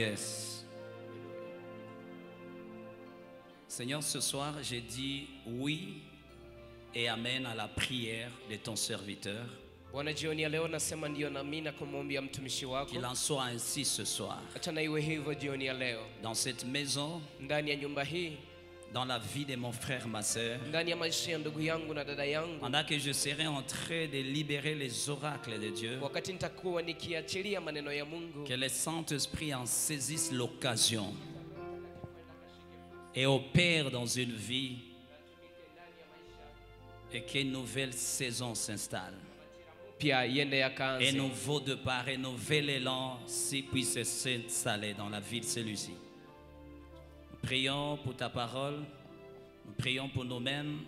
Yes. Seigneur, ce soir, j'ai dit oui et amen à la prière de ton serviteur. Bwana, jioni ya leo nasema ndio na amina kumwombea mtumishi wako. Qu'il en soit ainsi ce soir. Acha na iwe hivyo jioni ya leo. Dans cette maison, Ndani ya nyumba hii, dans la vie de mon frère, ma sœur, ndani ya maisha ya ndugu yangu na dada yangu, pendant que je serai en train de libérer les oracles de Dieu, wakati nitakuwa nikiachilia maneno ya Mungu, que le Saint-Esprit en saisisse l'occasion et opère dans une vie et qu'une nouvelle saison s'installe. pia yende Un yakaanze. nouveau départ, un nouvel élan si puisse s'installer dans la vie de celui-ci. Nous prions pour ta parole, nous prions pour nous-mêmes,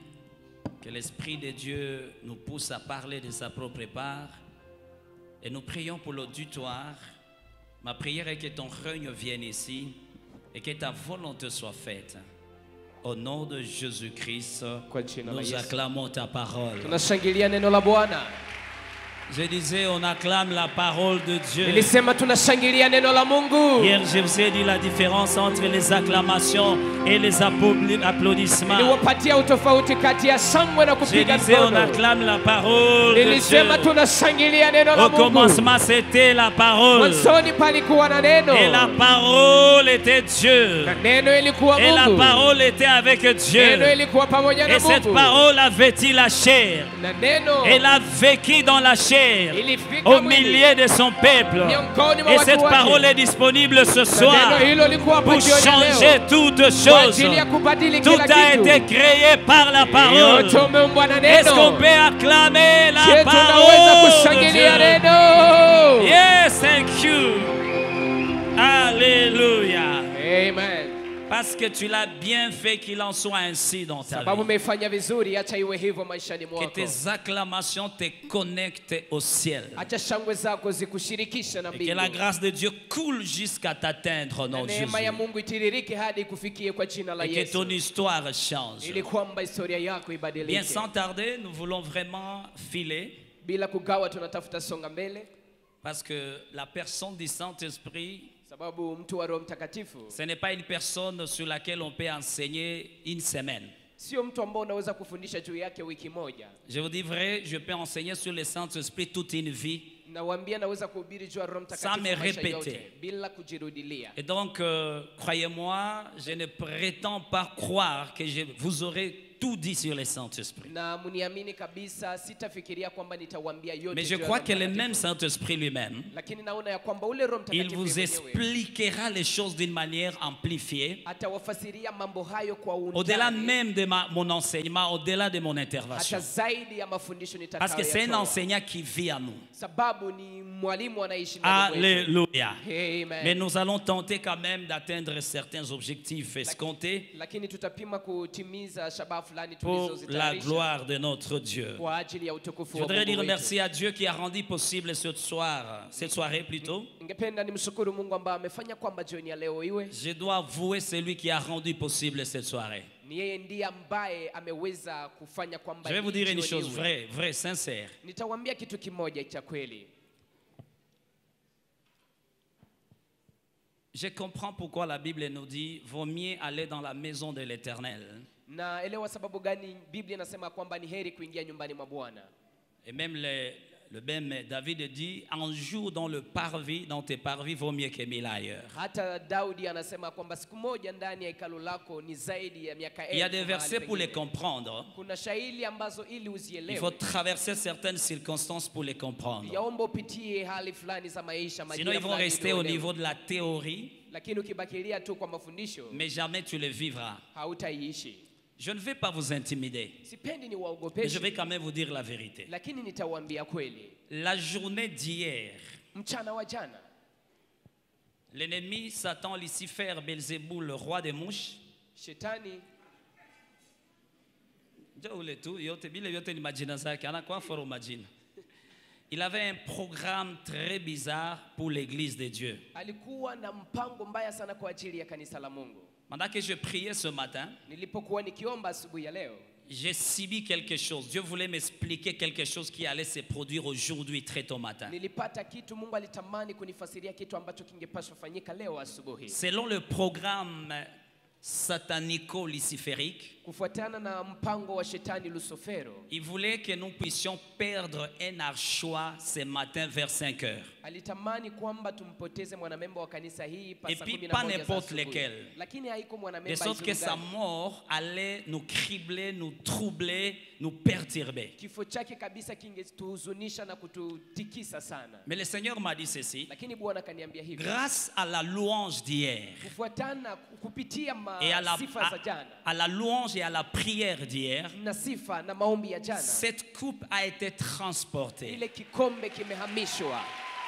que l'Esprit de Dieu nous pousse à parler de sa propre part, et nous prions pour l'auditoire. Ma prière est que ton règne vienne ici et que ta volonté soit faite. Au nom de Jésus-Christ, Kwa jina la nous Yesu. acclamons ta parole. Tunashangilia neno la Bwana. Je disais, on acclame la parole de Dieu. Nilisema tunashangilia neno la Mungu. Hier, je vous ai dit la différence entre les acclamations et les applaudissements. Niliwapatia utofauti kati ya shangwe na Je kupiga disais, on mkono. acclame la parole de Nilisema Dieu. tunashangilia neno la Au Mungu. commencement, c'était la parole. Mwanzoni palikuwa na neno. Et la parole était Dieu. Na neno ilikuwa Et la Mungu. parole était avec Neno Dieu. ilikuwa pamoja na Et cette Mungu. parole a vêtu la chair. Na neno Elle a vécu dans la chair ilifika au mwili. milieu de son peuple. Miongoni mwa Et watu cette wake. parole est disponible ce Na soir neno hilo likuwa hapa pour jioni ya changer leo. toutes Kwa choses. ajili ya kubadili Tout kila a kitu. été créé par la parole. Yote umeumbwa na Est-ce qu'on neno. peut acclamer la Je tunaweza parole de kushangilia Dieu? neno. Yes, thank you. Alléluia. Amen. Parce que tu l'as bien fait, qu'il en soit ainsi dans ta Sababu vie. umefanya vizuri, acha iwe hivyo maishani Que mwako. tes acclamations te connectent au ciel. Acha shangwe zako zikushirikishe na Et que la mbingu. grâce de Dieu coule jusqu'à t'atteindre au Na nom de neema ya Jésus. Mungu itiririke hadi ikufikie kwa jina la Et que Yesu. ton histoire change. Ili kwamba historia yako Bien, ibadilike. sans tarder, nous voulons vraiment filer. Bila kugawa tunatafuta songa mbele. Parce que la personne du Saint-Esprit, Sababu mtu wa Roho Mtakatifu ce n'est pas une personne sur laquelle on peut enseigner une semaine. sio mtu ambao unaweza kufundisha juu yake wiki moja. Je vous dis vrai, je peux enseigner sur le Saint-Esprit toute une vie. Nawaambia naweza kuhubiri juu ya Roho Sans me Mtakatifu maisha répéter. yote bila kujirudilia. Et donc, croyez-moi, je ne prétends pas croire que vous aurez tout dit sur le Saint-Esprit. Na muniamini kabisa, sitafikiria kwamba nitawaambia yote. Mais je juu ya crois Roho que le Mtakatifu. même Saint-Esprit lui-même, Lakini naona ya kwamba ule Roho il Mtakatifu vous mwenyewe expliquera les choses d'une manière amplifiée, atawafasiria mambo hayo kwa au-delà undani, même de mon enseignement, au-delà de mon hata intervention. zaidi ya mafundisho Parce que c'est un nitakayoyatoa. enseignant qui vit à nous. Sababu ni mwalimu anaishi ndani mwetu. Alléluia. Amen. Mais nous allons tenter quand même d'atteindre certains objectifs escomptés Lakini tutapima kutimiza shabaha fulani pour la tulizozitayarisha gloire de notre Dieu. kwa ajili ya utukufu Je wa voudrais Mungu dire wetu. merci à Dieu qui a rendu possible cette soirée plutôt. Ningependa nimshukuru Mungu ambaye amefanya kwamba jioni ya leo iwe. Je dois avouer celui qui a rendu possible cette soirée. Ni yeye ndiye ambaye ameweza kufanya kwamba Je vais vous hii dire une jioni chose iwe. vraie, sincère. Nitawaambia kitu kimoja cha kweli. Je comprends pourquoi la Bible nous dit vaut mieux aller dans la maison de l'Éternel. Naelewa sababu gani Biblia inasema kwamba ni heri kuingia nyumbani mwa Bwana. Et même le même David dit un jour dans tes parvis vaut mieux que 1000 ailleurs. Hata Daudi anasema kwamba siku moja ndani ya hekalu lako ni zaidi ya miaka 1000. Il y a des versets pour les pengine. comprendre. Kuna shairi ambazo ili Il faut uzielewe. traverser certaines circonstances pour les comprendre. Yaomba upitie hali fulani za maisha, majira Sinon, ils vont fulani rester ili au uelewe. niveau de la théorie, Lakini ukibakilia tu kwa mafundisho mais jamais tu le vivras. hautaishi. Je ne vais pas vous intimider, Sipendi mais je niwaogopeshe, vais quand même vous dire la vérité. lakini nitawaambia kweli. La journée d'hier, Mchana wa jana l'ennemi Satan Lucifer Belzéboul, le roi des mouches, shetani il avait un programme très bizarre pour l'église de Dieu. alikuwa na mpango mbaya sana kwa ajili ya kanisa la Mungu. Pendant que je priais ce matin, Nilipokuwa nikiomba asubuhi ya leo, j'ai subi quelque chose. Dieu voulait m'expliquer quelque chose qui allait se produire aujourd'hui très tôt matin. Nilipata kitu, Mungu alitamani kunifasiria kitu ambacho kingepaswa fanyika leo asubuhi. Selon le programme satanico-luciférique, Kufuatana na mpango wa shetani Lucifero, il voulait que nous puissions perdre un archois ce matin vers 5 heures. alitamani kwamba tumpoteze mwanamemba wa kanisa hii Et pasa puis 11 pas za n'importe asubuhi. lesquels. Lakini haiko De mwanamemba sorte que sa aizungani. mort allait nous cribler, nous troubler, nous perturber. Kifo chake kabisa kingetuhuzunisha na kututikisa sana. Mais le Seigneur m'a dit ceci. Lakini Bwana kaniambia hivi. Grâce à la louange d'hier Kufuatana kupitia et sifa za jana à la louange et à la prière d'hier, na sifa na maombi ya jana, cette coupe a été transportée. ile kikombe kimehamishwa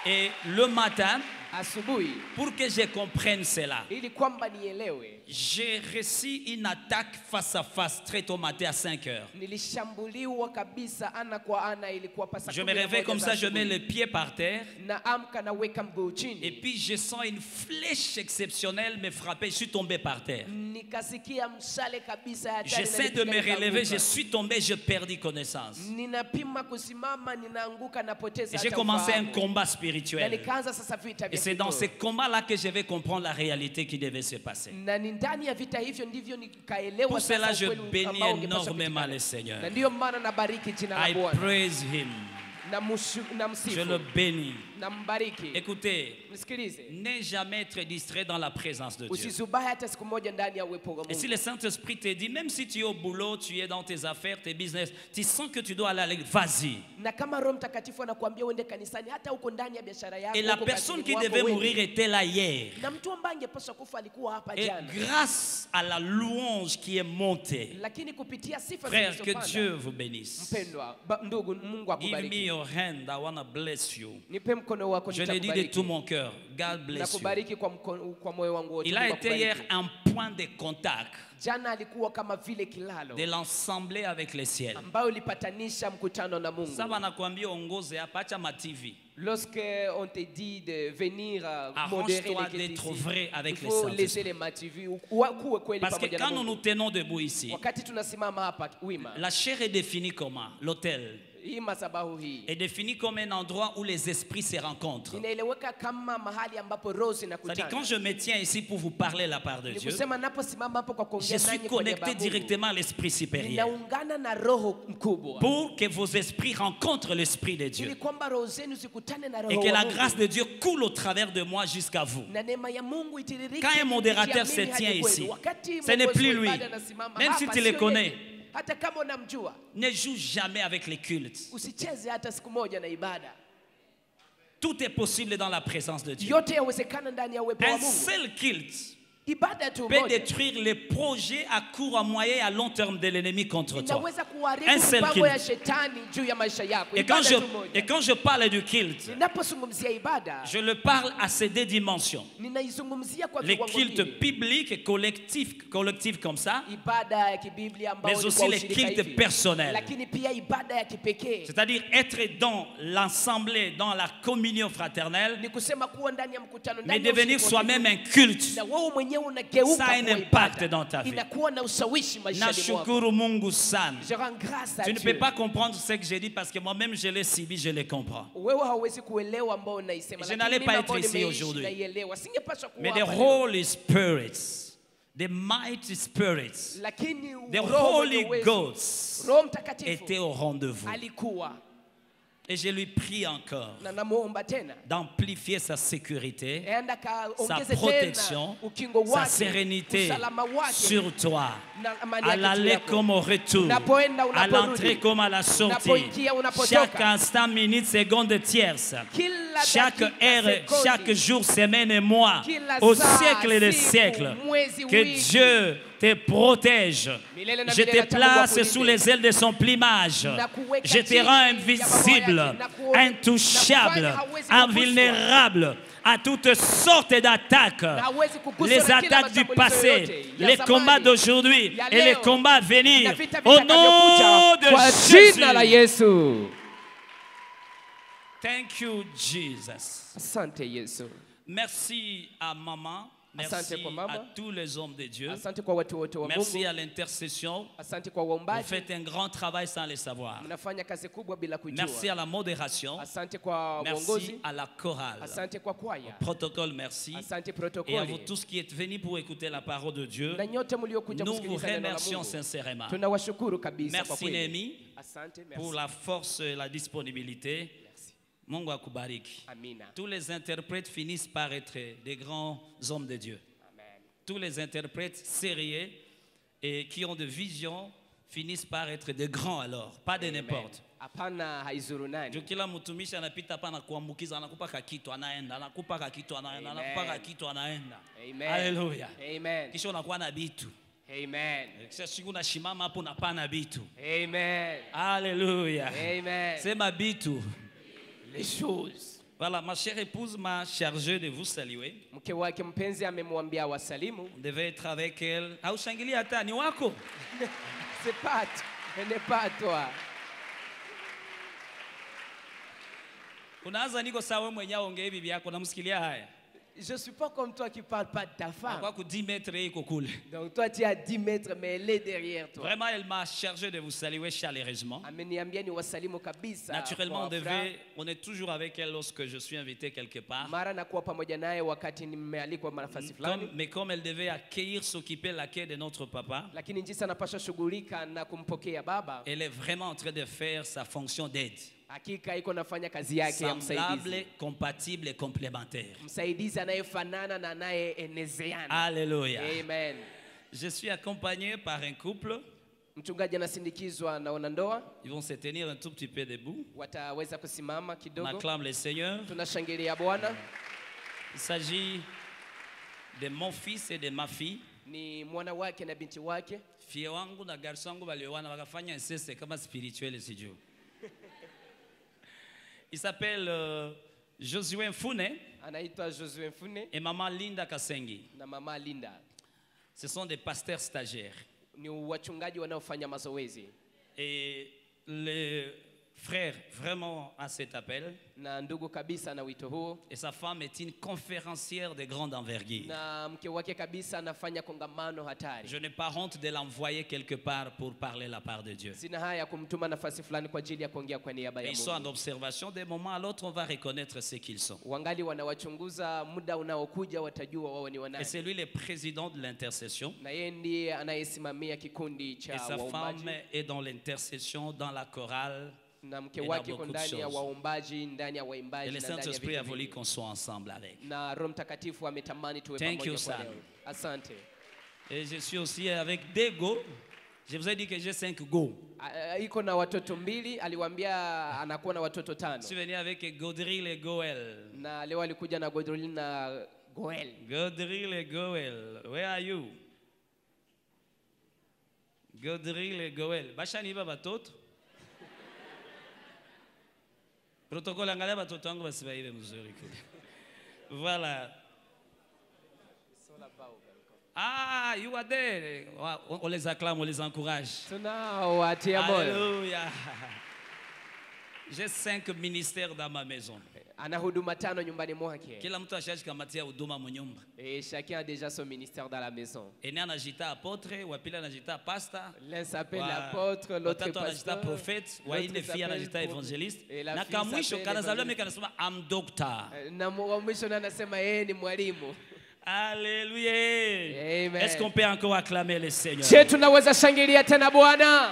Et le matin, asubuhi. pour que je comprenne cela, Ili kwamba nielewe, j'ai reçu une attaque face à face très tôt matin à 5 heures. nilishambuliwa kabisa ana kwa ana. Ilikuwa pasa Je me réveille comme ça, je mets asubuhi. les pieds par terre. Naamka na weka mguu Et chini, puis je sens une flèche exceptionnelle me frapper. Je suis tombé par terre. nikasikia mshale kabisa ya hatari J'essaie de me inanipiga relever, je nikaanguka. suis tombé, je perdis connaissance. Ninapima kusimama, ninaanguka, napoteza Et j'ai hata commencé un ufahamu. combat Na spirituel. nikaanza sasa vita Et vya c'est dans kiroho. ce combat-là que je vais comprendre la réalité qui devait se passer. Na ni ndani ya vita hivyo ndivyo nikaelewa Pour cela, sasa je ukweli bénis ambao ungepaswa énormément kupatikana. le Seigneur. Na ndiyo maana nabariki jina la I Bwana, praise Him. na Je msifu, le bénis. na mbariki. Écoutez, Nisikilize, n'aie jamais être distrait dans la présence de Dieu. usizubaye hata siku moja ndani ya uwepo wa Et si Mungu. le Saint-Esprit te dit, même si tu es au boulot, tu es dans tes affaires, tes business, tu sens que tu dois aller à l'église, vas-y. Na kama Roho Mtakatifu anakuambia uende kanisani, hata uko ndani ya biashara yako, Et la uko personne kazini qui mwako, devait wewe. mourir était là hier. Na mtu ambaye angepaswa kufa alikuwa hapa Et jana. grâce à la louange qui est montée, Lakini kupitia sifa frère, que zilizopanda, Dieu vous bénisse. mpendwa, ndugu, Mungu Give me akubariki. your hand, I want to bless you. Nipe mkono wako, Je le dis de tout mon cœur, God bless you. nakubariki kwa moyo wangu wote. Il a Mungu été akubariki. hier un point de contact Jana alikuwa kama vile kilalo de l'assemblée avec le ciel. ambayo ilipatanisha mkutano na Mungu. Sasa nakwambia ongoze hapa, acha ma TV. Lorsque on te dit de venir modérer Arrange-toi l'église d'être ici, vrai avec il le faut Saint-Esprit. laisser les mativi kuwe kweli Parce que pamoja na quand nous nous Mungu. tenons debout ici, Wakati tunasimama hapa wima, la chair est définie comment? L'autel hii masabahu hii est défini comme un endroit où les esprits se rencontrent. inaeleweka kama mahali ambapo roho C'est-à-dire zinakutana. quand je me tiens ici pour vous parler la part de Ni Dieu, kusema naposimama hapo kwa je kuongea suis nanyi kwa niaba connecté ya Mungu, directement à l'Esprit supérieur ninaungana na roho mkubwa pour que vos esprits rencontrent l'Esprit de ili Dieu kwamba roho zenu zikutane na et roho que wa la Mungu. grâce de Dieu coule au travers de moi jusqu'à vous. Na neema ya Mungu itiririke Quand un modérateur kupitia se mimi tient hadi kwenu. ici, Wakati ce n'est mwongozi plus wa lui. ibada anasimama Même si hapa, tu le sio connais. yeye. Hata kama unamjua, Ne joue jamais avec les cultes. usicheze hata siku moja na ibada. Tout est possible dans la présence de Dieu. Yote yawezekana ndani ya uwepo wa Un Mungu. seul culte Ibada tu peut moja détruire les projets à court, à moyen et à long terme de l'ennemi contre toi. inaweza Un kuharibu seul mipango ya culte. shetani juu ya maisha yako. Et quand, Ibada tu moja. et quand je parle du culte, Ninapozungumzia ibada, je le parle à ces deux dimensions. ninaizungumzia kwa Les viwango cultes mbili. bibliques et collectifs comme ça, Ibada ya kibiblia ambayo mais ni aussi kwa les ushirika cultes hivi. personnels. Lakini pia ibada ya kipekee. C'est-à-dire être dans l'assemblée, dans la communion fraternelle, Ni kusema kuwa ndani ya mkutano, mais ndani ya devenir ushirika wa soi-même un kiroho. culte. Na wewe mwenyewe unageuka Ça a un kuwa impact ibada. dans ta vie. Inakuwa na ushawishi maishani mwako. Nashukuru Mungu sana. Je rends grâce à Tu ne Dieu. peux pas comprendre ce que j'ai dit parce que moi-même je l'ai subi, je le comprends. Wewe hauwezi kuelewa ambao unaisema. Je Lakini n'allais mimi pas ambao être ici nimeishi aujourd'hui. naielewa. Singepaswa kuwa Mais the hapa leo. Holy Spirits, the mighty spirits, Lakini the Roho Holy mwenye uwezo, Ghosts Roho Mtakatifu étaient au rendez-vous. alikuwa, Et je lui prie encore na namuomba tena d'amplifier sa sécurité, enda sa kaongeze protection, tena ukingo sa wake, sérénité usalama wake sur toi. na amani À yake juu l'aller yako. comme au retour, Unapoenda, à unaporudi, l'entrée comme à la sortie, unapoingia, unapotoka. chaque instant, minute, seconde, tierce, Kila chaque dakika, heure, sekondi, chaque jour, semaine et mois, kila au saa, siècle des siku, siècles, mwezi, que wiki. Dieu te protège. Milele na Je milele te acha Mungu place akulinde. sous les ailes de son plumage. Na kuweka Je te chini rends ya invisible, mabawa yake, na kuona- intouchable, na kufanya hawezi invulnérable à toutes sortes d'attaques. hawezi kuguswa Les na kila attaques du mashambulizo passé, yote, ya les zamani, combats d'aujourd'hui ya et les leo, combats à venir. na vita Au nom vitakavyokuja, kwa de jina la Jésus. Yesu. Thank you, Jesus. Asante Yesu. Merci à maman Merci kwa mama. à tous les hommes de Dieu. Asante kwa watu wote wa Merci Mungu. à l'intercession. Asante kwa Vous waombaji. faites un grand travail sans le savoir. Mnafanya kazi kubwa bila kujua. Merci à la modération. Asante kwa Merci uongozi. à la chorale. Asante kwa kwaya. Protocole, merci. Asante Et à vous protokoli. tous qui êtes venus pour écouter la parole de Dieu, Na nyote mliokuja nous vous kusikiliza neno la remercions Mungu. sincèrement. Tunawashukuru kabisa kwa Merci kweli. Némi Asante, pour merci. la force et la disponibilité. Merci. Mungu akubariki. Amina. Tous les interprètes finissent par être des grands hommes de Dieu. Amen. Tous les interprètes sérieux et qui ont de vision finissent par être des grands alors, pas de n'importe. Hapana haizuru nani. Juu kila mtumishi anapita hapa na kuambukiza, anakupa kakitu anaenda, anakupa kakitu anaenda, Amen. anakupa kakitu anaenda. Amen. Haleluya. Amen. Kisha unakuwa na bitu. Amen. Kisha siku unashimama hapo unapana bitu. Amen. Haleluya. Amen. Sema bitu. Les choses. Voilà, ma chère épouse m'a chargé de vous saluer. Mke wake mpenzi amemwambia wasalimu. On devait être avec elle. Haushangilie hata ni wako. C'est pas elle n'est pas à toi. Unaanza niko sawa mwenyewe ongea bibi yako namsikilia haya. Je suis pas comme toi qui parle pas de ta femme. Kwa ku 10 mètres iko kule. Donc toi tu es à 10 mètres mais elle est derrière toi. Vraiment elle m'a chargé de vous saluer chaleureusement. Ameniambia ni wasalimu kabisa. Naturellement kwa on est toujours avec elle lorsque je suis invité quelque part. mara nakuwa pamoja naye wakati nimealikwa nafasi fulani. Mais comme elle devait accueillir, s'occuper de l'accueil de notre papa, Lakini jinsi anapaswa shughulika na kumpokea baba, elle est vraiment en train de faire sa fonction d'aide. hakika iko nafanya kazi yake ya Semblable, msaidizi. compatible et complémentaire. Msaidizi anayefanana na anayeenezeana. Alléluia. Amen. Je suis accompagné par un couple. Mchungaji anasindikizwa na wanandoa, Ils vont se tenir un tout petit peu debout. wataweza kusimama On kidogo. acclame le Seigneur. Tunashangilia Bwana. Il s'agit de mon fils et de ma fille. Ni mwana wake na binti wake. Fille wangu na garçon wangu walioana wakafanya inceste kama spirituel sijui. Il s'appelle Josué Mfune Anaitwa Josué Mfune et maman Linda Kasengi. na mama Linda. Ce sont des pasteurs stagiaires. Ni wachungaji wanaofanya mazoezi. Et le frère vraiment à cet appel. Na ndugu kabisa na wito huo. Et sa femme est une conférencière de grande envergure. Na mke wake kabisa anafanya kongamano hatari. Je n'ai pas honte de l'envoyer quelque part pour parler la part de Dieu. Sina haya kumtuma nafasi fulani kwa ajili ya kuongea kwa niaba ya Ils sont en Mungu. observation. D'un moment à l'autre, on va reconnaître ce qu'ils sont. Wangali wanawachunguza, muda unaokuja watajua wao ni Et wanani. c'est lui le président de l'intercession. Na yeye ndiye anayesimamia kikundi Et cha sa waombaji. femme est dans l'intercession, dans la chorale. Na mke Et wake dans yuko beaucoup de ndani ya choses. waombaji, ndani ya Et waimbaji le na ndani ya Saint-Esprit a vitu voulu vingi. qu'on soit ensemble avec. Na Roho Mtakatifu ametamani tuwe Thank pamoja you, kwa son. leo. Asante. Et je suis aussi avec des go. Je vous ai dit que j'ai 5 go. Iko na watoto mbili, aliwaambia anakuwa na watoto Je 5. suis venu avec Godril et Goël. Na leo alikuja na Godril na Goel. Godril et Goël, where are you? Godril et Goël. Bashani ba batoto. Protocole angalia batoto wangu basibaibe mzuri kule. Voilà. Ah, you are there. On les acclame, on les encourage. Tunawatia moyo. Alléluia. J'ai 5 ministères dans ma maison. Ana huduma 5 nyumbani mwake. Kila mtu ashashikamatia huduma mnyumba. Et chacun a déjà son ministère dans la maison. Ene anajita apôtre, wa pili anajita pastor. L'un s'appelle l'apôtre, l'autre Watatu anajita pasteur, prophète, wa ine fille anajita s'appelle évangéliste. et la Na fille kamwisho s'appelle kanazaliwa évangéliste. mimi kanasema am doctor. Na wa mwisho na anasema yeye ni mwalimu. Alléluia. Amen. Est-ce qu'on peut encore acclamer le Seigneur? Je tunaweza shangilia tena Bwana.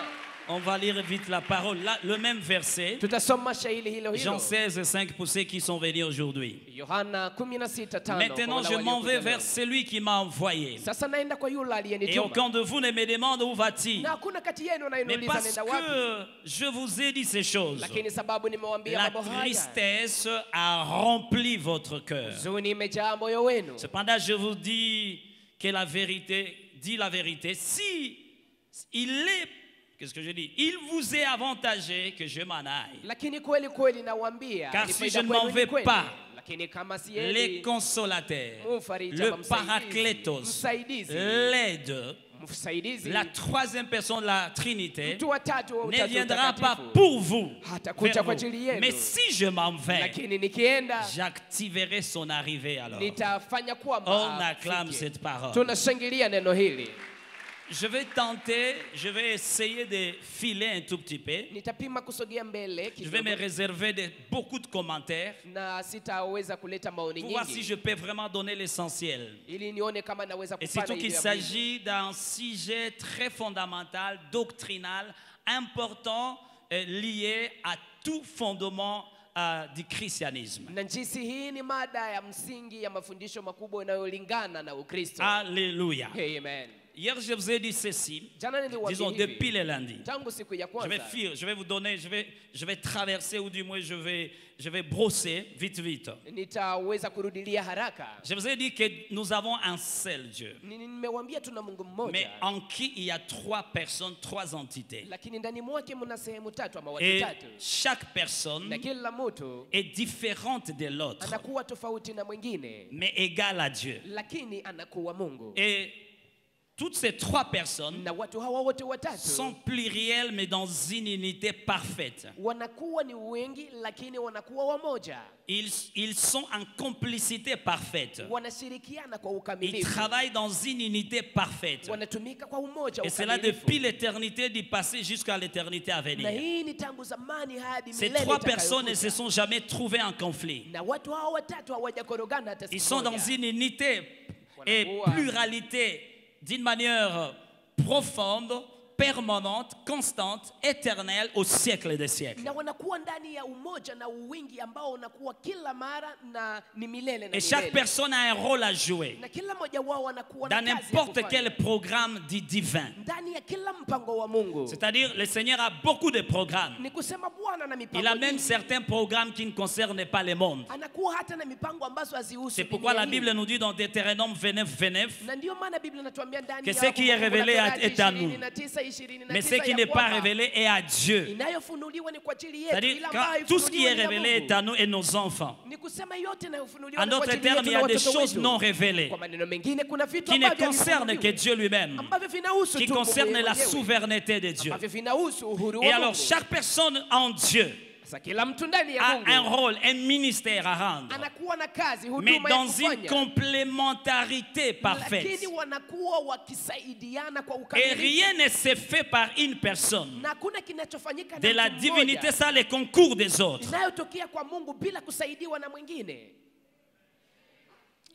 On va lire vite la parole. Là, le même verset. Tutasoma shairi hilo Jean hilo. 16, 5 pour ceux qui sont venus aujourd'hui. Yohana 16:5. Maintenant, je m'en vais vers celui qui m'a envoyé. Sasa naenda kwa yule Et aliyenituma. aucun de vous ne me demande où va-t-il. Na hakuna kati yenu Mais anayeniuliza parce nenda wapi. que je vous ai dit ces choses, Lakini sababu nimewaambia la mambo haya. tristesse a rempli votre cœur. Huzuni imejaa moyo wenu. Cependant, je vous dis que la vérité, dit la vérité, si il est, qu'est-ce que je dis? Il vous est avantagé que je m'en aille. Lakini kweli kweli nawaambia, Car ni si faida je ne m'en kwenu, ni vais kweli. pas, Lakini kama les siendi, consolateurs, mfariji le ama paraclétos, msaidizi, l'aide, msaidizi, la troisième personne de la Trinité mtu wa tatu wa ne Utatu viendra pas Mtakatifu pour vous, hatakuja vers kwa vous. ajili yenu. Mais si je m'en vais, Lakini nikienda j'activerai son arrivée alors. nitafanya kwamba On acclame afike. cette parole. Tunashangilia neno hili. Je vais tenter, je vais essayer de filer un tout petit peu. Nitapima kusogea mbele Je vais me kidogo réserver beaucoup de commentaires na sitaweza kuleta maoni pour voir si nyingi je peux vraiment donner l'essentiel. ili nione kama naweza Et kupana surtout qu'il ile ya muhimu. s'agit d'un sujet très fondamental, doctrinal, important, lié à tout fondement du christianisme. Na jinsi hii ni mada ya msingi ya mafundisho makubwa yanayolingana na Ukristo. Alléluia. Amen. Hier, je vous ai dit ceci, Jana niliwaambia disons hivi, depuis le lundi. tangu siku ya Je vais kwanza fuir, je vais vous donner, je vais traverser ou du moins je vais brosser vite. nitaweza kurudilia haraka. Je vous ai dit que nous avons un seul Dieu, Nimewambia tuna Mungu mais mmoja, en qui il y a trois personnes, trois entités. lakini ndani mwake mna sehemu tatu ama watu Et tatu, chaque personne na kila mtu est différente de l'autre, anakuwa tofauti na mwingine, mais égale à Dieu. lakini anakuwa Mungu. Et toutes ces trois personnes Na watu hawa wote watatu sont plurielles, mais dans une unité parfaite. wanakuwa ni wengi, lakini wanakuwa wamoja, Ils sont en complicité parfaite. wanashirikiana kwa Ils ukamilifu, travaillent dans une unité parfaite. wanatumika kwa umoja Et cela ukamilifu. depuis l'éternité du passé jusqu'à l'éternité à Na venir. hii ni tangu zamani hadi Ces milele trois personnes ne se itakayokuja. sont jamais trouvées en conflit. Na watu hawa watatu hawajakorogana hata siku Ils sont dans moja. une unité et pluralité d'une manière profonde, permanente, constante, éternelle au siècle des siècles. Na wanakuwa ndani ya umoja na uwingi ambao unakuwa kila mara na ni milele na Et chaque milele. personne a un rôle à jouer Na kila mmoja wao anakuwa dans na kazi ya n'importe kufanya. quel programme dit divin. Ndani ya kila mpango wa Mungu. C'est-à-dire, le Seigneur a beaucoup de programmes. Ni kusema Bwana na mipango Il a même nyingi. certains programmes qui ne concernent pas le monde. Anakuwa hata na mipango ambazo hazihusu C'est pourquoi la dunia hii. Bible nous dit dans Deutéronome 29, Na ndio maana Biblia inatuambia ndani que ya ce qui est Kumbukumbu révélé la Torati est à nous. 29:29 mais ce qui ya n'est pas kwamba révélé est à Dieu. inayofunuliwa ni kwa ajili yetu, C'est-à-dire, ila quand ambayo tout ce qui est ifunuliwa ni ya révélé Mungu. est à nous et nos enfants. Ni kusema yote inayofunuliwa En ni kwa d'autres ajili yetu termes, il y na a des watoto choses wetu. non révélées Kwa maneno mengine kuna vitu qui ne ambavyo concernent que havifunuliwi, Dieu lui-même, ambavyo vinahusu qui tu Mungu concernent la mwenyewe, souveraineté de Dieu. ambavyo vinahusu uhuru Et wa alors, Mungu. chaque personne en Dieu Sasa kila mtu ndani ya a Mungu un rôle, un ministère à rendre, anakuwa na kazi, mais huduma ya dans une kufanya, complémentarité parfaite. lakini wanakuwa wakisaidiana kwa Et ukamilifu, rien ne se fait par une personne. na hakuna kinachofanyika De na la mtu divinité, mmoja ça le concours des autres. inayotokea kwa Mungu bila kusaidiwa na mwingine.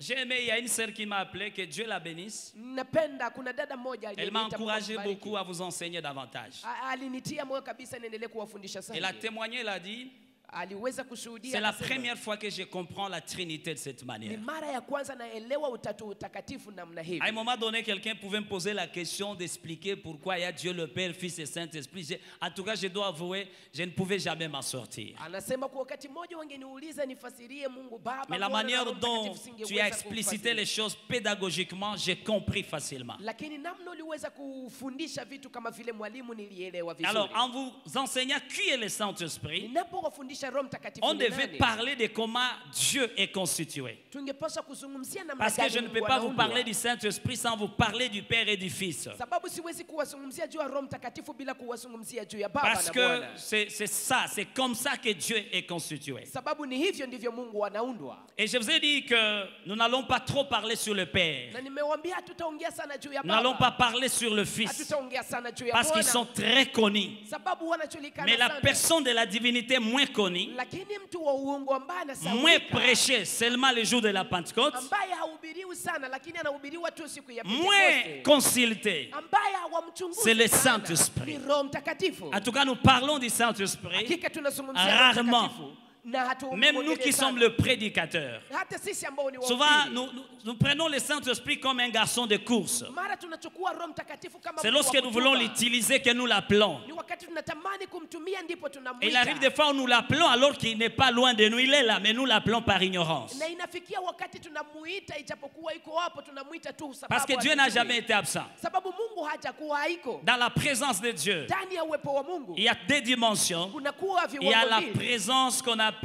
J'ai aimé, il y a une sœur qui m'a appelé, que Dieu la bénisse. Napenda kuna dada moja Elle m'a aliyeniita, Mungu encouragé ambariki. beaucoup à vous enseigner davantage. Alinitia moyo kabisa niendelee kuwafundisha Elle a sana. témoigné, elle a dit, Aliweza kushuhudia, c'est la akasema, première fois que je comprends la Trinité de cette ni manière. mara ya kwanza naelewa utatu utakatifu namna hivi. À un moment donné, quelqu'un pouvait me poser la question d'expliquer pourquoi il y a Dieu le Père, Fils et Saint-Esprit. En tout cas, je dois avouer, je ne pouvais jamais m'en sortir. Anasema kwa wakati mmoja wangeniuliza nifasirie Mungu Baba, Mais la Mwana na manière Roho dont Mtakatifu singeweza tu as explicité kufasiria. les choses pédagogiquement, j'ai compris facilement. Lakini namna uliweza kufundisha vitu kama vile mwalimu nilielewa vizuri. Alors, en vous enseignant qui est le Saint-Esprit, Ninapowafundisha Roho Mtakatifu on ni devait nani, parler de comment Dieu est constitué. tungepaswa kuzungumzia namna Parce que gani je ne Mungu peux pas vous anaundwa. parler du Saint-Esprit sans vous parler du Père et du Fils. Sababu siwezi kuwazungumzia juu ya Roho Mtakatifu bila kuwazungumzia juu ya Baba Parce na que Bwana. c'est ça, c'est comme ça que Dieu est constitué. Sababu ni hivyo ndivyo Mungu anaundwa. Et je vous ai dit que nous n'allons pas trop parler sur le Père. Na nimewaambia hatutaongea sana juu ya Nous n'allons pas Baba. parler sur le Fils. Hatutaongea sana juu ya Parce qu'ils Bwana. sont très connus. Sababu wanajulikana Mais la sana. personne de la divinité moins connue, Lakini mtu wa uungu ambaye moins anasaulika, prêchée seulement le jour de la Pentecôte, ambaye hahubiriwi sana lakini anahubiriwa tu siku ya moins Pentekoste, consultée. ambaye hawamchunguzi C'est le sana, Saint-Esprit. ni Roho Mtakatifu. En tout cas, nous parlons du Saint-Esprit. Hakika tunazungumzia Roho Rarement. Mtakatifu na Même nous hatumwongelee qui sana. sommes le prédicateur. Hata sisi ambao ni Souvent, wahubiri, nous prenons le Saint-Esprit comme un garçon de course. mara tunachukua Roho Mtakatifu kama C'est mtu wa lorsque nous voulons kutuba. l'utiliser que nous l'appelons. Ni wakati tunatamani kumtumia ndipo Et tunamuita. il arrive des fois où nous l'appelons alors qu'il n'est pas loin de nous. Il est là, mais nous l'appelons par ignorance. Na inafikia wakati tunamuita ijapokuwa iko hapo, tunamuita tu sababu Parce que Dieu n'a hatujui. jamais été absent. Sababu Mungu hajakuwa haiko. Dans la présence de Dieu, Ndani ya uwepo wa Mungu il y a deux dimensions. kunakuwa Il y a viwango la mbili. présence qu'on appelle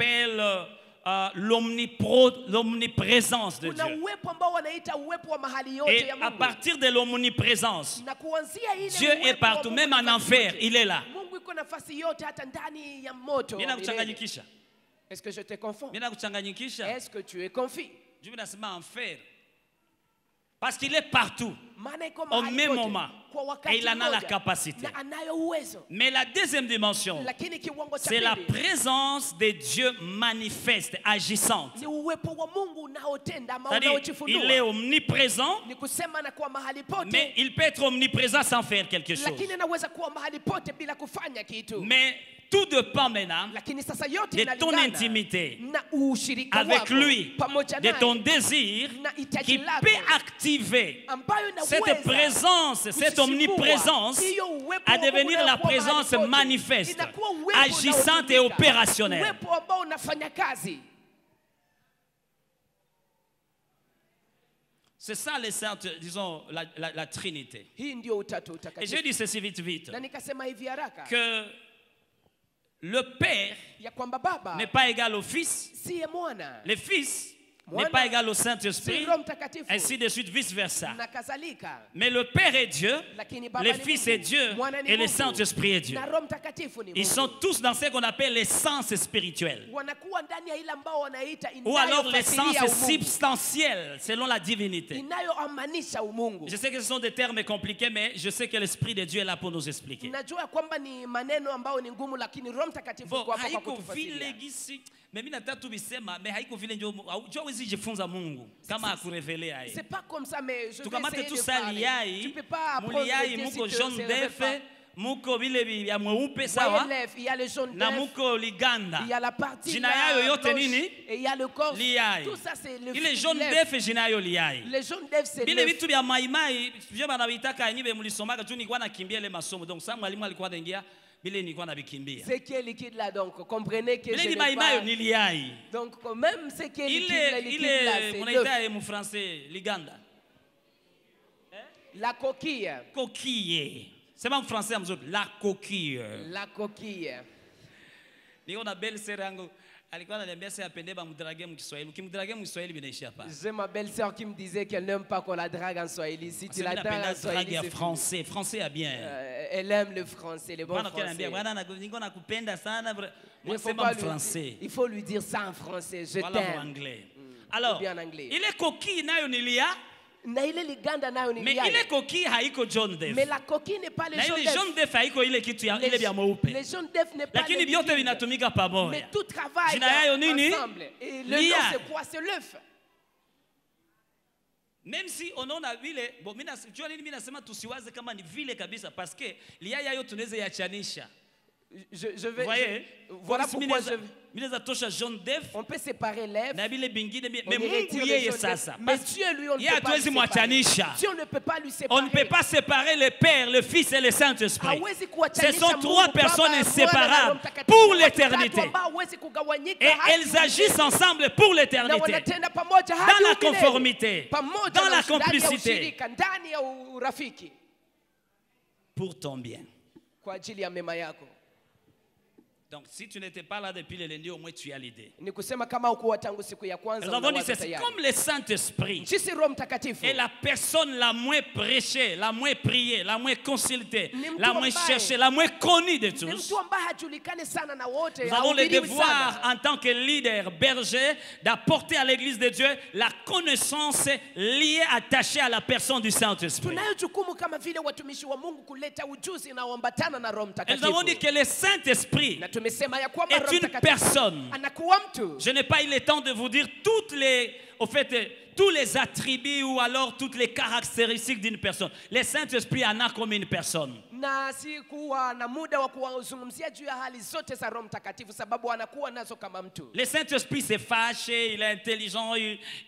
l'omniprésence de kuna Dieu. uwepo ambao wanaita uwepo wa mahali yote Et ya à Mungu. partir de l'omniprésence, Na kuanzia ile Dieu est uwepo wa partout, Mungu même en nafasi enfer, yote. il est là. Mungu iko nafasi yote hata ndani ya moto. Mimi wa milele. nakuchanganyikisha. Est-ce que je te confonds? Mimi nakuchanganyikisha. Est-ce que tu es confus? Dieu nasema enfer. Parce qu'il est partout. Maana iko Au mahali même kote, moment. kwa wakati Et il en a la mmoja, capacité. na anayo uwezo. Mais la deuxième dimension, Lakini kiwango cha c'est la pili présence de Dieu manifeste, agissante. ni uwepo wa Mungu unaotenda ama C'est-à-dire, il est unaojifunua. omniprésent, Ni kusema na kuwa mahali pote, mais il peut être omniprésent sans faire quelque chose. lakini anaweza kuwa mahali pote bila kufanya kitu. Mais tout dépend maintenant Lakini sasa yote de ton inalingana intimité na ushirika avec wako lui, pamoja de ton naye, désir na hitaji qui lako peut activer ambayo cette inaweza présence, cette kusisimua omniprésence hiyo uwepo à wa Mungu devenir la unaokuwa mahali présence pote. manifeste, Inakuwa uwepo agissante et unaotumika. opérationnelle. Uwepo ambao unafanya kazi. C'est ça les saintes, disons, la Trinité. Hii ndio utatu Et je utakatifu. dis ceci vite, Na nikasema hivi haraka que le Père ya kwamba Baba n'est pas égal au Fils, siye mwana, le Fils n'est Mwana pas égal au si Saint-Esprit, Roho Mtakatifu ainsi de suite, vice-versa. na kadhalika. Mais le Père est Dieu, Lakini Baba le ni Fils Mungu, est Dieu Mwana ni et le Mungu, Saint-Esprit est Dieu. na Roho Mtakatifu ni Ils Mungu. sont tous dans ce qu'on appelle les sens spirituels. Wanakuwa ndani ya ile ambao wanaita Ou alors les sens inayofasiria umungu, substantiels selon la divinité. inayoamanisha umungu. Je sais que ce sont des termes compliqués, mais je sais que l'Esprit de Dieu est là pour nous expliquer. Najua kwamba ni maneno ambayo ni ngumu, lakini Roho Mtakatifu Bon, yuko hapa kwa haiko kutufasiria. vile gisi, mimi nataka tu bisema, mais haiko vile ndio hawezi jifunza Mungu kama akurevelea yeye. C'est pas comme ça, mais je vais Tukamate essayer tu de ça parler. Tu liai, peux pas apprendre muliai le Dieu si muko tu ne jaune sais pas. d'œuf, muko vile vya mweupe Voyez sawa, l'œuf, il y a le jaune na d'œuf, muko liganda. il y a la partie Jina là, yayo yote blanche, nini? et il y a le corps. Liai. Tout ça c'est le Ile jaune l'œuf. d'œuf jina yo liai. Le jaune d'œuf c'est Bile l'œuf. vitu vya maimai vyo banavitaka nyibe mlisomaka tu nilikuwa nakimbia ile masomo. Donc ça mwalimu alikuwa anaingia bile nilikuwa nabikimbia. Ce qui est liquide là, donc comprenez que Bile je ni n'ai maimai pas. ni liai. Donc même ce qui est liquide là, Ile liquide là, ile c'est munaita l'œuf. mu français liganda. La coquille. Coquille. C'est pas en français mzuri, la coquille. La coquille. Niko na belle sœur yangu alikuwa ananiambia sasa apende ba mdrage mkiswahili. Ukimdrage mkiswahili binaishia pale. J'ai ma belle-sœur qui me disait qu'elle n'aime pas qu'on la drague en Swahili. Si tu la Sasa dragues en napenda Swahili, drague ya c'est fini. français. Français ya bien. Elle aime le français, le bon Bwana kaniambia français. bwana niko nakupenda sana. Mais Moi il faut c'est pas pas lui français. dire- il faut lui dire ça en français. Je Voilà en t'aime. anglais. Alors, Ou bien en anglais. ile coquille nayo nilia, Na ile liganda nayo ni mais liai. ile coquille haiko jaune d'œuf. Mais la coquille n'est pas le Na jaune ile d'œuf. jaune d'œuf haiko ile kitu ya ile vya mweupe. Le jaune d'œuf n'est pas Lakini le vyote liquide. vinatumika pamoja. Mais tout travaille Jina yayo nini? ensemble. Et le Liai. nom c'est quoi? C'est l'œuf. Même si unaona vile, bon mimi najua nini mimi nasema tusiwaze kama ni vile kabisa parce que lia yayo tunaweza yachanisha. Je Vous vais. voyez? Voilà pourquoi je. Mimi naweza tosha jaune d'œuf On peut séparer l'œuf. na vile bingine mais On y Mungu retire le yeye jaune d'œuf. sasa. Mais Dieu lui on ne Yeye peut pas hatuwezi lui séparer. mwachanisha. Dieu ne peut pas lui séparer. On ne peut pas séparer le Père, le Fils et le Saint-Esprit. Hawezi Ce kuwachanisha sont trois Mungu, personnes Baba, Mwana na inséparables Roho Mtakatifu. pour Watu l'éternité. tatu ambao hawezi kugawanyika Et hadi elles milele. agissent ensemble pour Na l'éternité. wanatenda pamoja Dans hadi la milele. conformité, Pamoja dans na la ndani ya complicité. ushirika, ndani ya urafiki Pour ton bien. kwa ajili ya mema yako. Donc si tu n'étais pas là depuis le lundi, au moins tu as l'idée. Ni kusema kama ukuwa tangu siku ya kwanza Nous avons dit unawaza ceci, tayari. comme le Saint-Esprit Jinsi Roho Mtakatifu est la personne la moins prêchée, la moins priée, la moins consultée, Ni mtu la moins ambaye- cherchée, la moins connue de ni tous. mtu ambaye hajulikani sana na wote. Nous avons le hahubiriwi devoir sana. en tant que leader, berger, d'apporter à l'église de Dieu la connaissance liée, attachée à la personne du Saint-Esprit. Tunayo jukumu kama vile watumishi wa Mungu kuleta ujuzi unaoambatana na Roho Et nous avons dit Mtakatifu. que le Saint-Esprit Na tumesema ya kwamba est Roho une Mtakatifu personne. anakuwa mtu. Je n'ai pas eu le temps de vous dire tous les attributs ou alors toutes les caractéristiques d'une personne. Le Saint-Esprit en a comme une personne. Na si kuwa na muda wa kuwazungumzia juu ya hali zote za Roho Mtakatifu sababu anakuwa nazo kama mtu. Le Saint-Esprit s'est fâché, il est intelligent,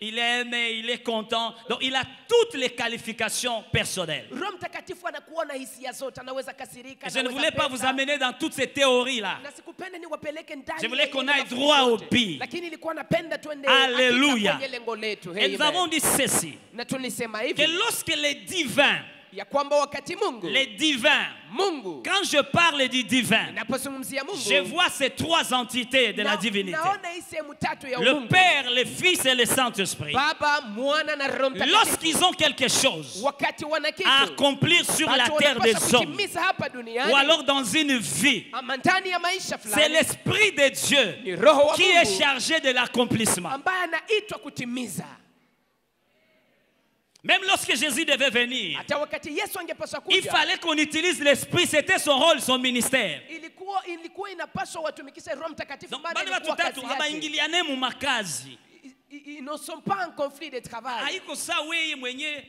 il aime, il est content. Donc il a toutes les qualifications personnelles. Roho Mtakatifu anakuwa na hisia zote, anaweza kasirika. Et je ne anaweza voulais pas penda. vous amener dans toutes ces théories-là. Na sikupenda niwapeleke ndani. Je voulais ya qu'on ile aille mafundisho droit au yote. but. Lakini nilikuwa napenda tuende Alléluia. hakika kwenye lengo letu. Et nous Amen. avons dit ceci, Na tulisema que hivi lorsque les divins ya kwamba wakati Mungu les divins, Mungu quand je parle du divin, ninapozungumzia Mungu je vois ces trois entités de la divinité. naona hii sehemu tatu ya Le Mungu. Père, le Fils et le Saint-Esprit. Baba, Mwana na Roho Mtakatifu. Lorsqu'ils ont quelque chose Wakati wana kitu à accomplir sur la watu terre wanapaswa des hommes, kutimiza hapa duniani, ou alors dans une vie, ama ndani ya maisha c'est fulani, l'Esprit de Dieu ni Roho wa qui est Mungu chargé de l'accomplissement. ambaye anaitwa kutimiza. Même lorsque Jésus devait venir, Hata wakati Yesu angepaswa il kuja, fallait qu'on utilise l'Esprit, c'était son rôle, son ministère. ilikuwa inapaswa watumikishe Roho Mtakatifu, Donc, maana bali ilikuwa watu tatu kazi yake. habaingiliane mu makazi. Ils ne sont pas en conflit de travail. Haiko saa wewe mwenye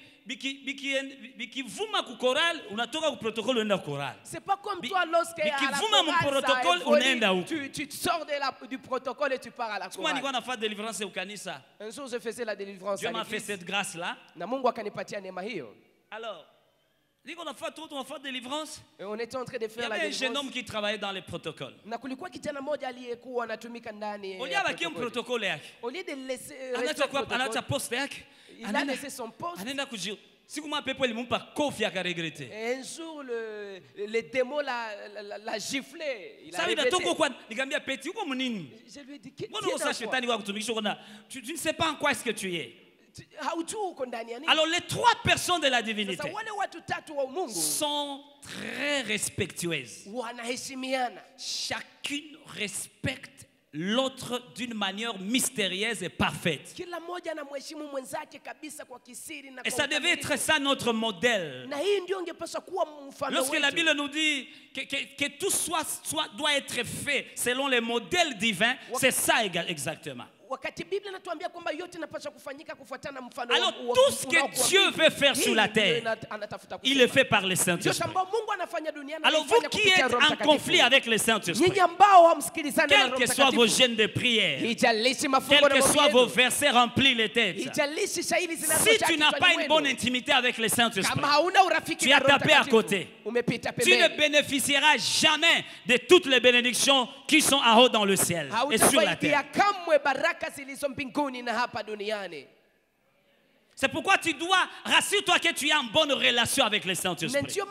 bikivuma ku choral unatoka ku protocole unaenda ku choral. C'est pas comme toi lorsque à la bikivuma mu chorale, ça protocole évolue, unaenda huko. tu sors du protocole et tu pars à la Siku nilikuwa chorale. nafanya délivrance au kanisa. Un jour je faisais la délivrance Dieu à m'a fait l'église cette grâce là. na Mungu akanipatia neema hiyo. Alors, niko nafanya tout on fait délivrance. Et on était en train de Il y faire la avait un jeune homme délivrance. qui travaillait dans les protocoles. Na kulikuwa kijana mmoja aliyekuwa anatumika ndani On y ya a qui protocole. protocole yake. Au lieu de laisser rester Anacha au kwa anacha protocole, poste yake. il a laissé son poste. Anaenda kujio. Siku mwa pepo ilimpa kofi akaregrete. Et un jour, le démon l'a giflé. Il a Sabi regretté. natoko kwa nikamwambia peti uko munini? Je lui ai dit, tiens Mbona usa dans quoi? shetani wa kutumikisha kuna tu ne sais pas en quoi est-ce que tu es. Haujui uko ndani ya nini? Alors les trois personnes de la Sasa divinité wale watu tatu wa Mungu sont très respectueuses. wanaheshimiana. Chacune respecte l'autre d'une manière mystérieuse et parfaite. Kila mmoja anamheshimu mwenzake kabisa kwa kisiri na Et kwa ça devait ukamilifu. être ça notre modèle. Na hii ndio ingepaswa kuwa mfano Lorsque la wetu. Bible nous dit que tout doit être fait selon les modèles divins, c'est ça exactement. Wakati Biblia inatuambia kwamba yote inapaswa kufanyika kufuatana na mfano Alors tout ce que Dieu veut faire sur la terre, il le fait par le Saint-Esprit. Alors vous qui êtes en conflit avec le Saint-Esprit, quels que soient vos gènes de prière, quels que soient vos versets remplis les têtes, si tu n'as pas une bonne intimité avec le Saint-Esprit, tu as tapé à côté. Tu ne bénéficieras jamais de toutes les bénédictions qui sont en haut dans le ciel et sur la terre. C'est pourquoi tu dois, rassure-toi que tu es en bonne relation avec le Saint-Esprit. Tu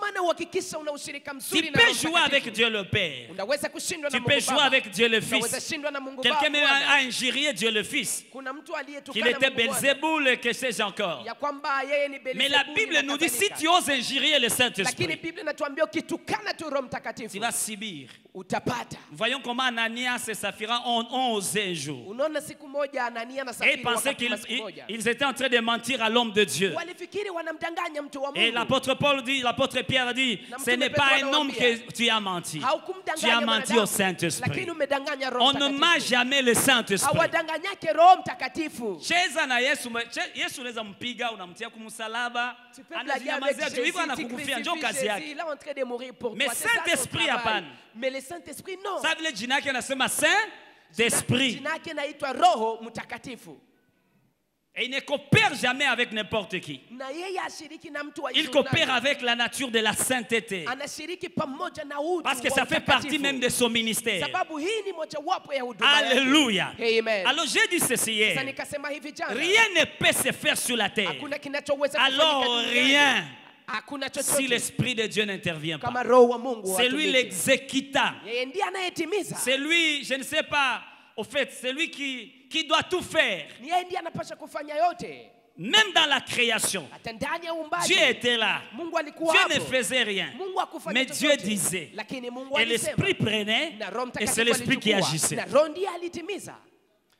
peux jouer avec Dieu le Père. Tu peux jouer avec Dieu le Fils. Quelqu'un a injurié Dieu le Fils. Qu'il était Belzéboul et que sais-je encore. Mais la Bible nous dit, si tu oses injurier le Saint-Esprit, tu vas subir. Voyons comment Ananias et Saphira ont osé un jour. Et ils pensaient qu'ils étaient en train de mentir à l'homme de Dieu. Et l'apôtre Paul dit, l'apôtre Pierre dit, ce n'est pas un homme que tu as menti. Tu as menti au Saint-Esprit. On ne ment jamais le Saint-Esprit. Cheza na Yesu, Yesu unaweza mpiga, unamtia kumsalaba, anazinyamazia juu hivyo anakukufia, ndio kazi yake. Mais Saint-Esprit hapana. Mais le Saint-Esprit non. Ça vile jina yake anasema Saint-Esprit. Jina yake inaitwa Roho Mtakatifu. Et il ne coopère jamais avec n'importe qui. Na yeye ashiriki na mtu wa Il coopère avec la nature de la sainteté. Anashiriki pamoja na utu. Parce que ça fait partie même de son ministère. Sababu hii ni mojawapo ya huduma yake. Alléluia. Amen. Alors j'ai dit ceci hier. Sasa nikasema hivi jana. Rien ne peut se faire sur la terre. Hakuna kinachoweza Alors kufanyika rien. Hakuna Si chochote. l'Esprit de Dieu n'intervient pas. Kama Roho wa Mungu C'est lui l'exécutant. Yeye ndiye anayetimiza. C'est lui, je ne sais pas, au fait, c'est lui qui doit tout faire. Ni yeye ndiye anapaswa kufanya yote. Même dans la création, Hata ndani ya uumbaji. Dieu était là. Mungu alikuwa Dieu hapo. ne faisait rien. Mungu hakufanya Mais chochote. Dieu disait. Lakini Mungu Et alisema. l'Esprit prenait, Na Roho et Mtakatifu c'est l'Esprit qui alichukua. agissait. Na Roho ndiye alitimiza.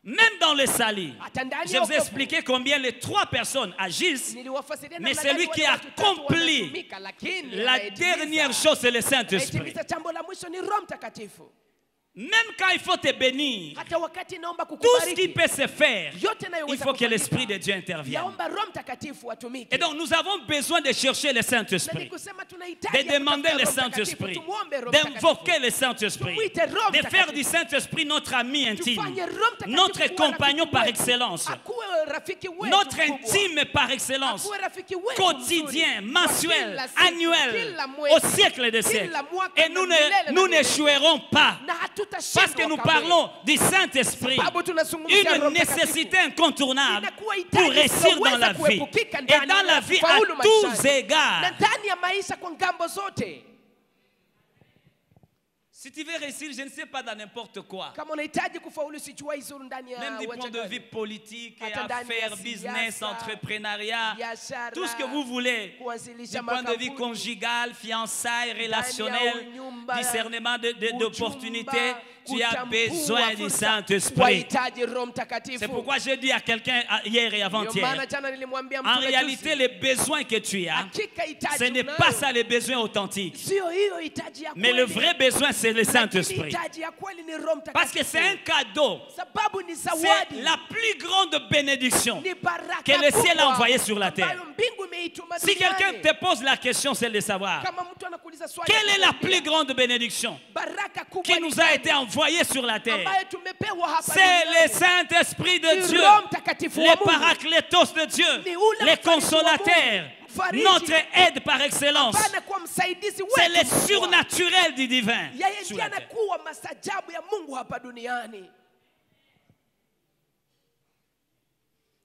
Même dans le salut, Hata ndani je ya vous ai wokovu. expliqué combien les trois personnes agissent, Niliwafasiria mais namna celui gani qui wale watu tatu accomplit wanatumika, lakini la anayetimiza. dernière chose, c'est le Saint-Esprit. Anayetimiza jambo la mwisho ni Roho Mtakatifu. Même quand il faut te bénir, Hata wakati naomba tout ce qui kukubariki, peut se faire, yote nayoweza il faut que kufanyika, l'Esprit de Dieu intervienne. yaomba Roho Mtakatifu atumike. Et donc nous avons besoin de chercher le Na Saint-Esprit, nikusema tunahitaji de demander kutafuta le Roho Mtakatifu, Saint-Esprit, tumuombe Roho d'invoquer Mtakatifu. le Saint-Esprit, Tumuite Roho de faire Mtakatifu. du Saint-Esprit notre ami intime, Tufanye Roho Mtakatifu notre kuwa compagnon rafiki par wetu. excellence. Akuwe akuwe rafiki wetu notre mkubwa. intime par excellence, Akuwe rafiki wetu quotidien, mzuri. mensuel, Kwa kila siku, annuel, kila mwezi, au siècle des siècles. kila mwaka Et na nous milele na nous milele. n'échouerons pas. Na hatutashindwa Parce que nous kamwe. parlons du Saint-Esprit, Sababu tunazungumzia Roho une Mtakatifu. nécessité incontournable Inakuwa hitaji pour réussir dans la lisiloweza vie. kuepukika Et ndani dans ya la vie à kufaulu tous maishani. Na égards. ndani ya maisha kwa ngambo zote. Si tu veux réussir, je ne sais pas, dans n'importe quoi. Kama unahitaji kufaulu sichua izuru ndani ya Même du point de uwanja vue gani. politique, Hata ndani ya affaires, business, siasa, entrepreneuriat, biashara, tout ce que vous voulez. kuanzilisha Du point de vue makampuni, conjugal, fiançailles, ndani ya relationnel, unyumba, discernement d'opportunités, uchumba, tu as kutambua besoin du fursa, Saint-Esprit. wahitaji Roho Mtakatifu. C'est pourquoi j'ai dit à quelqu'un hier et Ndio avant-hier, maana jana nilimwambia mtu en juzi, réalité, les besoins que tu as, hakika hitaji ce n'est unayo. pas ça les besoins authentiques. Sio hiyo hitaji ya Mais le kweli. vrai besoin, c'est le Lakini Saint-Esprit. hitaji ya kweli ni Roho Parce que Mtakatifu. c'est un cadeau. Sababu ni C'est zawadi. la plus grande bénédiction Ni baraka que le ciel a kubwa envoyée sur la terre. ambayo mbingu imeituma Si quelqu'un duniani. te pose la question, c'est de savoir Kama mtu anakuuliza swali, quelle est la nakwambia, plus grande bénédiction baraka kubwa qui ni nous a gani été envoyée sur la terre. ambayo tumepewa hapa C'est le duniani? Saint-Esprit de Ni Dieu, Roho Mtakatifu wa les Mungu. paraclétos de Dieu, Ni ule les mfariji wa consolateurs, Mungu, mfariji. notre aide par excellence. Hapana kuwa msaidizi C'est wetu le mkubwa. surnaturel du divin Yeye sur ndiye la terre. anakuwa masajabu ya Mungu hapa duniani.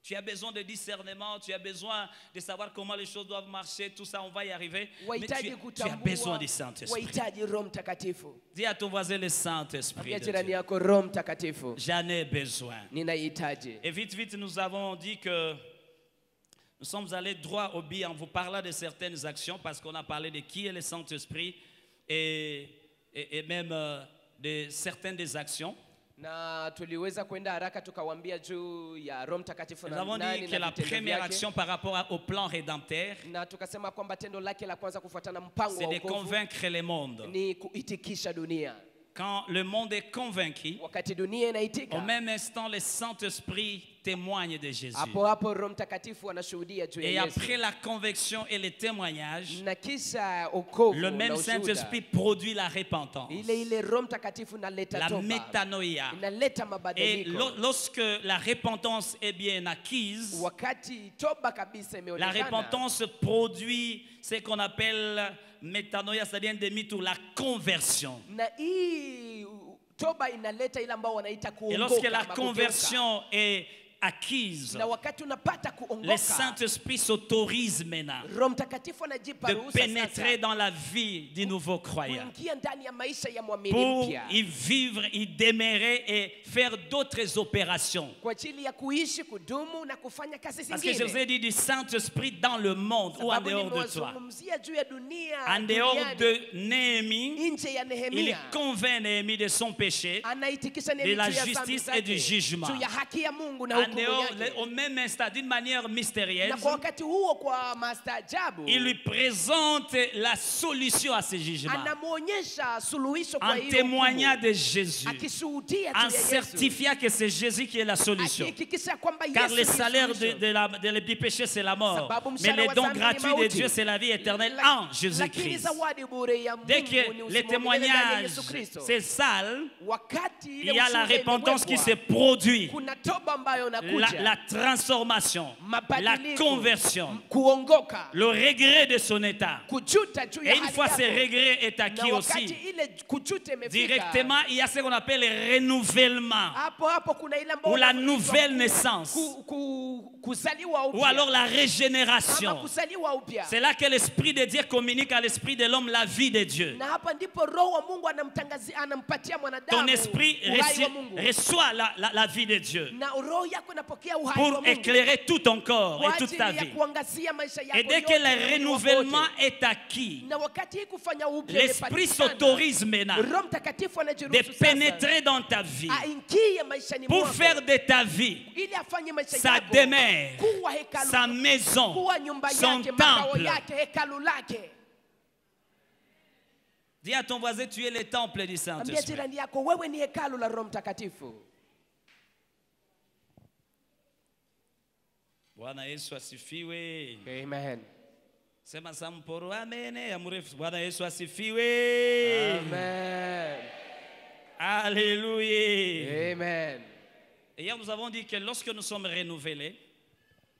Tu as besoin de discernement, tu as besoin de savoir comment les choses doivent marcher, tout ça, on va y arriver. Mais Wahitaji tu as kutambua, besoin du Saint-Esprit. wahitaji Roho Mtakatifu. Dis à ton voisin le Saint-Esprit Ambia de jirani Dieu. yako, Roho Mtakatifu J'en ai besoin. ninahitaji. Et vite, vite, nous avons dit que nous sommes allés droit au but en vous parlant de certaines actions parce qu'on a parlé de qui est le Saint-Esprit et même de certaines des actions. Na tuliweza kwenda haraka tukawambia juu ya Roho Mtakatifu Nous na avons nani dit que na la vitendo première vyake. action par rapport au plan rédempteur, Na tukasema kwamba tendo lake la kwanza kufuatana mpango c'est wa de wokovu convaincre le monde. ni kuitikisha dunia. Quand le monde est convaincu, Wakati dunia inaitika, au même instant, le Saint-Esprit témoigne de Jésus. hapo hapo Roho Mtakatifu anashuhudia juu Et ya Yesu. après la conviction et le témoignage, Na kisha wokovu le na même ushuhuda, Saint-Esprit produit la repentance, ile Roho Mtakatifu inaleta la toba, métanoïa. inaleta Et mabadiliko. lorsque la repentance est bien acquise, Wakati toba kabisa la imeonekana, repentance produit ce qu'on appelle métanoïa, c'est-à-dire un demi-tour, la conversion. na hii toba inaleta ile ambao wanaita Et kuongoka lorsque la ama kugeuka. conversion est acquise, Na wakati unapata le kuongoka, Saint-Esprit s'autorise maintenant Roho Mtakatifu anajipa de ruhusa pénétrer sasa dans la vie du nouveau croyant kuingia ndani ya maisha ya mwamini pour mpya y vivre, y demeurer et faire d'autres opérations. kwa ajili ya kuishi, kudumu na kufanya kazi Parce que je vous zingine. ai dit du Saint-Esprit dans le monde ou en Sababu dehors de toi. nimewazungumzia juu ya dunia, En dehors duniani, de Néhémie, nje ya il Nehemia convainc Néhémie de son péché. anaitikisha de la Nehemia juu ya dhambi justice et du zake, jugement. juu ya haki ya Mungu na En hukumu dehors, yake. au même instant, d'une manière mystérieuse, Na kwa wakati huo, kwa mastaajabu, il lui présente la solution à ce jugement anamwonyesha suluhisho kwa en hiyo témoignant hukumu, de Jésus, akishuhudia en juu ya Yesu, certifiant que c'est Jésus qui est la solution. akihakikisha kwamba Car Yesu le ni salaire suluhisho. du péché, c'est la mort. Sababu Mais mshahara le wa don dhambi ni gratuit de mauti. Dieu, c'est la vie éternelle en Lakini Jésus-Christ. zawadi bure ya Dès Mungu que ni le uzima wa milele ndani ya témoignage, Yesu Kristo. c'est sale, Wakati il ile y a la ushuhuda repentance qui imewekwa, se produit. kuna toba ambayo inakuja, La transformation, la mabadiliko, conversion, kuongoka, le regret de son état. kujuta juu ya Et une hali fois ce yako. regret est Na acquis wakati aussi, ile kujuta imefika, directement, il y a ce qu'on appelle le renouvellement hapo hapo kuna ile ambayo ou la inaitwa nouvelle naissance kuzaliwa ou upya, alors la ama régénération. kuzaliwa upya. C'est là que l'Esprit de Dieu communique à l'Esprit de l'homme la vie de Dieu. Na hapa ndipo Roho wa Mungu anampatia Ton mwanadamu esprit uhai wa Mungu. reçoit la vie de Dieu Na roho yako inapokea uhai wa pour Mungu éclairer tout ton corps kwa et toute ta ajili ya vie. kuangazia maisha yako Et dès que yote le na mwili wako renouvellement wote. est acquis, Na wakati hii kufanya upya l'Esprit imepatikana, s'autorise maintenant Roho Mtakatifu de anajiruhusu sasa pénétrer dans ta vie aingie maishani pour mwako faire de ta vie ili afanye maisha sa yako demeure, kuwa hekalu, sa maison, kuwa nyumba son yake, makao temple. yake, hekalu lake. Dis à ton voisin, tu es le temple du Ambia Saint-Esprit. jirani yako, wewe ni hekalu la Roho Mtakatifu. Bwana Yesu asifiwe. Amen. Sema samporo amen ya mrefu. Bwana Yesu asifiwe. Amen. Hallelujah. Amen. Et hier, nous avons dit que lorsque nous sommes renouvelés,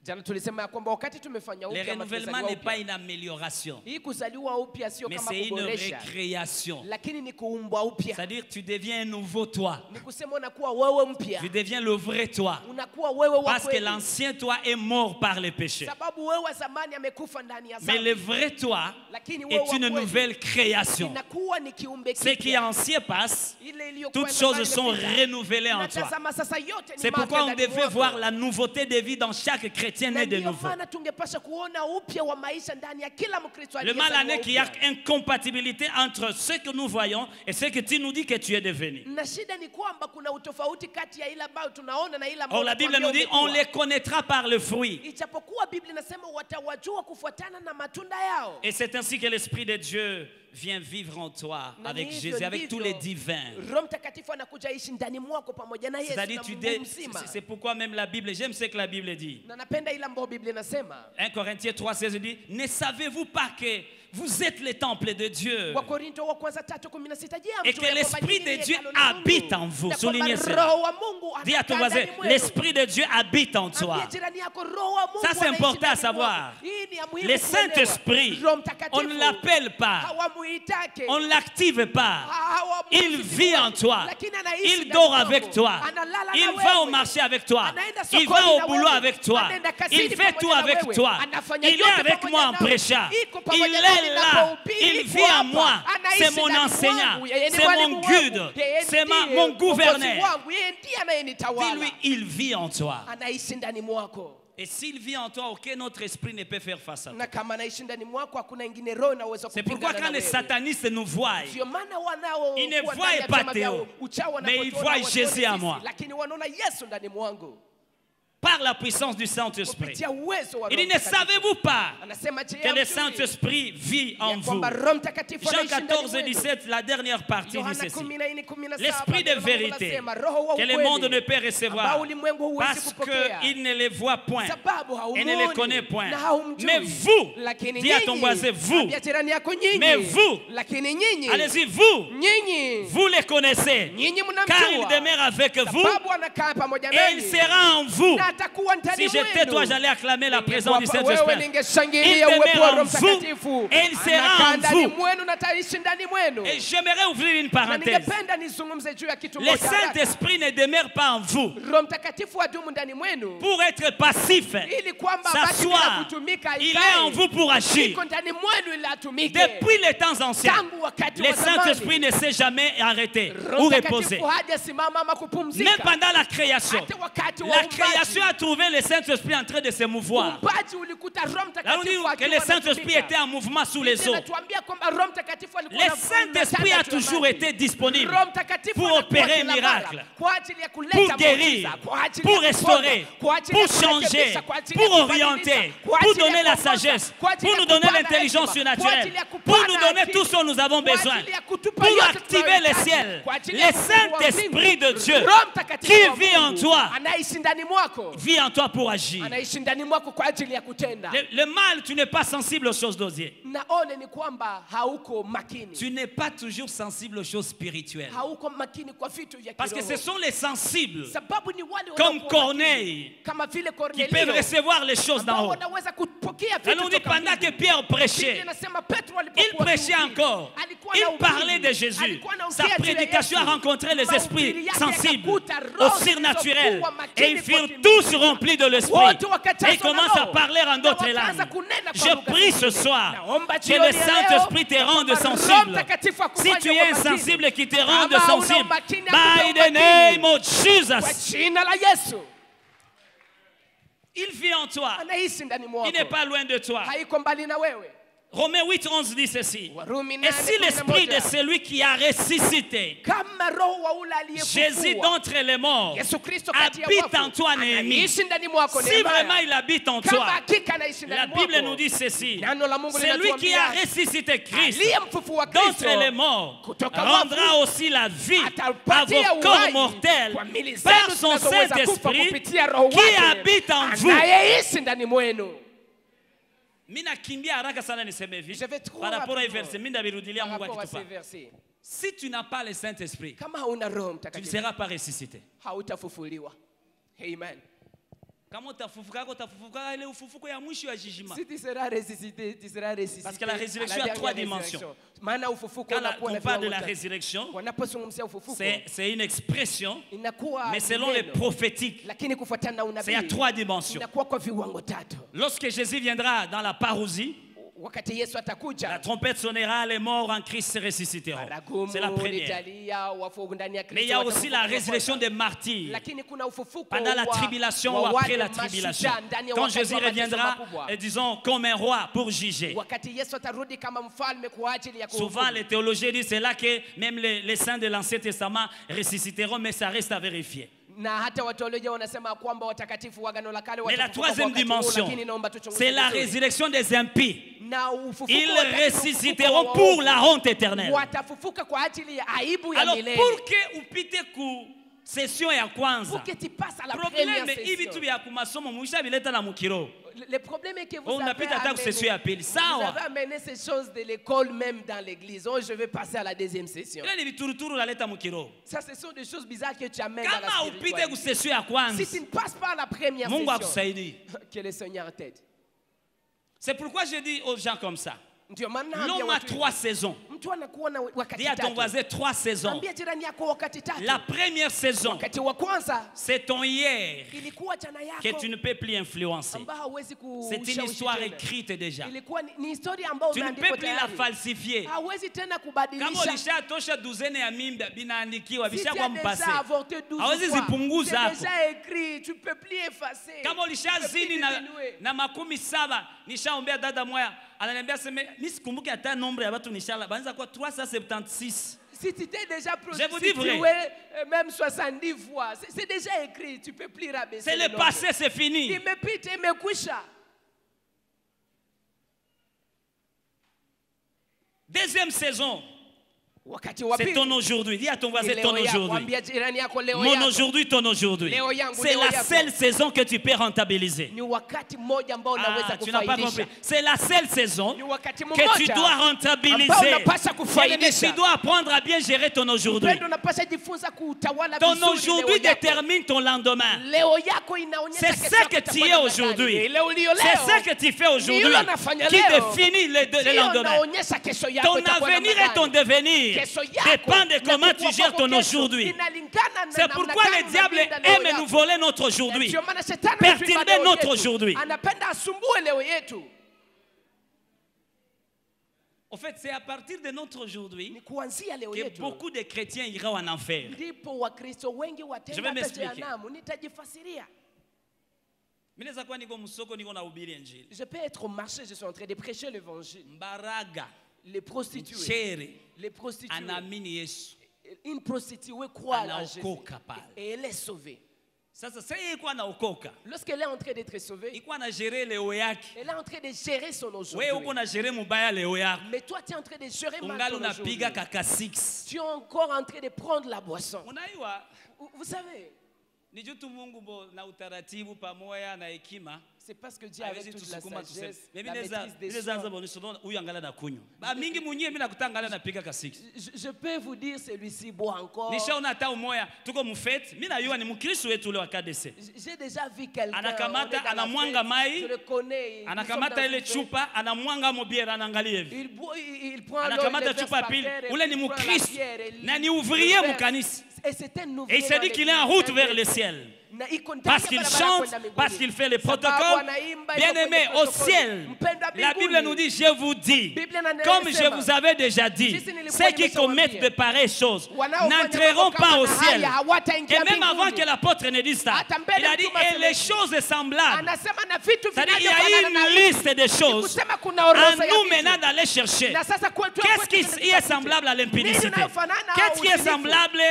Jana tulisema ya kwamba wakati tumefanya le upya, renouvellement n'est pas une amélioration, hii kuzaliwa upya sio mais kama c'est une kuboresha, récréation. lakini ni kuumbwa upya. C'est-à-dire tu deviens un nouveau toi. Ni kusema unakuwa wewe mpya, Tu deviens le vrai toi. unakuwa wewe wa Parce que kweli, l'ancien toi est mort par le péché. sababu wewe wa zamani amekufa ndani ya Mais dhambi. le vrai toi Lakini wewe est wa une kweli nouvelle création. inakuwa ni kiumbe Ce qui est kipya. ancien passe, Ile iliyokuwa toutes choses zamani sont imepita. renouvelées en toi. Natazama sasa yote ni C'est mapya pourquoi on ndani devait mwako. voir la nouveauté de vie dans chaque chrétien Na né de ndiyo nouveau. maana tungepasha kuona upya wa maisha ndani ya kila Mkristo Le mal aliyezaliwa est qu'il y a upya. incompatibilité entre ce que nous voyons et ce que tu nous dis que tu es devenu. Na shida ni kwamba kuna utofauti kati ya ile ambayo tunaona na ile ambayo Or la Bible nous dit on les connaîtra par le fruit. Ijapokuwa Biblia inasema watawajua kufuatana na matunda yao. Et c'est ainsi que l'Esprit de Dieu vient vivre en toi Na avec ni Jésus, hivyo avec tous ndivyo les divins. Roho Mtakatifu anakuja ishi ndani mwako pamoja na Yesu C'est-à-dire na tu Mungu mzima. c'est pourquoi même la Bible, j'aime ce que la Bible dit. Na napenda ile ambayo Biblia inasema. 1 Corinthiens 3,16 dit, ne savez-vous pas que vous êtes le temple de Dieu Wakorintho wa kwanza 3:16, je, et que l'Esprit de Dieu habite en vous? Soulignez cela. Roho wa Mungu Dis à ton anakaa voisin, ndani mwenu. l'Esprit de Dieu habite en toi. Ambia jirani yako, Roho wa Mungu Ça, c'est anaishi important à ndani savoir. mwako. Hii ni ya muhimu Le kuelewa. Saint-Esprit, Roho Mtakatifu, on ne l'appelle pas, hawamuitake. on ne l'active pas. Hawamuhisi Il vit en toi. lakini anaishi Il ndani dort mwako. avec toi. Analala na Il wewe. va au marché avec toi. Anaenda Il sokoni va au na boulot wewe. avec toi. Anaenda kazini Il fait pamoja tout na avec wewe. toi. Anafanya Il yote est avec pamoja moi en nawe. prêchant. Iko pamoja Il nawe est là. ninapohubiri, Il iko vit en hapa. moi. Anaishi C'est mon ndani enseignant. mwangu. Yeye ni C'est mwalimu mon wangu. guide. Yeye C'est ndiye mon mwokozi gouverneur. wangu. Yeye ndiye anayenitawala. Dis-lui, il vit en toi. Anaishi ndani mwako. Et s'il vit en toi, aucun autre esprit ne peut faire face à toi. Na kama anaishi ndani mwako, hakuna ingine roho inaweza C'est pourquoi kupingana quand na les wewe. satanistes nous voient, Ndio maana wanao ils ne kuwa voient ndani ya pas vyama vya Théo, uchawi mais ils wanapotuona voient wasione Jésus en sisi, moi. lakini wanaona Yesu ndani mwangu par la puissance du Saint-Esprit. kupitia uwezo wa Il Roho dit, ne Mtakatifu. savez-vous pas Anasema, je, que le hamjui Saint-Esprit vit en ya vous? kwamba Roho Mtakatifu Jean anaishi ndani 14, mwenu? 17, la dernière partie dit Yohana ceci. 14:17, L'esprit de neno la Mungu vérité linasema, Roho wa que le ukweli, monde ne peut ambao recevoir ulimwengu huwezi parce kupokea, qu'il ne les voit point sababu et ne les haumuoni connaît point. na haumjui. Mais vous, Lakini dis à ton nyinyi, voisin, vous, ambia jirani yako nyinyi, mais vous, lakini nyinyi, allez-y, vous, nyinyi, vous les connaissez, nyinyi car il mnamjua, demeure avec vous sababu anakaa pamoja et il nanyi sera en vous. na atakuwa ndani Si j'étais toi, mwenu. j'allais acclamer la présence du Wewe Saint-Esprit. ningeshangilia Il uwepo wa demeure Roho en vous Mtakatifu. et il sera Anakaa en ndani vous. mwenu na ataishi ndani mwenu. Et j'aimerais ouvrir une Na parenthèse. ningependa nizungumze juu ya kitu Le moja haraka. Saint-Esprit ne demeure pas en vous Roho Mtakatifu adumu ndani mwenu pour être passif, ili kwamba basi bila s'asseoir. kutumika Il est ikae. en vous pour agir. Iko ndani mwenu ili atumike. Depuis les temps anciens, Tangu wakati le wa zamani. Saint-Esprit ne s'est jamais arrêté Roho ou reposé. Mtakatifu hajasimama ama kupumzika. Même pendant la création, Hata wakati wa la uumbaji. création a trouvé le Saint-Esprit en train de se mouvoir. Uumbaji ulikuta Roho Là, on Mtakatifu dit que akiwa le Saint-Esprit anatumika. était en mouvement sous les Biblia eaux. inatuambia kwamba Roho Mtakatifu alikuwa Le anatanda Saint-Esprit a juu ya toujours maji. été disponible Roho Mtakatifu pour anakuwa opérer kila un mara miracle, kwa ajili ya kuleta pour muujiza, guérir, kwa ajili pour ya restaurer, kuponya, kwa ajili pour ya changer, kurekebisha, kwa ajili ya pour kubadilisha, orienter, kwa pour ajili ya donner la kuongoza, sagesse, kwa ajili pour ya nous donner kupana l'intelligence hekima, kwa surnaturelle, ajili ya pour kupana nous donner akili, tout ce dont nous avons kwa besoin, ajili ya kutupa pour yote activer le tunayohitaji, ciel. kwa ajili Le ya kufungua Saint-Esprit de mbingu. Dieu Roho Mtakatifu qui wa vit en Mungu toi, anaishi ndani mwako, vit en toi pour agir. anaishi ndani mwako kwa ajili ya kutenda. Le mal, tu n'es pas sensible aux choses d'osier. Na ole ni kwamba hauko makini, Tu n'es pas toujours sensible aux choses spirituelles. hauko makini kwa vitu vya Parce que kiroho. ce sont les sensibles, Sababu ni wale comme wanaokuwa Corneille, makini, kama vile qui Kornelio, peuvent recevoir les choses d'en ambao haut. wanaweza kupokea Là, vitu on dit toka pendant que mbinguni. Pierre Biblia prêchait, inasema Petro il alipokuwa prêchait akihubiri, encore. alikuwa Il anahubiri, parlait de Jésus. alikuwa anaongea Sa juu ya prédication a Yesu. rencontré les Mahubiri esprits yake sensibles yakakuta au roho surnaturel. zilizokuwa makini Et ils firent kwa tous kimbilio. remplis de l'esprit. Wote wakajazwa Et ils commencent na à roho. parler en Na d'autres wakaanza langues. kunena kwa Je lugha prie ce zingine. soir Naomba que jioni le ya leo, Saint-Esprit te rende kwamba Roho sensible. Mtakatifu Si akufanye tu es uwe makini. insensible, qui te rende Kama hauna sensible, umakini, by akupe the umakini. name of Kwa Jesus, jina la Yesu, il vit en toi. anaishi ndani mwako, Il n'est pas loin de toi. haiko mbali na wewe. Romains 8:11 dit ceci. Warumi Et si l'esprit de 8:11, celui qui a ressuscité kama roho wa ule Jésus aliyefufua d'entre les morts Yesu Kristo kati ya habite wafu, en toi, Néhémie, anaishi ndani mwako, si Nehemia. vraiment il habite en Kama toi, hakika anaishi la ndani Bible mwako, nous dit ceci. neno la Mungu Celui qui a linatuambia, ressuscité Christ aliyemfufua Kristo d'entre les morts kutoka rendra wafu, aussi la vie à atapatia vos corps uhai mortels kwa mili par zenu son zinazoweza kufa Saint-Esprit kupitia roho qui wake habite en vous. anayeishi ndani mwenu. Mimi nakimbia haraka sana niseme hivi Je vais trop par rapport à hii rapidement. verse, mimi ndabirudilia Par Mungu rapport à ces akitupa. versets, Si tu n'as pas le Saint-Esprit, kama hauna Roho tu ne Mtakatifu seras pas ressuscité. hautafufuliwa. Amen. Kama utafufuka ile ufufuko ya mwisho ya jugement. Si tu seras ressuscité, tu seras ressuscité. Parce que la résurrection a 3 dimensions. Maana ufufuko Quand unakuwa on na parle de viwango la tatu. résurrection, Wanapozungumzia ufufuko, c'est une expression, inakuwa mais selon les neno, prophétiques, lakini kufuatana na unabii c'est à 3 dimensions. inakuwa kwa viwango tatu. Lorsque Jésus viendra dans la parousie, Wakati Yesu la atakuja, trompette sonnera, les morts en Christ se ressusciteront. baragumu C'est la première. litalia, wafu ndani ya Kristo Mais il y a aussi watafufuka la kwanza. résurrection des martyrs. Lakini kuna ufufuko Pendant la wa- tribulation wa ou après wale la tribulation. mashujaa ndani ya Quand wakati Jésus wa mateso reviendra, makubwa. disons, comme un roi pour juger. Wakati Yesu atarudi kama mfalme kwa ajili ya Souvent, kuhukumu. les théologiens disent c'est là que même les saints de l'Ancien Testament ressusciteront, mais ça reste à vérifier. Na hata watolojia wanasema kwamba watakatifu wa Agano la Kale Mais la watafufuka troisième kwa wakati huu, dimension, lakini naomba tuchunguze c'est la vizuri. résurrection des impies. Na ufufuko Ils wakati wa ressusciteront ufufuko pour wa la waovu, honte éternelle. watafufuka kwa ajili ya aibu ya Alors, milele. pour que upite ku session ya kwanza, Pour que tu passes à la problème première hivi session. tu ya kumasomo muisha bileta na mukiro. Le problème est que vous On avez apita hata kusession ya pili. vous Sawa. avez amené ces choses de l'école même dans l'église. Oh, je vais passer à la deuxième session. Ile ni vituruturu naleta mukiro. Ça, ce sont des choses bizarres que tu amènes dans la Kama upite ku spiritualité. session ya kwanza, Si tu ne passes pas à la première Mungu session, akusaidie. que le Seigneur t'aide. C'est pourquoi je dis aux gens comme ça. Ndio maana naambia L'homme a watu 3 saisons. mtu anakuwa na wakati Dis à ton tatu. voisin 3 saisons. Ambia jirani yako wakati tatu. La première saison, Wakati wa kwanza c'est ton hier ilikuwa jana que yako tu ne peux plus influencer. ambao hauwezi C'est une kushawishi histoire tena. écrite déjà. Ilikuwa ni historia ambayo Tu ne umeandikwa peux plus la tayari. falsifier. Hauwezi tena Kama kubadilisha. ulishatosha douzaine ya mimba binaandikiwa Si tu bishakuwa as mpase. déjà avorté 12 Hawezi fois, zipunguza c'est hapo. déjà écrit, tu peux plus effacer. Kama ulishazini Tu peux plus diminuer. na makumi saba, nishaombea dada moya ananiambia sema mimi sikumbuki hata nombre ya watu nishala banza kwa 376. Si tu t'es déjà Je vous dis vrai. prostitué, même 70 fois, c'est déjà écrit, tu peux plus rabaisser. C'est le nombre. passé, c'est fini. Imepita, imekwisha. Deuxième saison, Wakati wa c'est pili, ton aujourd'hui. Dis à ton voisin ni ton leo yako. aujourd'hui. Ambia jirani yako leo Mon yako. aujourd'hui, ton aujourd'hui. Leo yangu, C'est leo la yako. seule saison que tu peux rentabiliser. Ni wakati mmoja ambao unaweza Ah, tu n'as pas kufaidisha. compris. C'est la seule saison Ni wakati que tu mmoja dois ambao rentabiliser. unapaswa kufaidisha. Tu dois apprendre à bien gérer ton aujourd'hui. Mpendo, unapaswa jifunza kuutawala Ton vizuri aujourd'hui leo yako. détermine ton lendemain. Leo yako inaonyesha C'est kesho ça yako que tu itakuwa es namna aujourd'hui. gani. Ile ulio C'est leo, ça que tu fais aujourd'hui Ndio unafanya qui leo. définit le ndio lendemain. inaonyesha kesho yako Ton itakuwa avenir namna et ton gani. devenir Kesho yako dépend de na comment kukua tu gères kwako ton kesho aujourd'hui. inalingana na C'est namna pourquoi gani le diable unalinda leo aime yako. nous voler notre aujourd'hui. Ndio maana shetani Perturber anatuiba leo notre yetu. aujourd'hui. Anapenda asumbue leo yetu. En fait, c'est à partir de notre aujourd'hui Ni kuanzia leo que yetu beaucoup de chrétiens iront en enfer. ndipo Wakristo wengi Je watenda vais hata m'expliquer. jehanamu. Nitajifasiria. Mimi naweza kuwa niko msoko niko nahubiri injili. Je peux être au marché, je suis en train de prêcher l'évangile. Mbaraga, Les prostituées, chere, les prostituées. anaamini Yesu. Une prostituée croit à Jésus Anaokoka pale. et elle est sauvée. Sasa sasa yeye ikuwa anaokoka. Lorsqu'elle est en train d'être sauvée, Ikuwa na gérer leo yake. elle est en train de gérer son Wewe aujourd'hui. uko na gérer mubaya leo yako. Mais toi, tu es en train de gérer mal Ungali ton aujourd'hui. unapiga kaka 6. Tu es encore en train de prendre la boisson. Unaiwa Vous savez, ni juu tu Mungu bo na utaratibu pamoja na hekima. c'est parce que Dieu, avec Hawezi toute la tusukuma tuseme. sagesse, Mimi la naweza maîtrise des naweza anza soins, bonisho huyu angala na kunywa. Ba mingi munye mimi nakutangala napiga ka 6. je peux vous dire, celui-ci boit encore. Nishaona hata umoya tuko mufeti. Mimi najua ni Mkristo wetu ule wa KDC. J'ai déjà vu quelqu'un. Anakamata, on est dans la anamwanga fête, mai, je le connais. Nous sommes Anakamata dans ile une fête. chupa, anamwanga mobiera anaangalia hivi. Il boit, il prend l'eau, il Anakamata le verse chupa par pili. terre, et Ule ni il prend la Mkristo. pierre, et il Na ni le ouvrier verse. mkanisa. Et c'est un Et ouvrier il s'est dans dit qu'il est en l'église. route vers le ciel. Na iko ndani Parce ya qu'il barabara chante, kwenda mbinguni. parce qu'il fait les Sababu protocoles. anaimba, Bien yuko kwenye aimé, au protocole. ciel, Mpendwa la mbinguni. Bible nous dit, je vous dis, Biblia inasema, comme je vous avais déjà dit, Jinsi nilikuwa ceux qui nimeshawaambia, commettent de pareilles choses wanaofanya n'entreront mambo pas kama au na ciel. haya hawataingia Et même avant mbinguni. que l'apôtre ne dise ça, Hata mbele il a dit, mtume et les aseme, choses semblables. anasema na vitu C'est-à-dire, il y vinavyofanana a na une hivi. liste de choses Kusema kuna à orodha ya nous vitu. maintenant d'aller chercher. Na sasa kwetu Qu'est-ce qui kwetu est semblable à l'impudicité? Nini inayofanana Qu'est-ce qui est uzinifu? semblable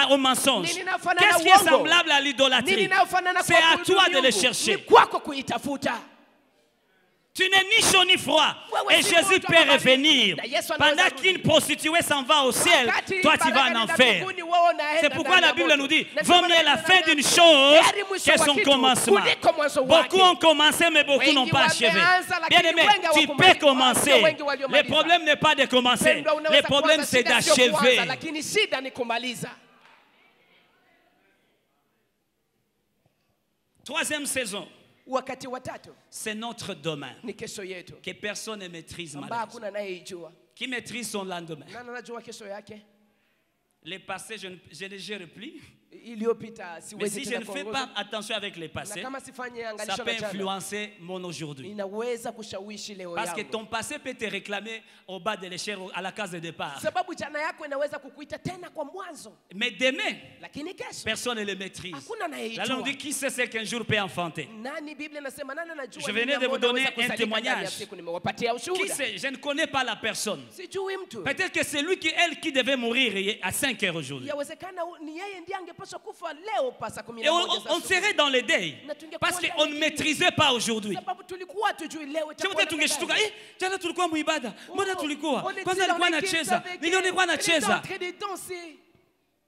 au mensonge? Nini inayofanana Qu'est-ce qui est uongo? semblable à Nini l'idolâtrie? inayofanana C'est kwa à kuabudu toi de les miungu? chercher. Ni kwako kuitafuta. Tu n'es ni chaud ni froid. Wewe Et si Jésus moto peut wala revenir. baridi. Na Yesu anaweza Pendant rudi. qu'une prostituée s'en va au ciel, Wakati toi tu vas baraka en nenda enfer. mbinguni, wewe unaenda C'est pourquoi ndani la ya Bible moto. nous dit, Na vaut ndio mieux maana la fin Biblia d'une inasema, chose heri mwisho que wa son kitu commencement. kuliko mwanzo Beaucoup wake. ont commencé, mais beaucoup Wengi n'ont pas achevé. wameanza, lakini Bien aimé, wengi tu hawakumaliza. peux commencer. Wengi waliomaliza. Le problème n'est pas de commencer. Mpendwa, unaweza Le problème kuanza, c'est shida sio kuanza, d'achever. lakini shida ni kumaliza. Troisième saison, Wakati wa tatu c'est notre demain. ni kesho yetu Que personne ne maîtrise ambayo malheureusement. hakuna anayeijua. Qui maîtrise son lendemain? Nani anajua kesho yake? Les passés, je ne gère plus. Iliyopita Mais siwezi si je tena ne fais kuongoza. pas attention avec les Na passés, kama sifanye ça angalisho peut na jana, influencer mon aujourd'hui. inaweza kushawishi leo Parce que yangu. ton passé peut te réclamer au bas de l'échelle, à la case de départ. Sababu jana yako inaweza kukuita tena kwa mwanzo, Mais demain, lakini kesho personne ne le maîtrise. hakuna La langue anayeijua. dit qui sait ce qu'un jour peut enfanter. Nani Biblia inasema nani anajua? Je nini venais de ambao vous donner unaweza un kuzalika ndani ya témoignage. siku. Nimewapatia Qui ushuhuda. sait? Je ne connais pas la personne. Sijui mtu. Peut-être que c'est lui qui devait mourir à 5 heures aujourd'hui. Yawezekana ni yeye ndiye angepaswa kufa leo pasa Et on serait dans le deuil. Parce qu'on ne maîtrisait pas aujourd'hui. sababu tulikuwa tujui leo Wote itakuwa namna tungeshtuka, gani. jana tulikuwa muibada. Mbona tulikuwa? On était Kwanza dans alikuwa les anacheza. avec Niliona alikuwa elle. Elle était en anacheza. train de danser.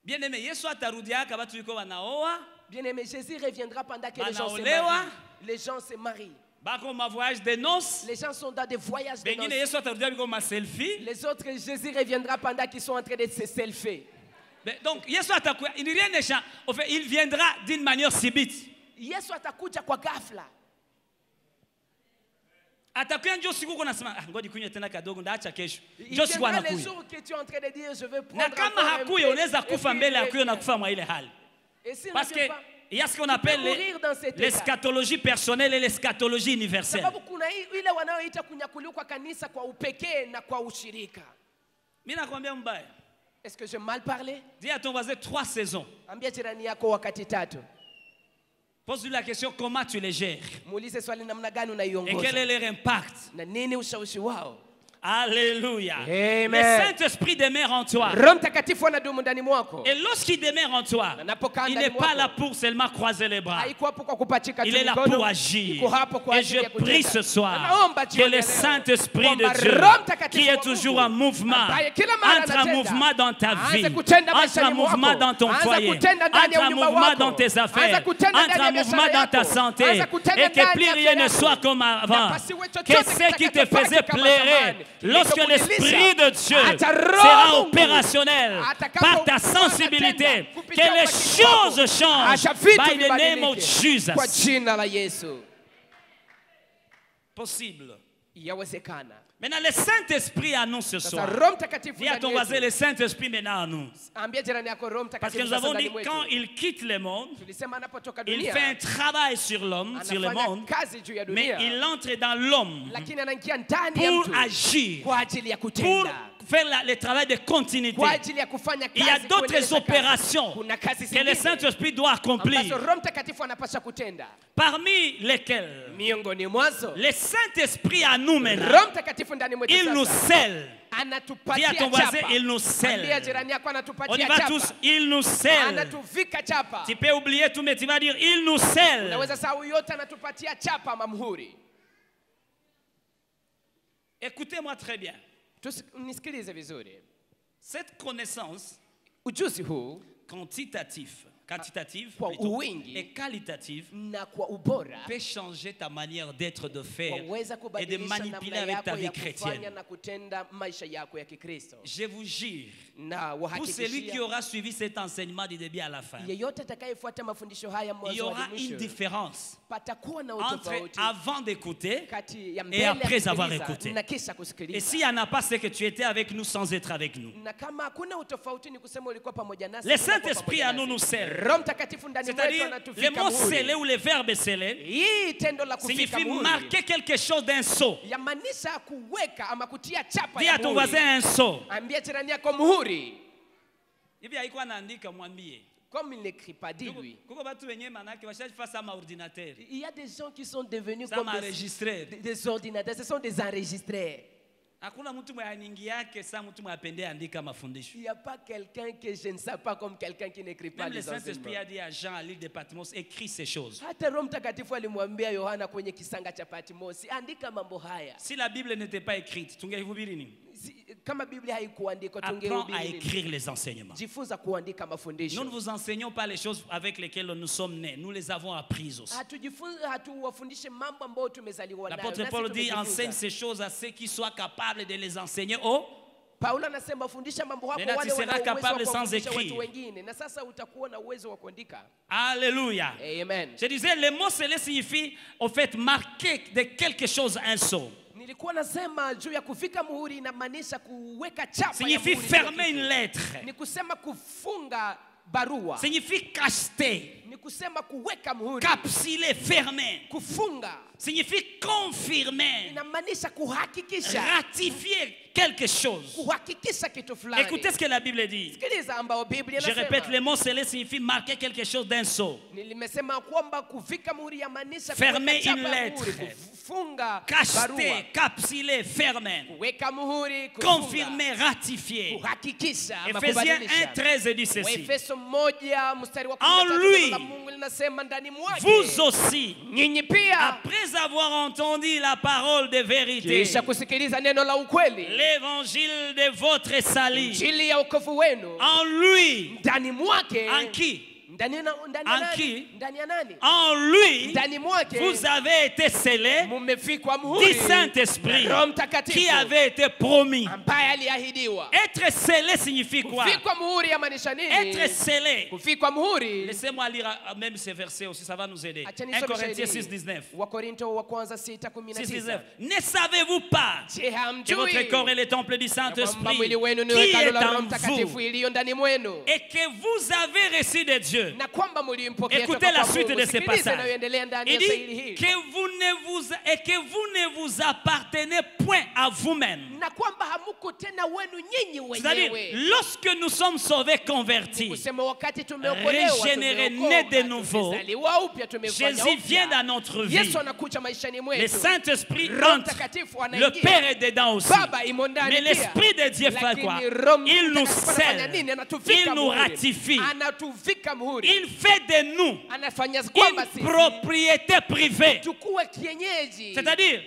Bien aimé, Yesu atarudiaka watu yuko wanaoa, Bien-aimé, Jésus reviendra pendant que les gens se Banaolewa. marient. Les gens se marient. bako ma voyage de noces. Les gens sont dans des voyages de Bengine noces. Yesu atarudia biko ma selfie. Les autres, Jésus reviendra pendant qu'ils sont en train de se selfie. Donc Yesu atakuwa, il rien ne change. En fait, il viendra d'une manière subite. Yesu atakuja kwa ghafla. Atakuwa njoo siku uko nasema ngoja kunywe tena kadogo ndaacha kesho. Il Njoo siku viendra les anakuja. jours que tu es en train de dire je vais prendre Na kama encore un hakuya peu, unaweza et kufa puis mbele il hakuya na revient. kufa mwa ile hali. Et s'il ne Parce que vient pas, il y a ce qu'on tu peux appelle mourir dans cet état. l'eschatologie personnelle et l'eschatologie universelle. Sababu kuna ile wanayoita kunyakuliwa kwa kanisa kwa upekee na kwa ushirika. Mimi nakwambia mbaya. Est-ce que j'ai mal parlé? Dis à ton voisin 3 saisons. Ambia jirani yako wakati tatu. Pose-lui la question comment tu les gères Muulize swali namna gani et quel unaiongoza. est leur impact. Na nini ushawishi wao? Alléluia. Amen. Le Saint-Esprit demeure en toi. Roho Mtakatifu anadumu ndani mwako. Et lorsqu'il demeure en toi, Anapokaa il ndani n'est pas mwako, là pour seulement croiser les bras. haiko hapo kwa kupachika Il tu est là mikono, pour agir. iko hapo kwa Et ajili je ya prie kutenda. ce soir Naomba que jioni le ya leo, Saint-Esprit de kwamba Dieu, Roho Mtakatifu qui est wa toujours Mungu, en mouvement, ambaye kila mara entre en anatenda, mouvement dans ta vie, aanze kutenda entre en maishani mwako, mouvement dans ton aanze foyer, kutenda ndani ya entre en unyumba mouvement wako, dans tes affaires, aanze kutenda entre ndani ya en mouvement biashara dans ta yako, santé, aanze kutenda et que ndani plus ya rien afya ne soit yako. comme avant. Na pasiwe chochote Que ce qui te kitakachofanya faisait kama pleurer, zamani, lorsque kilichokulisha, l'Esprit de Dieu hata Roho sera Mungu opérationnel par ta sensibilité, que les choses changent acha vitu by the name of vibadilike Jesus. kwa jina la Yesu. Possible. Yawezekana. Maintenant, le Saint-Esprit à nous ce Sasa soir. Roho Mtakatifu Dis à ton ndani voisin, yetu. le Saint-Esprit maintenant à nous. Ambia jirani yako Roho Parce que Mtakatifu nous sasa avons ndani dit, mwetu. quand il quitte le monde, Tulisema anapotoka il dunia, fait un travail sur l'homme, sur le anafanya monde, kazi juu ya mais dunia, il entre dans l'homme lakini anaingia ndani ya pour mtu agir, kwa ajili ya pour kutenda, faire le travail de continuité. kwa ajili ya kufanya Il y a kazi, d'autres kuendeleza kazi. opérations Kuna kazi que le zingine Saint-Esprit doit accomplir, ambazo Roho Mtakatifu anapaswa kutenda. parmi lesquelles Miongoni mwazo le Saint-Esprit à nous maintenant, Roho Mtakatifu ndani mwetu il nous sasa scelle. Dis à anatupatia ton voisin, chapa. il nous scelle. Ambia jirani yako On y anatupatia va chapa. tous, il nous scelle. Anatuvika chapa. Tu peux oublier tout, mais tu vas dire, il nous scelle. Unaweza sahau yote, anatupatia chapa mamhuri. Écoutez-moi très bien. Nisikilize vizuri. Cette connaissance Ujuzi huu quantitative kwa plutôt, wingi et qualitative na kwa ubora peut changer ta manière d'être, de faire waweza et de kubadilisha manipuler namna avec ta yako vie ya kufanya chrétienne. na kutenda maisha yako ya Kikristo. Je vous jure, Na pour celui qui wahakikishia aura suivi cet enseignement du début à la fin, yeyote atakayefuata mafundisho haya il y mwanzo aura hadi une mwisho, différence patakuwa na entre utofauti avant d'écouter kati ya et mbele ya après avoir kusikiliza écouté. na kisha Et kusikiliza. s'il n'y en a pas, c'est que tu étais avec nous sans être avec nous. Na kama hakuna utofauti ni kusema ulikuwa pamoja nasi. Le ulikuwa Saint-Esprit pamoja à nous nasi. nous scelle. Roho Mtakatifu ndani mwetu C'est-à-dire, le anatufika mot muhuri. scellé ou le verbe scellé Hii tendo la kufika signifie muhuri marquer quelque chose d'un sceau. yamaanisha kuweka ama kutia chapa Dis ya à ton muhuri. voisin un sceau. Ambia jirani yako muhuri. Hivi haikuwa naandika mwambie. Comme il n'écrit pas, dis-lui. Kuko batu wenye manake washafanya sama ordinateur. Il y a des gens qui sont devenus Ça comme m'a enregistré. des ordinateurs. Ce sont des enregistrés. Hakuna mtu mwenye aningi yake saa mtu mwenye apende andika mafundisho. Il n'y a pas quelqu'un que je ne sais pas comme quelqu'un qui n'écrit pas Même le les Saint-Esprit enseignements. a dit à Jean à l'île de Patmos, écris ces choses. Hata Roho Mtakatifu alimwambia Yohana kwenye kisanga cha Patmosi, andika mambo haya. Si la Bible n'était pas écrite, tungehubiri nini? Kama Biblia haikuandikwa Apprends à tungehubiri nini? écrire les enseignements. Jifunza kuandika Nous mafundisho. ne vous enseignons pas les choses avec lesquelles nous sommes nés. Nous les avons apprises aussi. Hatuwafundishe mambo ambayo tumezaliwa nayo. L'apôtre Nasi Paul dit, tumejifunza. enseigne ces choses à ceux qui soient capables de les enseigner aux Paulo anasema fundisha mambo hapo Maintenant, wale tu seras wana uwezo wa capable sans kuwafundisha écrire. watu wengine, na sasa utakuwa na uwezo wa kuandika. Alléluia. Amen. Je disais, le mot scellé signifie, en fait, marquer de quelque chose un sceau. Nilikuwa nasema juu ya kuvika muhuri inamaanisha kuweka chapa ya Signifie muhuri. fermer une lettre. Ni kusema kufunga barua. Signifie cacheter, Ni kusema kuweka muhuri. capsuler, fermer. Kufunga Signifie confirmer, inamaanisha kuhakikisha. ratifier quelque chose. Kuhakikisha kitu fulani. Écoutez ce que la Bible dit. Sikiliza ambao Biblia Je inasema. répète, le mot scellé signifie marquer quelque chose d'un sceau. Nilimesema kwamba kuvika muhuri yamaanisha Fermer kuweka chapa une ya lettre. muhuri, kufunga barua. Cacheter, capsuler, fermer. Kuweka muhuri, kufunga. Confirmer, ratifier. Kuhakikisha ama Ephésiens kubadilisha. 1:13 dit ceci. Waefeso 1 mstari wa En 13 lui, neno la Mungu linasema ndani mwake. Vous aussi, Nyinyi pia après avoir entendu la parole de vérité, kisha kusikiliza neno la ukweli, l'évangile de votre salut, injili ya wokovu wenu, en lui, ndani mwake. en qui? Ndani ya En qui? nani? Ndani ya nani? En lui, Ndani mwake vous avez été scellés mumefikwa du muhuri Saint-Esprit na Roho Mtakatifu qui avait été promis. ambaye aliahidiwa. Être scellé signifie quoi? Kufikwa muhuri yamaanisha nini? Être scellé. Kufikwa muhuri. Laissez-moi lire même ces versets aussi, ça va nous aider. Acha 1 nisome Corinthiens shahidi. 6:19. Wakorinto wa kwanza 6:19. 6:19. Ne savez-vous pas Je que hamjui votre corps est le temple du ya kwamba Saint-Esprit mwili wenu ni qui hekalu est la Roho en Mtakatifu vous iliyo ndani mwenu, et que vous avez reçu de Dieu? na kwamba mlimpokea Écoutez toka la kwa suite Mungu. de ces Sikiliza passages. inayoendelea ndani Il ya shairi dit hii. que vous ne vous appartenez point à vous-même. Na kwamba hamuko tena wenu nyinyi C'est-à-dire, wenyewe. lorsque nous sommes sauvés, convertis, Kusema wakati tumeokolewa, régénérés, tumeokoka, nés de nouveau, tumezaliwa upya, tumefanywa Jésus vient upya. dans notre vie. Yesu anakuja maishani Le mwetu. Saint-Esprit Roho entre. Mtakatifu Le anaingia. Père est dedans aussi. Baba imo ndani Mais pia. l'Esprit de Dieu fait Lakini quoi? Roho Il nous Mtakatifu anafanya scelle. nini? Anatuvika Il nous muhuri. ratifie. Anatuvika muhuri. Il fait de nous Anafanya kwamba une sisi propriété privée. tukue kienyeji. C'est-à-dire,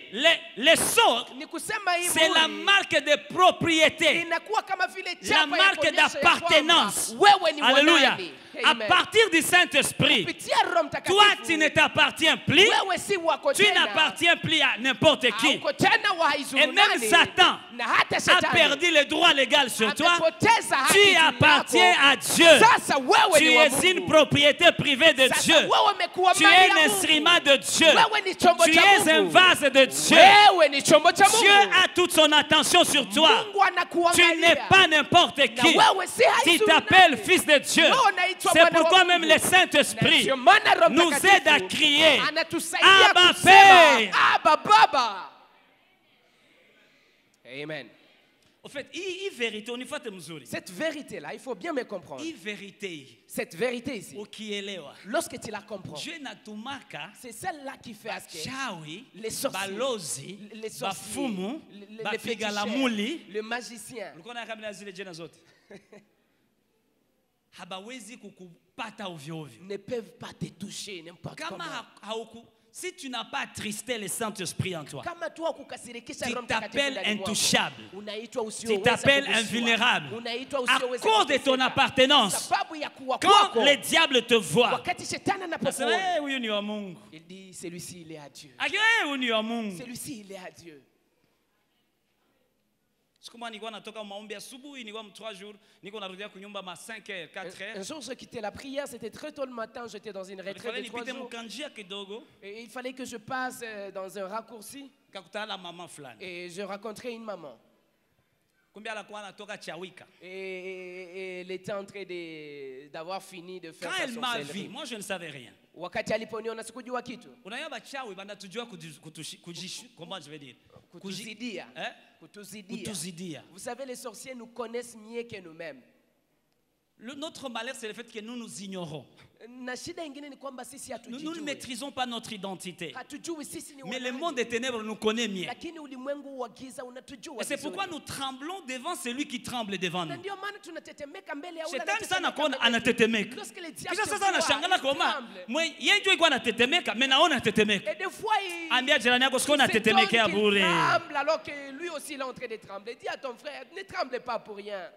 les sceaux, Ni kusema hii c'est la muhuri marque de propriété. inakuwa kama vile La chapa ya marque kuonyesha ya kwamba d'appartenance. wewe ni Alléluia. mwanani. À Amen. partir du Saint-Esprit, Kupitia Roho Mtakatifu, toi, tu ne t'appartiens plus. wewe si wako Tu tena. n'appartiens plus à n'importe qui. Hauko tena wa haizuru Et même nani. Satan Na hata a Shetani perdu le droit légal sur toi. amepoteza haki Tu juu yako. appartiens à Dieu. Sasa wewe Tu ni wa es Mungu. une propriété privée de Sasa Dieu. wewe umekuwa Tu mali es ya un Mungu. instrument de Dieu. Wewe ni chombo Tu cha es un Mungu. vase de Dieu. Wewe ni chombo cha Dieu Mungu. a toute son attention sur toi. Mungu Tu anakuangalia. n'es pas n'importe Na qui. wewe si Tu haizuru t'appelles nani. fils de Dieu. Wewe unaitwa C'est mwana wa pourquoi Mungu. même le Saint-Esprit Ndio maana Roho nous Mtakatifu aide à crier anatusaidia Abba kusema, Père. Abba Baba. Amen. En fait, hii vérité, unifuate mzuri. Cette vérité-là, il faut bien me comprendre. Hii vérité Cette vérité ici, ukielewa, lorsque tu la comprends, Dieu natumaka c'est celle-là qui fait à ce que chawi, les sorciers, balozi, les sorciers, bafumu, les bapiga la féticheurs, muli. le magicien, Ulikuwa na kabila zile jina zote. Habawezi kukupata ovyo ovyo. ne peuvent pas te toucher n'importe Kama comment. si tu n'as pas attristé le Saint-Esprit en toi, Kama tu hakukasirikisha tu Roho Mtakatifu t'appelles ndani mwako, intouchable. unaitwa Tu usioweza t'appelles kuguswa. invulnérable. Unaitwa À usioweza cause de ton kugusika. appartenance, Sababu ya kuwa quand kwako, le diable te voit, wakati shetani anasema, anapokuona, huyu ni wa Mungu. il dit celui-ci il est à Dieu. Akiwa huyu ni wa Mungu. Celui-ci il est à Dieu. Siku moja nilikuwa natoka maombi asubuhi, nilikuwa 3 jours, niko narudia kunyumba ma 5h, 4h. Un jour, je quittais la prière, c'était très tôt le matin, j'étais dans une retraite Nilifanya de 3 nipite jours. mkanjia kidogo, Et il fallait que je passe dans un raccourci kakutana na mama fulani. et je rencontrais une maman. Kumbe alikuwa anatoka Chawika. Et elle était en train d'avoir fini de faire Quand sa elle m'a vu, sorcellerie. moi je ne savais rien. Wakati aliponiona sikujua kitu. Unajua bachawi banatujua comment je vais dire? Kutuzidia. Hein? Kutuzidia. Kutuzidia. Vous savez, les sorciers nous connaissent mieux que nous-mêmes. Notre malheur, c'est le fait que nous nous ignorons. Na shida ingine ni kwamba sisi Nous ne hatujijui. maîtrisons pas notre identité. Hatujui sisi ni Mais le wanani. monde des ténèbres nous connaît mieux. Lakini ulimwengu wa giza unatujua. Et c'est vizuri. pourquoi nous tremblons devant celui qui tremble devant Na nous. ndio maana tunatetemeka mbele ya ule Shetani sana anatetemeka kuona mbele yetu. anatetemeka. Lorsque le diable Kisha te sasa voit, anashangala il koma. tremble. Yeye ndio iko anatetemeka, mimi naona anatetemeka. Et des fois, il Ambia jirani yako siko il s'étonne natetemekea qu'il bure. tremble alors que lui aussi il est en train de trembler. Dis à ton frère, ne tremble pas pour rien.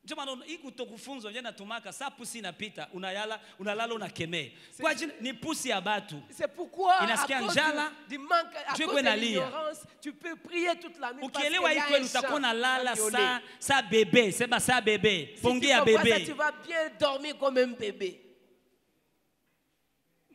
Jamani, hii kutokufunzwa nje natumaka saa pusi inapita unalala unakemea. Kwa jina ni pusi ya batu. C'est pourquoi Inasikia njala, du manque, à tu cause peux de nalia. l'ignorance, tu peux prier toute la nuit parce qu'il y Ukielewa hii a kweli un chant. utakuwa nalala violé. sa bébé, sema sa bébé, Si pongi tu ya comprends ça, bébé. tu vas bien dormir comme un bébé.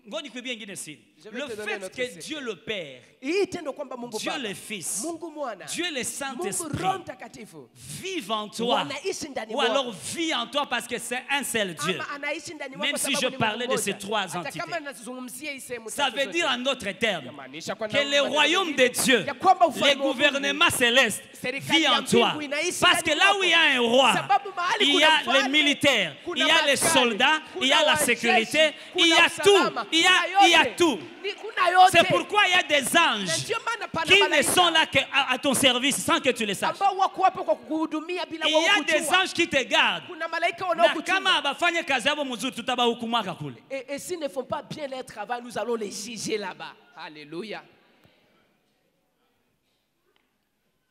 Ngoni kuibia ingine siri. Je vais Le te donner fait notre que secret. Dieu le Père, Hii tendo kwamba Mungu Dieu Baba, le Fils, Mungu Mwana, Dieu le Mungu Saint-Esprit Roho Mtakatifu vive en toi. wanaishi ndani Ou mwako. alors vit en toi parce que c'est un seul Dieu. Ama anaishi ndani mwako Même kwa si sababu je ni parlais Mungu de ces mmoja. trois Hata entités. kama nazungumzia hii sehemu Ça tatu veut zote. dire en d'autres termes Yamaanisha kwa que le maneno royaume mengine, de Dieu, ya kwamba les ufalme wa Mungu, gouvernements célestes serikali vit ya en toi. mbingu inaishi Parce que ndani là mwako. où il y a un roi, Sababu mahali il y kuna a mfalme, les militaires, kuna il y a les maaskari, soldats, il y a kuna la wajeshi, sécurité, kuna il y a usalama, tout. Il y a kuna tout. yote. Kuna yote. C'est pourquoi il y a des Na anges ndio maana pana qui ne malaika sont là qu'à ton service sans que tu le saches. ambao wako hapo kwa kukuhudumia bila Et wewe il y a des kujua. anges qui te gardent. Kuna malaika Na wanaokuchunga. kama abafanye kazi yabo mzuri tutabahukumaka kule. Et s'ils ne font pas bien leur travail, nous allons les juger là-bas. Alléluia.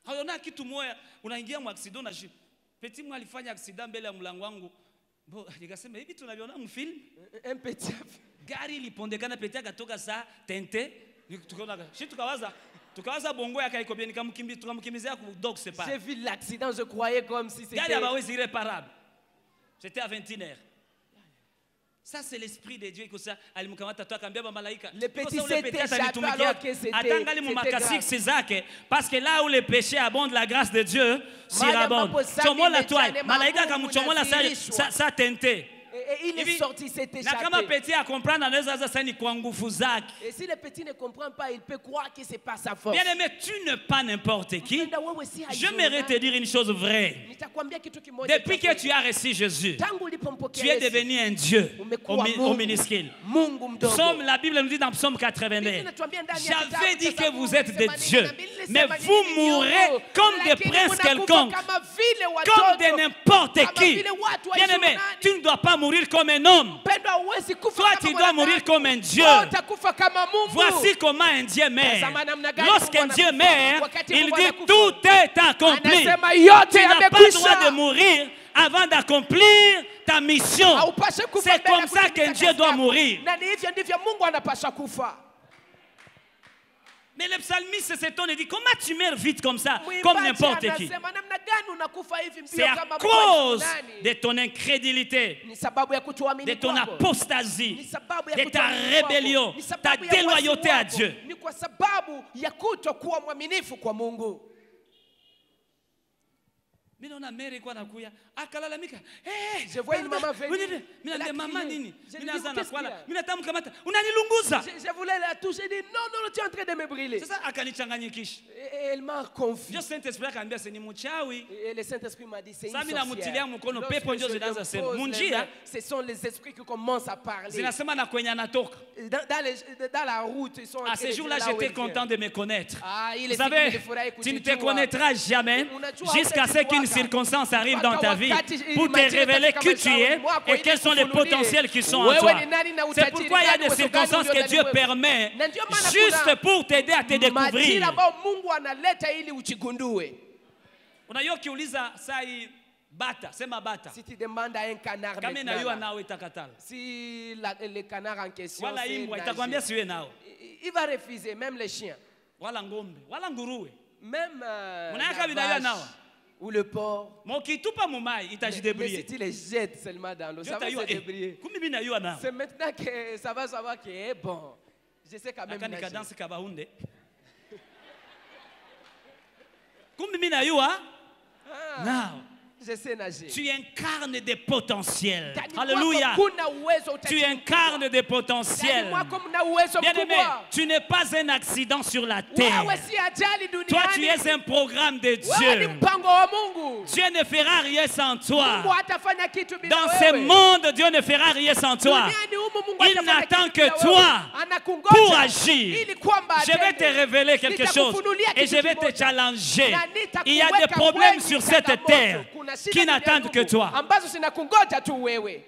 Haona kitu moya unaingia mu accident na petit moi alifanya accident mbele ya mlango wangu. Bo nikasema hivi tunaviona mfilm. Un petit. Gari ilipondekana petit akatoka saa tente. Tukawaza bongo yake iko bien tukamkimbizia ku dog c'est pas. J'ai vu l'accident, je croyais comme si c'était. Gari abawezi irréparable. C'était à 21h. Ça c'est l'esprit de Dieu que ça alimkamata toi akambia ba malaika. Le petit s'était échappé alors que c'était Atangali mu makasik grave. zake parce que là où le péché abonde la grâce de Dieu surabonde. ambapo Chomola dhambi toi imejaa malaika neema, akamuchomola unazidishwa. sa tente. Et il est sorti, s'est Na kama échappé. petit a comprendre anaweza sasa sasa ni kwa nguvu zake. Et si le petit ne comprend pas, il peut croire que c'est pas sa force. Bien aimé, tu n'es pas n'importe qui. Mpenda wewe si Je haiona. m'aimerais te dire une chose vraie. Nitakwambia kitu kimoja. Depuis que tu as reçu Jésus, Tangu ulipompokea tu es Yesu, devenu un Dieu umekuwa au Mungu. minuscule. Mungu mdogo. Psaume, la Bible nous dit dans Psaume 89, Biblia inatuambia ndani ya j'avais kitabu dit cha que vous Zaburi êtes des 82, dieux, mais vous mourrez comme des lakini princes mnakufa quelconques, kama vile comme watoto, de n'importe kama qui. vile watu wa Bien aimé, Ishmaeli. tu ne dois pas mourir comme un homme. Mpendwa, huwezi kufa Toi, kama tu dois mwanadamu. mourir comme un Dieu. Wewe utakufa kama Mungu. Voici comment un Dieu meurt. Tazama namna gani Lorsqu'un Mungu Dieu anakufa. meurt, Wakati il Mungu dit anakufa. tout est accompli. Anasema yote Tu n'as pas le yamekwisha. droit de mourir avant d'accomplir ta mission. Haupaswi kufa C'est mbele ya comme ça kutimiza qu'un kazi Dieu doit yako. mourir. Na ni hivyo ndivyo Mungu anapaswa kufa. Mais le psalmiste s'étonne et dit comment tu meurs vite comme ça, Mwimbaji comme n'importe qui. anasema namna gani unakufa hivi mbio C'est à kama cause fulani? de ton incrédulité, Ni sababu ya kutoamini de ton kwako. apostasie, Ni sababu ya de ta kutoamini kwako. rébellion, Ni ta sababu ya déloyauté uasi à wako. Dieu. Ni kwa sababu ya kutokuwa mwaminifu kwa Mungu. Mimi naona Mary kwa nakuya akalalamika, Je vois une maman venir. mimi naambia mama nini? Je Mimi lui dis, naanza na qu'est-ce qu'il y kwala, a? mimi natamkamata, unanilunguza. Je voulais la toucher, elle dit non, non, non, tu es en train de me brûler. Sasa akanichanganyikisha. Et elle m'a confus. Ndio Saint-Esprit akaniambia ni mchawi. Et le Saint-Esprit m'a dit c'est une Sasa mimi namutilia sorcière. mkono, Lorsque pepo ndio je zinaanza lui sema. pose les Munjia, mains, ce sont les esprits qui commencent à parler. zinasema na kwenye anatoka. Dans la route, ils sont en À train ce de jour-là, dire là où j'étais elle vient. content de me connaître. Ah, il Vous est savez, qu'il faudra écouter tu ne te Dieu. connaîtras jamais jusqu'à ce qu'une circonstance arrive dans ta vie pour te révéler qui tu es et quels sont les potentiels qui sont en toi. C'est pourquoi il y a des circonstances que Dieu permet juste pour t'aider à te découvrir. Majira ambayo Mungu analeta ili uchigundue. Unajua ukiuliza sai bata, sema bata. Si tu demandes à un canard Kama maintenant, inayua là, nawe itakatala. si le canard en question Wala sait imbwa nager, itakwambia siwe nao. il va refuser, même les chiens. Wala ngombe, wala nguruwe. Même Unayaka la vinayua vache nawa. ou le porc. Mokitupa mumai Mais si itajidébrouiller. tu les jettes seulement dans l'eau, ça va se débrouiller. Kumbi mimi nayua nao. C'est maintenant que ça va savoir que eh, bon, je sais quand même Aka nager. nikadansi kabahunde. Kumbi mimi nayua nao. Je sais nager. Tu incarnes des potentiels. Ndani mwako Alléluia. kuna uwezo Tu utajiri incarnes des mkubwa. potentiels. Ndani mwako mna uwezo Bien aimé, mkubwa. tu n'es pas un accident sur la terre. Wewe si ajali Toi, tu duniani. es un programme de Wewe ni Dieu. mpango wa Mungu. Dieu ne fera rien sans Mungu toi. hatafanya kitu bila Dans ce wewe. monde, Dieu ne fera rien sans toi. Duniani humu Mungu Il hatafanya n'attend kitu bila que wewe. toi Anakungoja pour agir. ili kwamba Je vais te atende. révéler quelque chose Nitakufunulia et kitu je vais te kimoja. challenger. Na nitakuweka Il y a des problèmes kwenye sur cette changamoto. terre Kuna shida qui duniani n'attendent que humu toi. ambazo zinakungoja tu wewe.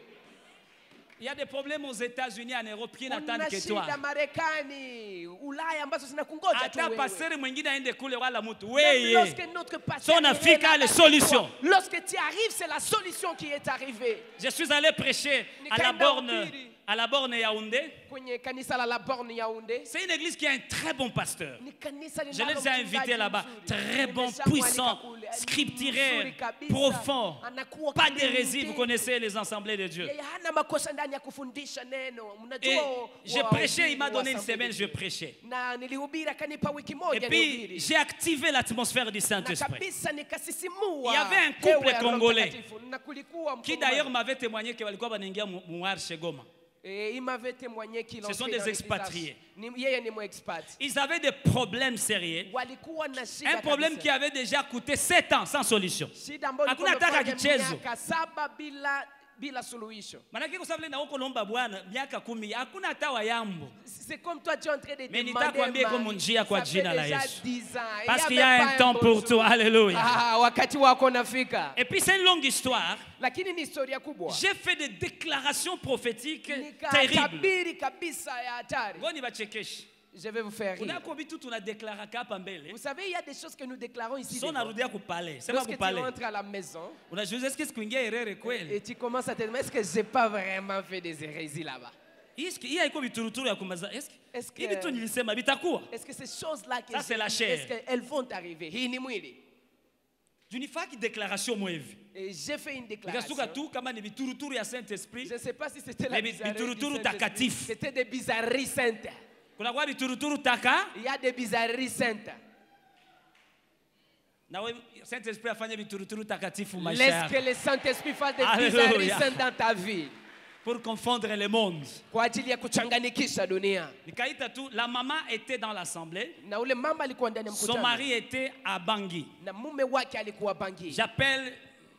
Il y a des problèmes aux États-Unis, en Europe qui Kuna n'attendent que toi. shida Marekani, Ulaya ambazo zinakungoja tu Hata wewe. pasere mwingine aende kule wala mtu. Même Weye. lorsque notre pasteur Son est Africa, là les avec solutions. toi, lorsque tu arrives, c'est la solution qui est arrivée. Je suis allé prêcher à la borne Yaoundé. Kwenye kanisa la Borne Yaoundé. C'est une église qui a un très bon pasteur. Ni kanisa Je linalo les ai invités mchungaji là-bas. mzuri. Très bon, Nimeshamwalika puissant, kule. scripturaire, Mzuri kabisa. profond. Anakuwa Pas kule d'hérésie, vous mtini. connaissez les assemblées de Dieu. Yeye hana makosa ndani ya kufundisha neno. Et Mnajua j'ai prêché, il m'a donné une semaine, je prêchais. na nilihubiri akanipa wiki Et moja puis, nihubiri. j'ai activé l'atmosphère du Na Saint-Esprit. kabisa nikasisimua. Il y avait un hewa couple ya Roho congolais Mtakatifu. Na kulikuwa Qui mkongomani. d'ailleurs m'avait témoigné que walikuwa wanaingia Mouarshe Goma. Et il m'avait témoigné qu'il Ce sont entrait des dans l'église. expatriés. Yeye ni expat. Ils avaient des problèmes sérieux. Walikuwa na shida Un problème kabisa. qui avait déjà coûté 7 ans sans solution. Shida ambayo Hakuna ilikuwa taka imefanya kichezo. miaka 7 bila suluhisho. Manake kusavile na huko lomba bwana miaka 10 hakuna hata wayambo. C'est comme toi tu es en train de Mais demander. nitakwambia iko munjia kwa Ça fait jina la déjà Yesu. 10 ans. Parce Il qu'il y y a avait un pas temps bon pour jour. tout. Alléluia. Ah, wakati wako unafika. Et puis c'est une longue histoire. Lakini ni historia kubwa. J'ai fait des déclarations prophétiques terribles. Nikatabiri kabisa ya hatari. Ngoni bachekeshe. Je vais vous faire rire. Unako vitu tunadeklara hapa mbele. Vous savez, il y a des choses que nous déclarons ici. Sio devant. narudia kupale. Sema Lorsque tu kupale. entres à la maison Unajiuliza est-ce que sikuingia erreur kweli? et tu commences à te demander est-ce que j'ai pas vraiment fait des hérésies là-bas? Hii haiko vituruturu ya kumaza. Est-ce que- Hivi tu nilisema vitakuwa? Est-ce que ces choses-là Ça, c'est la chair. est-ce qu'elles vont arriver? Hii ni mwili. Junifaki déclaration mwevi. Et j'ai fait une déclaration. Nikasuka tu kama ni vituruturu ya Saint-Esprit. Je ne sais pas si c'était la Mais bizarrerie du bituruturu Saint-Esprit. takatifu. C'était des bizarreries saintes. Kuna kwa vituruturu taka Il y a des bizarreries saintes. na wewe Saint-Esprit afanye vituruturu takatifu maisha Laisse yako. que le Saint-Esprit fasse des Alléluia. bizarreries saintes dans ta vie. Pour confondre le monde. Kwa ajili ya kuchanganikisha dunia. Nikaita tu la maman était dans l'assemblée. Na ule mama alikuwa ndani ya Son mkutano. mari était à Bangui. Na mume wake alikuwa Bangui. J'appelle,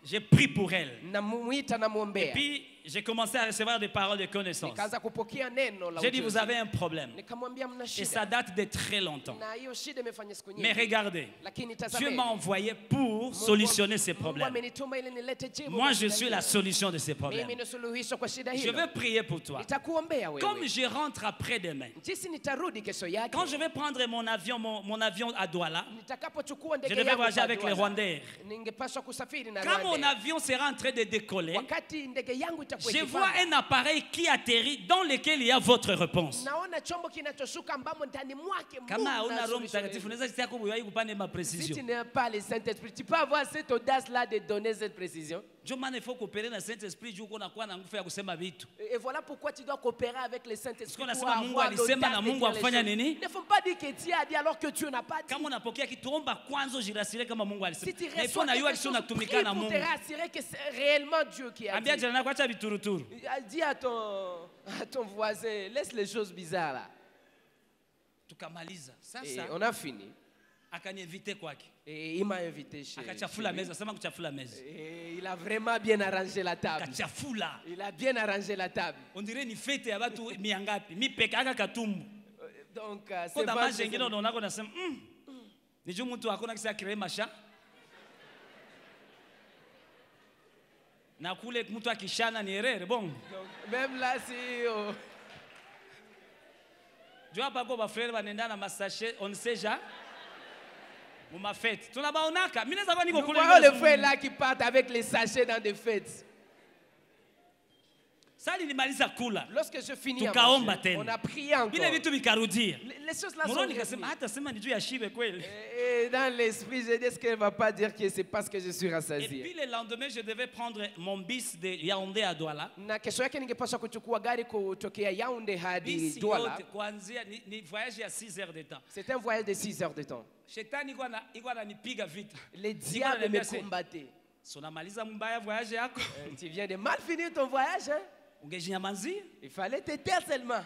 j'ai prié pour elle. Na muita na Et muombea. puis j'ai commencé à recevoir des paroles de connaissance. Nikaanza kupokea neno la J'ai dit ujuzi. vous avez un problème. Nikamwambia mna Et shida. ça date de très longtemps. Na hiyo shida imefanya siku Mais nyingi. regardez, Lakini Dieu tazameni. m'a envoyé pour solutionner ces Mungu problèmes. amenituma ili nilete jibu Moi, kwa je shida suis hiyo. la solution de ces problèmes. Mimi ni suluhisho kwa shida Je hilo. veux prier pour toi. Nitakuombea wewe. Comme je rentre après-demain, Jinsi nitarudi kesho yake. quand je vais prendre mon avion à Douala, Nitakapochukua je ndege devais yangu voyager kwa avec les Douala, Rwandais. ningepaswa kusafiri na Quand mon Rwanda. avion sera en train de décoller, Wakati ndege yangu itakuwa je vois ikipanda, un appareil qui atterrit dans lequel il y a votre réponse. naona chombo kinachoshuka ambamo ndani mwake Kama Mungu hauna na Roho suluhisho Mtakatifu, hili. unaweza sikia kwa kuwahi kupande ma Si tu précision. n'as pas le Saint-Esprit, tu peux avoir cette audace-là de donner cette précision. Ndio maana il faut coopérer na Saint-Esprit juu uko nakuwa na nguvu ya kusema vitu. Et voilà pourquoi tu dois coopérer avec le Saint-Esprit. Parce qu'on a pour sema Mungu avoir alisema l'audace na de Mungu dire les afanya choses. nini? Il ne faut pas dire que tu as dit alors que tu n'as pas dit. Kama unapokea kitu, omba kwanza ujirasire kama Mungu alisema. Si tu Na il faut reçois na yua quelque kisha chose, unatumika prie na pour te Mungu. rassurer que c'est réellement Dieu qui a Ambia dit. jirani yako acha vituruturu. Dis à ton voisin, laisse les choses bizarres là. Tukamaliza. Et Sasa on a fini. akaniinvite kwake. Et il m'a invité chez Akachafula lui. meza, sema kuchafula meza. Et il a vraiment bien arrangé la table. Akachafula. Il a bien arrangé la table. On dirait ni fete ya watu mia ngapi. Mi peke aka katumbu. Donc, Kwa c'est tamasha ingine vendredi. unaona nasema ni juu mtu hakuna kisa kree masha. Na kule mtu akishana ni erere bon. Donc, même là, si Juu hapa kwa bafrere banenda na masashe on sait ja. Muma fete. Tunabaonaka. Mimi naweza kuwa niko nous kule. voyons les frères là qui partent avec les sachets dans des fêtes. Sali nimaliza kula. Lorsque je finis à Tukaomba manger, tena. on a prié encore. Vile vitu vikarudia. Les choses là sont Moroni kasema revenues. hata sema ni juu ya shibe kweli. Et dans l'esprit, je dis est-ce qu'elle ne va pas dire que c'est parce que je suis Et rassasié. puis le lendemain, je devais prendre mon bis de Yaoundé à Douala. Na kesho yake ningepaswa kuchukua gari kutokea Yaoundé hadi Bisi Douala. yote kuanzia ni voyage à 6 heures de temps. C'était un voyage de 6 heures de temps. Shetani iko ananipiga vita. Les Niko diables me ananiambia se, combattaient. so namaliza mbaya voyage yako. Tu viens de mal finir ton voyage, hein? Ungejinyamazia. Il fallait te taire seulement.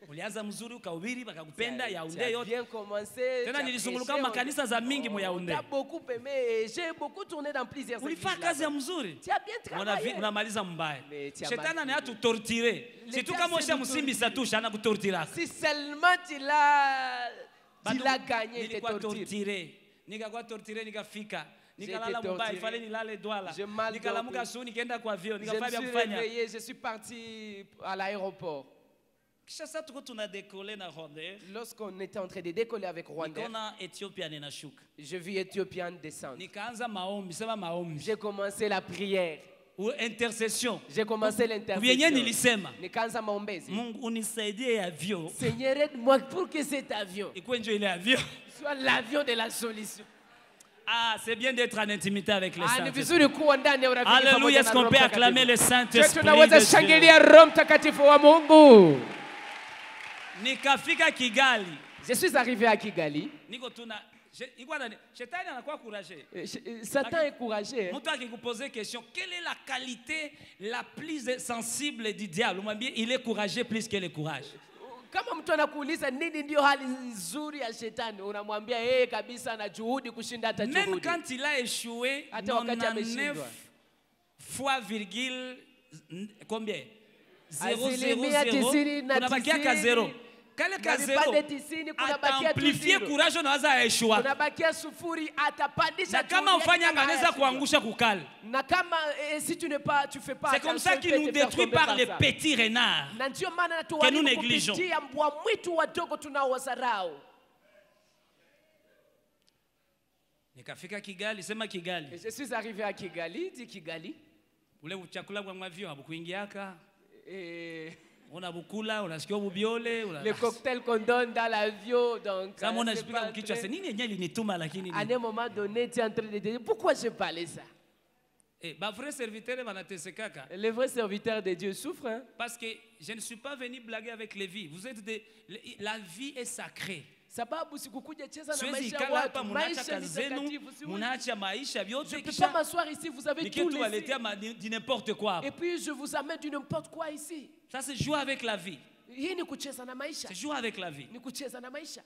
Ulianza mzuri ukahubiri bakakupenda Tu Yaoundé as yote. bien commencé. Tena tu as nilizunguluka prêché, makanisa za mingi mu Yaoundé. Tu as beaucoup aimé et j'ai beaucoup tourné dans plusieurs églises Ulifanya kazi ya là-bas. mzuri. Tu as bien travaillé. Unamaliza mbaya. Mais tu as Shetani mal anaye tutortire. Les Si tu gars, kama c'est nous ushamsimbisa tu shana kutortira. Si seulement tu l'as gagné, tes Nilikuwa tortures. torturé. nikakuwa torturé nikafika. J'ai Nikalala été Mumbai, torturé. fallait nilale Douala. J'ai mal Nikalamuka dormi. asubuhi nikaenda kwa avion, Je me nikafanya suis kufanya. réveillé, je suis parti à l'aéroport. Kisha sasa tuko tunadekole na Rwanda. Lorsqu'on était en train de décoller avec Rwanda, Nikaona Ethiopia ninashuka. je vis Éthiopian descendre. Nikaanza maombi, sema maombi. J'ai commencé la prière. Ou intercession. J'ai commencé Vyenye l'intercession. nilisema. Nikaanza maombezi. Mungu unisaidie avion. Seigneur, aide-moi pour que cet avion Ikuwe ndio ile avion. soit l'avion de la solution. Ah, c'est bien d'être en intimité avec les Ah, ni saints. vizuri kuwa ndani ya urafiki pamoja Alléluia, est-ce na qu'on Roho peut acclamer Mtakatifu. le Je Saint-Esprit tunaweza de Dieu? shangilia Roho Mtakatifu wa Mungu. Nikafika Kigali. Je suis arrivé à Kigali. Niko tuna shetani anakuwa courageux. Satan est courageux. Mtu akikuposer question, quelle est la qualité la plus sensible du diable? Mwambie il est courageux plus que le courage. Kama mtu anakuuliza nini ndio hali nzuri ya shetani, unamwambia yeye kabisa ana juhudi kushinda hata Même juhudi. quand il a échoué, Hata wakati 99 ameshindwa. fois virgule combien? Asilimia 90 na Unabakia ka 0. Kale ka Na 0 vipande 90 kunabakia tu ataamplifie zero. courage unaweza aeshua. Unabakia sufuri, atapandisha Na kama juhudi ufanya kama anaweza hayashindwa. kuangusha kukali. Na kama si tu fais pas C'est comme ça attention, qu'il il nous peut te faire détruit tomber par par les ça. petits renards. Na ndio maana Que nous natuharibu négligeons. kupitia mbwa mwitu wadogo tunaowasarau. Nikafika Kigali, sema Kigali. Et je suis arrivé à Kigali, dit Kigali. Ule chakula kwa mwavio habukuingiaka. Et Unabukula, unasikia bubiole, le cocktail qu'on donne dans l'avion, donc. Kama c'est unashipika pas kukichwa, très- c'est nini yenyewe ilinituma lakini À un moment donné, tu es en train de dire pourquoi je parlais ça. ba vrai serviteur banatesekaka Les vrais serviteurs de Dieu souffrent. Hein? parce que je ne suis pas venu blaguer avec les vies. Vous êtes la vie est sacrée. Sababu sikukuja cheza na Siwezi maisha ya ikala hapa watu. munaacha Maisha ni kazi zenu, takatifu. Si oui. munaacha maisha Je vyote ne peux kisha pas m'asseoir ici, vous avez tout nikitu laissé. waletea di n'importe quoi. Et puis je vous amène du n'importe quoi ici. Ça c'est jouer avec la vie. Hii ni kucheza na maisha. C'est jouer avec la vie. Ni kucheza na maisha.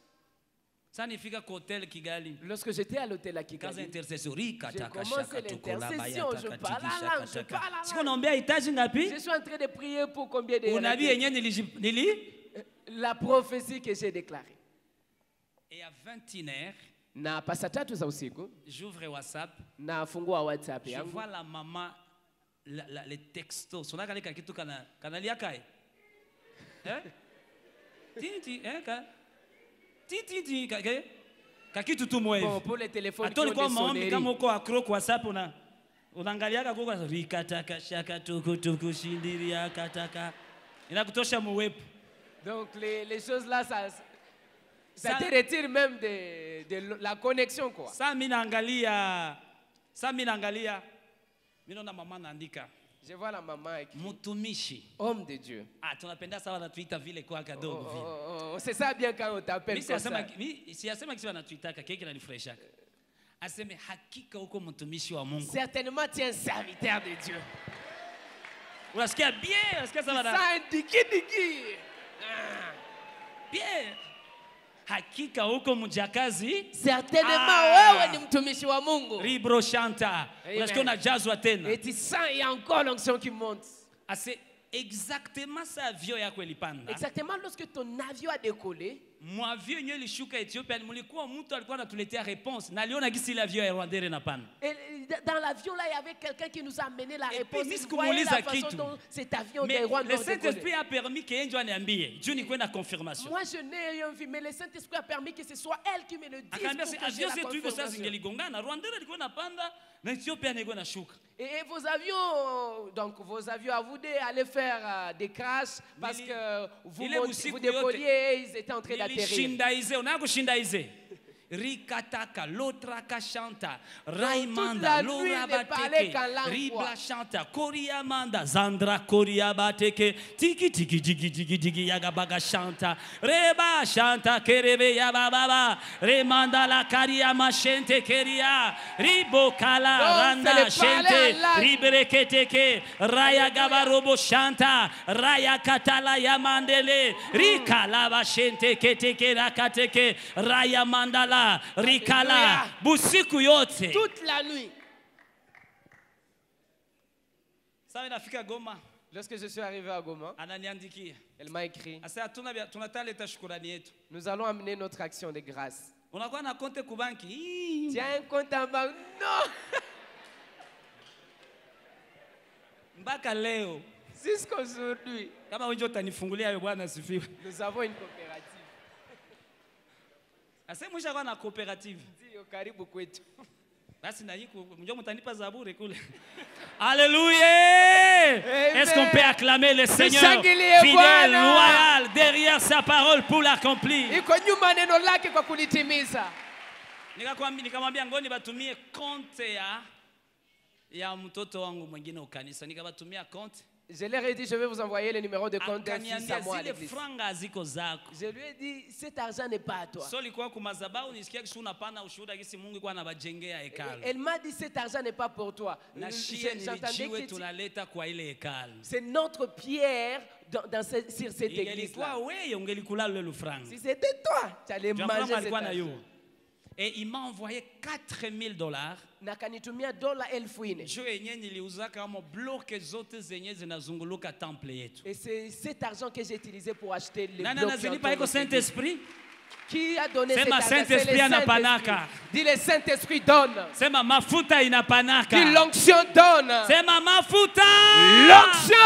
Ça nifika kwa hotel Kigali. Lorsque j'étais à l'hôtel à Kaza Kigali, intercessory kataka commencé shaka tuko la l'intercession, baya je taka parle tiki la langue, je shaka parle la taka. langue. Siko naombea hitaji ngapi? je suis en train de prier pour combien de Unabii yenyewe nili la prophétie que j'ai déclarée. et à 21h, Na pasa 3 za usiku j'ouvre WhatsApp, nafungua WhatsApp je yangu. vois la maman les textos. Sona kale kakitu kanalia kai. Titi ka. Titi kakitu tu mwe. Bon, pour les téléphones qui Atoli ont kwa des maombi sonneries. kama uko akro kwa WhatsApp unaangaliaka kwa rikataka shaka tuku shindiria kataka. Inakutosha muwepo. Donc les choses là, ça Ça- te retire même de la connexion quoi. Sa mimi naangalia. Mimi naona mama naandika. Je vois la maman écrit, Mutumishi. homme de Dieu. Ah, tunapenda sawa natuita vile kwa kadogo vile. C'est ça bien quand on t'appelle Mimi comme ça. siyasema kisi wanatuitaka keki nanifurahishaka. Aseme hakika huko mtumishi wa Mungu. Certainement tu es un serviteur de Dieu. Unasikia bien, unasikia sawa na Ça diki. bien. Hakika huko mjakazi Certainement Ah. wewe ni mtumishi wa Mungu. Ribro Shanta. Amen. Unasikia unajazwa tena. Et tu sens il y a encore l'onction qui monte. Ase exactement ça avion yako ilipanda. Exactement lorsque ton avion a décollé, Mwavio yenyewe ilishuka Ethiopia, mulikuwa mtu alikuwa anatuletea réponse. Na aliona gisi ile avion ya Rwanda inapanda. et dans l'avion là, il y avait quelqu'un qui nous a amené la Et réponse. puis, Il siku voyait la muuliza façon kitu. dont cet avion Mais de Rwanda le a Saint-Esprit décollé. a permis que Enjo aniambie. Juu nikuwe na confirmation. Moi, je n'ai rien vu, mais le Saint-Esprit a permis que ce soit elle qui me le dise. Akaambia Pour si que j'ai avion la zetu iko sasa confirmation. zingeligongana. Rwanda ilikuwa inapanda na Ethiopia ilikuwa inashuka. Et vos avions, donc vos avions à vous deux allaient faire des crashs parce Nili- que vous, ile vous usiku décolliez et ils étaient en train d'atterrir. Nilishindaize, unataka kushindaize. Rikataka, lotraka shanta, la Raimanda, nuit, Lora il ne parlait bateke, qu'en langue Ribla quoi. shanta, Koria manda, Zandra Koria bateke, tiki tiki tiki tiki tiki yagabaga shanta, Reba shanta kerebe yababa, Remanda la Karia machente keria, Ribo kala Donc, randa c'est le parler shente, en langue. Ribreketeke, Raya gabarobo shanta, Raya katala yamandele, Rikala bashente keteke rakateke, Raya mandala, Rikala, Alléluia. busiku yote. Toute la nuit. Sasa nafika Goma, Lorsque je suis arrivé à Goma, ananiandikia. elle m'a écrit, Asa tunataleta shukrani yetu. nous allons amener notre action de grâce. Unakuwa na konte kubanki. Tu as un compte en banque. Non. Mpaka leo. Jusqu'aujourd'hui, Kama wewe utanifungulia wewe bwana asifiwe. nous avons une coopérative. Asemwisha kwa na coopérative. Ndio karibu kwetu. Basi na hiko mjoo mtanipa zaburi kule. Alléluia! Est-ce qu'on peut acclamer le Seigneur fidèle, loyal, derrière sa parole pour l'accomplir? Iko nyuma neno lake kwa kulitimiza. Nikamwambia ngoni batumie konte ya mtoto wangu mwingine ukanisa. Nikabatumia konte. Je leur ai dit, je vais vous envoyer le numéro de compte d'un fils à moi à l'église. Je lui ai dit, cet argent n'est pas à toi. Elle m'a dit, cet argent n'est pas pour toi. J'entendais que c'est notre pierre sur cette église-là. Si c'était toi, tu allais manger cet argent. Et il m'a envoyé $4,000. Nakanitumia dola 1000. Et c'est cet argent que j'ai utilisé pour acheter les blocs. Saint-Esprit? Qui a donné cet argent? C'est le Saint-Esprit. Dis le Saint-Esprit donne. C'est ma mafuta inapanaka. Dis l'onction donne. C'est ma mafuta. L'onction.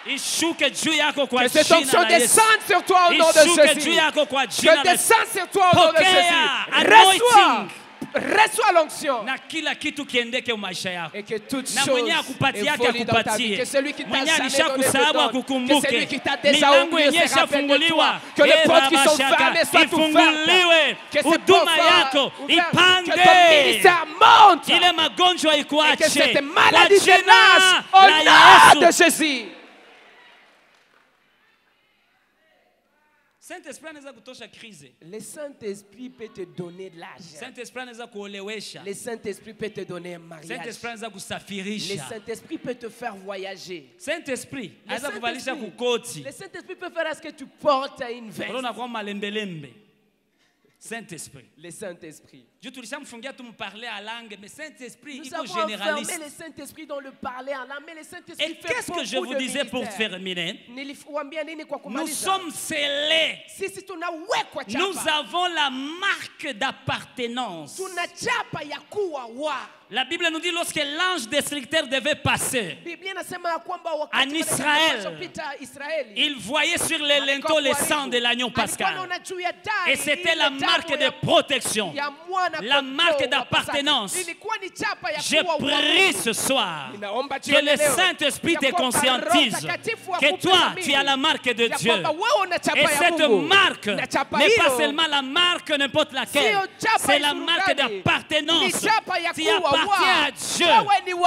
Que cette onction descende sur toi au nom de Jésus. Que descende sur toi au nom de Jésus. Reçois l'onction. Et que toute chose évolue dans ta vie. Que celui qui t'a jamais donné te donne. Que celui qui t'a déjà oublié se rappelle de toi. Que les portes qui sont fermées soient ouvertes. Que ces portes soient ouvertes. Que ton ministère monte. Et que cette maladie dénasse au nom de Jésus. Le Saint-Esprit peut te donner de l'argent. Le Saint-Esprit peut te donner un mariage. Le Saint-Esprit peut te faire voyager. Le Saint-Esprit peut faire à ce que tu portes une veste. Saint-Esprit. Le Saint-Esprit. Nous avons enfermé le Saint-Esprit dans le parler en langue, mais le Saint-Esprit fait beaucoup de ministères. Et qu'est-ce que je vous disais pour terminer? Nous sommes scellés. Nous avons la marque d'appartenance. La Bible nous dit lorsque l'ange destructeur devait passer en Israël, il voyait sur les linteaux le sang de l'agneau pascal. Et c'était la marque de protection, la marque d'appartenance. Je prie ce soir que le Saint-Esprit te conscientise que toi, tu as la marque de Dieu. Et cette marque n'est pas seulement la marque n'importe laquelle, c'est la marque d'appartenance. Tu appartiens à Dieu,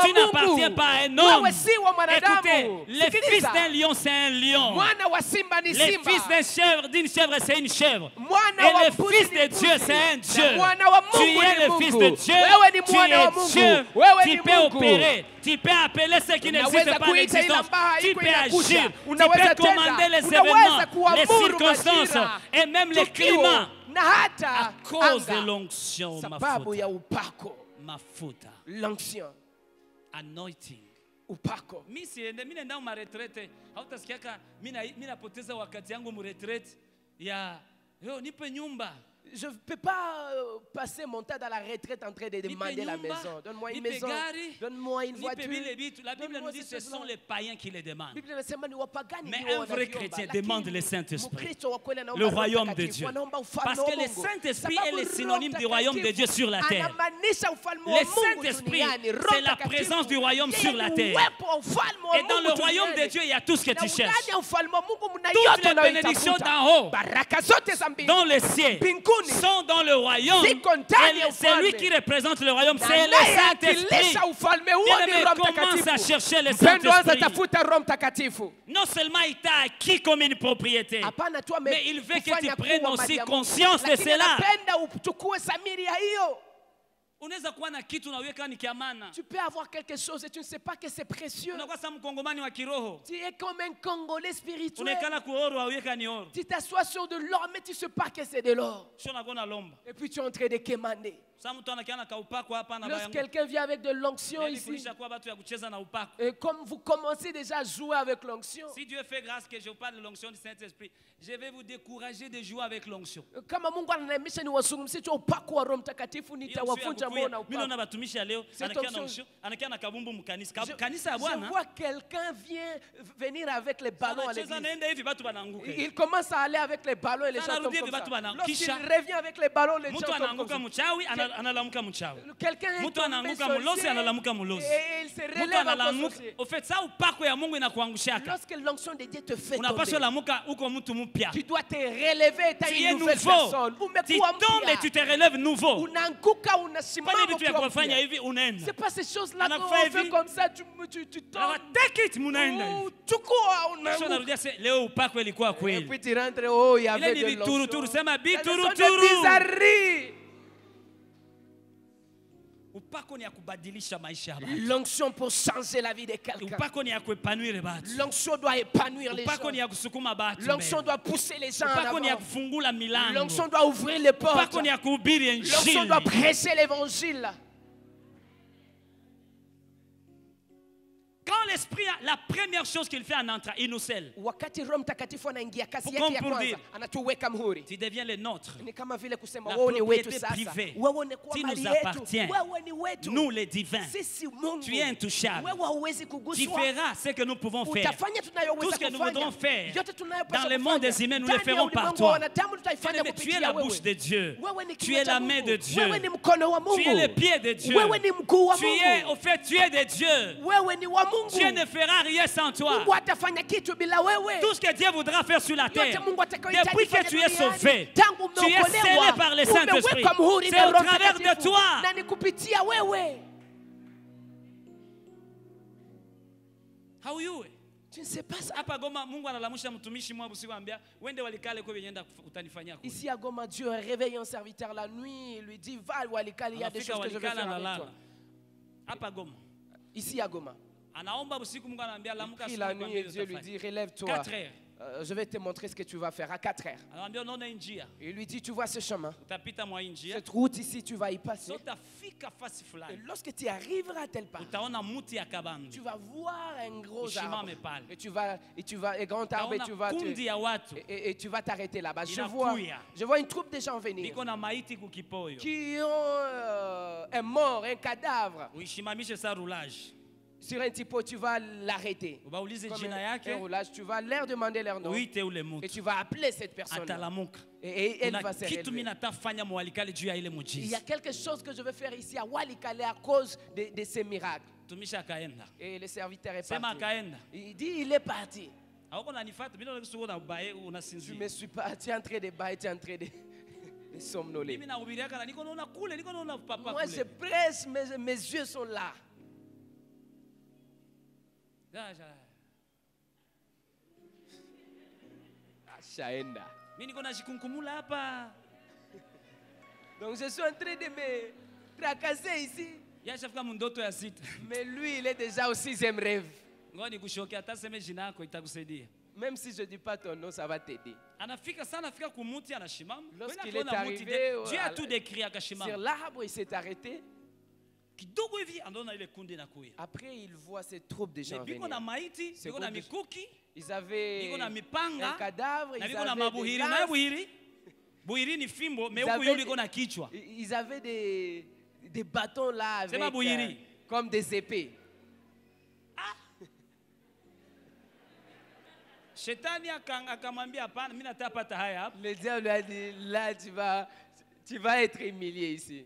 tu n'appartiens pas à un homme. Écoutez, le fils d'un lion, c'est un lion. Le fils d'une chèvre, c'est une chèvre. Et le fils de Dieu, c'est un Dieu. Tu es le fils de Dieu, tu es Dieu. Tu peux opérer, tu peux appeler ce qui n'existe pas l'existence. Tu peux agir, tu peux commander les événements, les circonstances et même les climats. À cause de l'onction, mafuta. L'onction. Anointing. Upako. Mimi siende, mimi naenda ma retraite. Hautasikiaka mimi napoteza wakati yangu mu retraite ya nipe nyumba. Je ne peux pas passer mon temps dans la retraite en train de demander la maison. Donne-moi une maison. Donne-moi une voiture. La Bible nous dit que ce sont les païens qui les demandent. Mais un vrai chrétien demande le Saint-Esprit, le royaume de Dieu. Parce que le Saint-Esprit est le synonyme du royaume de Dieu sur la terre. Le Saint-Esprit, c'est la présence du royaume sur la terre. Et dans le royaume de Dieu, il y a tout ce que tu cherches. Toutes les bénédictions d'en haut, dans le ciel, sont dans le royaume. Et celui qui représente le royaume, c'est le Saint-Esprit. Il commence à chercher le Saint-Esprit. Non seulement il t'a acquis comme une propriété, mais il veut que tu prennes aussi conscience de cela. Tu peux avoir quelque chose et tu ne sais pas que c'est précieux. Tu es comme un Congolais spirituel. Tu t'assois sur de l'or mais tu ne sais pas que c'est de l'or. Et puis tu es en train de quémander. Lorsque quelqu'un vient avec de l'onction ici, et comme vous commencez déjà à jouer avec l'onction, si Dieu fait grâce que je vous parle de l'onction du Saint-Esprit, je vais vous décourager de jouer avec l'onction. Kama Mungu ananiamisha niwazungumzie juu ya upako wa Roho Mtakatifu, nitawavunja moyo na upako. Je vois quelqu'un vient venir avec les ballons à l'église. Il commence à aller avec les ballons et les gens tombent comme ça. Lorsqu'il revient avec les ballons, les gens tombent comme ça. Quelqu'un est tombé sorcier et il se relève encore sorcier. Lorsque l'onction de Dieu te fait tomber, tu dois te relever, tu es une nouvelle personne. Tu tombes et tu te relèves nouveau. C'est pas ces choses-là qu'on fait comme ça, tu tombes. Et puis tu rentres, oh, il y avait de l'onction. L'onction pour changer la vie de quelqu'un. L'onction doit épanouir les gens. L'onction doit pousser les gens en avant. L'onction doit ouvrir les portes. L'onction doit prêcher l'évangile. Quand l'Esprit, la première chose qu'il fait en entrant, il nous scelle. Pour comme pour dire, tu deviens le nôtre. La propriété privée. Tu nous appartiens. Nous les divins. Tu es intouchable. Tu feras ce que nous pouvons faire. Tout ce que nous voudrons faire dans le monde des humains, nous le ferons par toi. Tu es la bouche de Dieu. Tu es la main de Dieu. Tu es le pied de Dieu. Tu es, au fait, tu es de Dieu. Dieu ne fera rien sans toi. Tout ce que Dieu voudra faire sur la terre, depuis que tu es sauvé, tu es scellé par le Saint-Esprit. C'est au travers de toi. How you? Tu ne sais pas ça. Ici à Goma, Dieu réveille un serviteur la nuit et lui dit, va Walikale, il y a des choses que je veux faire avec toi. Ici à Goma. La nuit et Dieu lui dit, relève-toi. Je vais te montrer ce que tu vas faire à 4 heures. Il lui dit, tu vois ce chemin. Cette route ici, tu vas y passer. Et lorsque tu arriveras à telle part, tu vas voir un gros arbre. Et tu vas, un grand arbre, et tu vas t'arrêter là-bas. Je vois une troupe de gens venir qui ont un mort, un cadavre. Sur un typo, tu vas l'arrêter. Un roulage, tu vas leur demander leur nom. Et tu vas appeler cette personne. Et elle va se relever. Il y a quelque chose que je veux faire ici à Walikale à cause de ces miracles. Et le serviteur est parti. Il dit, il est parti. Je me suis pas, tu es en train de bailler, tu es en train de somnoler. Moi, je presse, mes yeux sont là. Shaenda. Donc je suis en train de me tracasser ici. Mais lui, il est déjà au 6e rêve. Même si je ne dis pas ton nom, ça va t'aider. Lorsqu'il est arrivé Dieu a tout décrit. Sur l'arbre, il s'est arrêté. Après, il voit ces troupes de gens venir. Ils avaient un cadavre, ils avaient des bâtons là avec, comme des épées. Le diable lui a dit, là tu vas être humilié ici.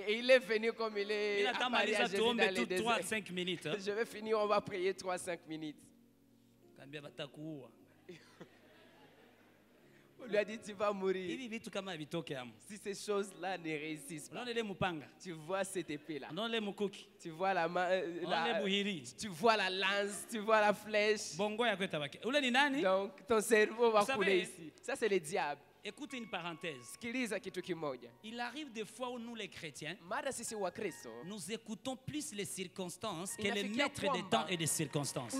Et il est venu comme il est à Paris à Jésus dans les déserts. 3-5 minutes. Je vais finir, on va prier 3-5 minutes. On lui a dit, tu vas mourir. Si ces choses-là ne réussissent pas, tu vois cette épée-là. Tu vois la main, tu vois la lance, tu vois la flèche. Donc ton cerveau va couler ici. Ça, c'est le diable. Écoutez une parenthèse. Il arrive des fois où nous les chrétiens, nous écoutons plus les circonstances que les maîtres des temps et des circonstances.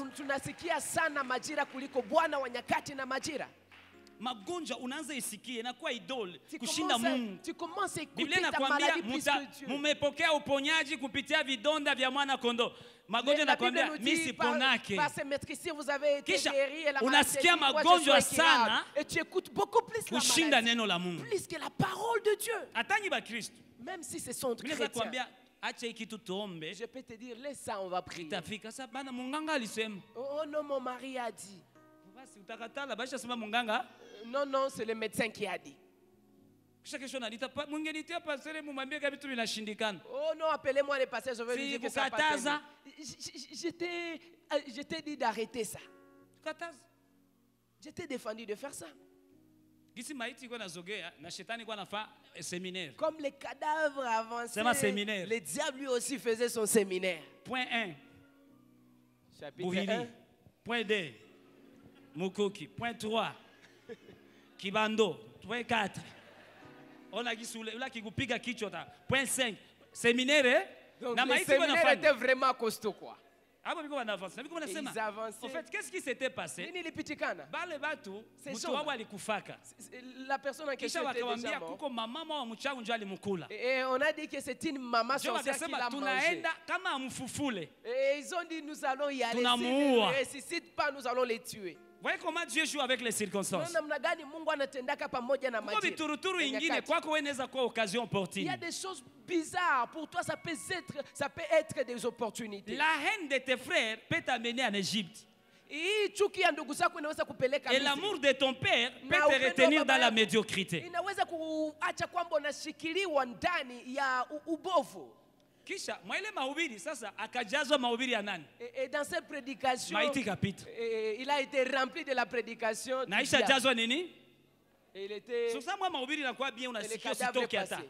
magonjwa unaanza isikie inakuwa idole kushinda Mungu. Tu commences à écouter Biblia ta inakwambia maladie plus que Dieu. mumepokea uponyaji kupitia vidonda vya mwana kondoo. Magonjwa nakwambia mimi siponake. Par ces maîtrises vous avez été guéri et la unasikia magonjwa sana et tu écoutes beaucoup plus la kushinda neno la Mungu. Plus que la parole de Dieu. Atanyi ba Kristo. Même si ce sont chrétiens. Je peux te dire, laisse ça, on va prier. Oh non, mon mari a dit. Non, non, c'est le médecin qui a dit. Oh non, appelez-moi le pasteur, je vais lui dire que ça passe. Je t'ai dit d'arrêter ça. Je t'ai défendu de faire ça. Comme les cadavres avancés, le diable lui aussi faisait son séminaire. Point 1. Chapitre 1. Point 2. Mukoki. Point 3. Kibando. Point 4. Point 5. Séminaire. Donc le séminaire était vraiment costaud quoi. Ils avançaient. En fait, qu'est-ce qui s'était passé? La personne en question était déjà morte. Et on a dit que c'est une maman sorcière qui l'a mangé. Et ils ont dit nous allons y aller. S'ils ne ressuscitent pas, nous allons les tuer. Voyez comment Dieu joue avec les circonstances. Il y a des choses bizarres. Pour toi, ça peut être des opportunités. La haine de tes frères peut t'amener en Égypte. Et l'amour de ton père peut te retenir dans la médiocrité. Kisha mwaile mahubiri sasa akajazwa mahubiri ya nani? Et dans cette prédication, il a été rempli de la prédication. Naisha jazwa nini? Il était. Sasa mwa mahubiri inakuwa bien unasikia usitoke hata.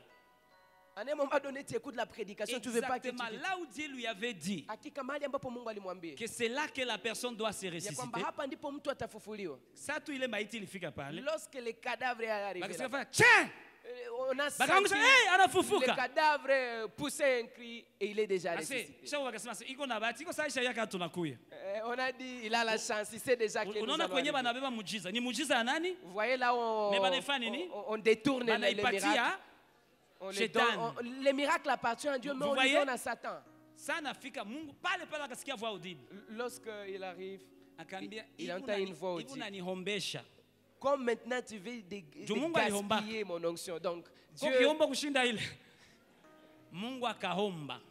À un moment donné, tu écoutes la prédication, tu ne veux pas que tu là où Dieu lui avait dit que c'est là que la personne doit se ressusciter. Ça tout il est maïti il fika pale. Lorsque le cadavre est arrivé. Tiens! On a senti le cadavre pousser un cri et il est déjà ressuscité. On a dit il a la chance, il sait déjà que nous allons arriver. Vous voyez là on détourne les miracles. Les miracles appartiennent à Dieu, mais on les donne à Satan. Lorsqu'il arrive, il entend une voix audible. Comme maintenant tu veux gaspiller mon onction. Donc, Dieu,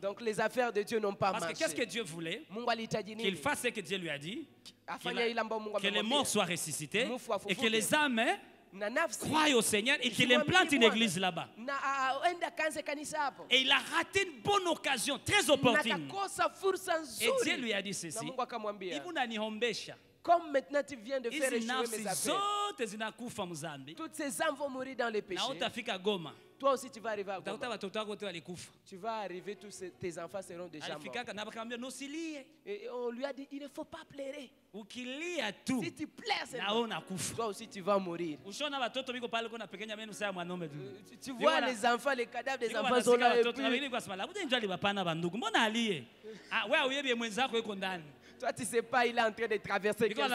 donc les affaires de Dieu n'ont pas marché. Parce que qu'est-ce que Dieu voulait? Qu'il fasse ce que Dieu lui a dit. Que les morts soient ressuscités. Et que les âmes croient au Seigneur et qu'il implante une église là-bas. Et il a raté une bonne occasion, très opportune. Et Dieu lui a dit ceci. Comme maintenant tu viens de faire échouer mes affaires. Toutes ces âmes vont mourir dans les péchés. Toi aussi tu vas arriver à Goma. Tu vas arriver, tous tes enfants seront déjà morts. Et on lui a dit, il ne faut pas pleurer. Si tu pleures, toi aussi tu vas mourir. Tu vois les enfants, les cadavres des enfants sont là. Toi, tu ne sais pas, il est en train de traverser quelque chose.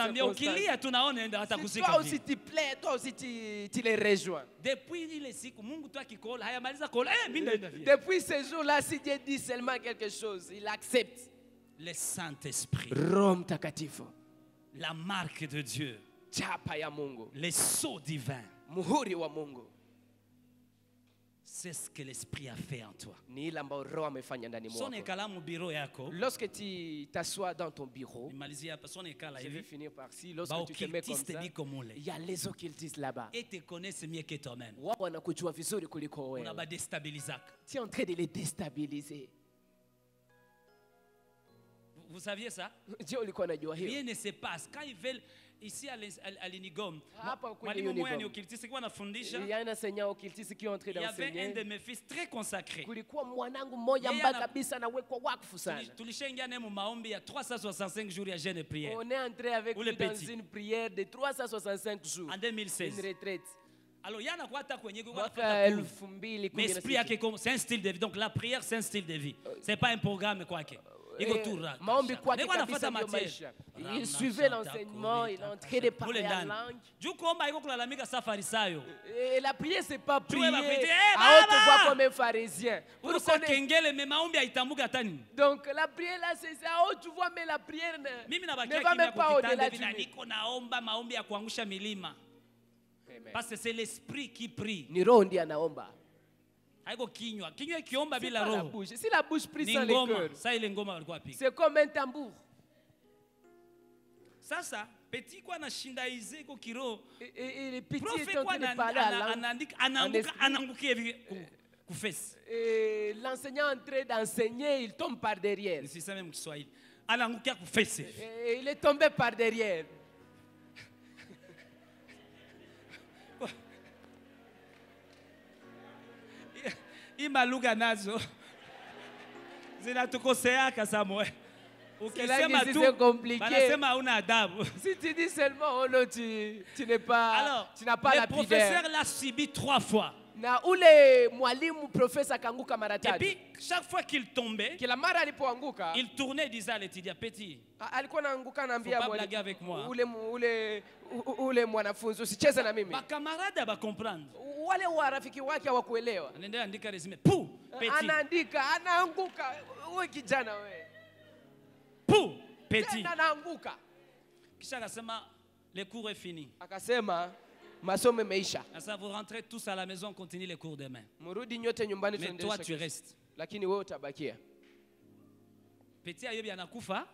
Toi aussi, tu plais, toi aussi, tu les rejoins. Depuis ce jour-là, si Dieu dit seulement quelque chose, il accepte. Le Saint-Esprit. La marque de Dieu. Les sceaux divins. C'est ce que l'Esprit a fait en toi. Lorsque tu t'assois dans ton bureau, je vais finir par ci. Lorsque tu te mets comme ça, il y a les occultistes là-bas. Et te connaissent mieux que toi-même. Tu es en train de les déstabiliser. Vous saviez ça? Rien ne se passe. Quand ils veulent, ici à l'Inigom, il y a un de mes fils très consacré. Il y a 365 jours à jeûne et prière. On est entré avec lui dans une prière de 365 jours. En 2016. Une retraite. Alors, il y a mais c'est un style de vie. Donc, la prière, c'est un style de vie. Ce n'est pas un programme, quoi. Il suivait l'enseignement, il entrait de parler en langue. Et la prière, c'est pas prier à haute voix comme un pharisien. Donc la prière là, c'est à haute voix, mais la prière ne va même pas au-delà du mur. Parce que c'est l'esprit qui prie. Si la bouche prie sans le cœur, c'est comme un tambour. Sasa petit kwa anashindaize ko kiro. Et les petits étaient en train de parler à langue. Et l'enseignant est en train d'enseigner, il tombe par derrière. C'est ça même Kiswahili. Anangukia kufesi. Et il est tombé par derrière. Imaluga nazo zinatukoseaka samwe. Ukisema tu compliqué. Banasema una adabu. Si tu dis seulement oh non, tu n'es pas. Alors, tu n'as pas la pudeur. Le professeur l'a subi 3 fois. Na ule mwalimu profesa kanguka mara 3. Et puis chaque fois qu'il tombait, kila mara alipoanguka, il tournait et disait à l'étudiant petit. Alikuwa anaanguka anaambia mwalimu ule mwanafunzi usicheze na mimi. Ba camarade ba comprendre. Wale warafiki wake hawakuelewa. Anaendelea andika resume. Pou, petit. Anaandika, anaanguka. Wewe kijana wewe. Pou, petit. Anaanguka. Kisha akasema le cours est fini. Akasema masomo imeisha. Asa vous rentrez tous à la maison, continuez les cours demain. Murudi nyote nyumbani tuendelee. Mais toi tu restes. Lakini wewe utabakia. Petit ayobi anakufa.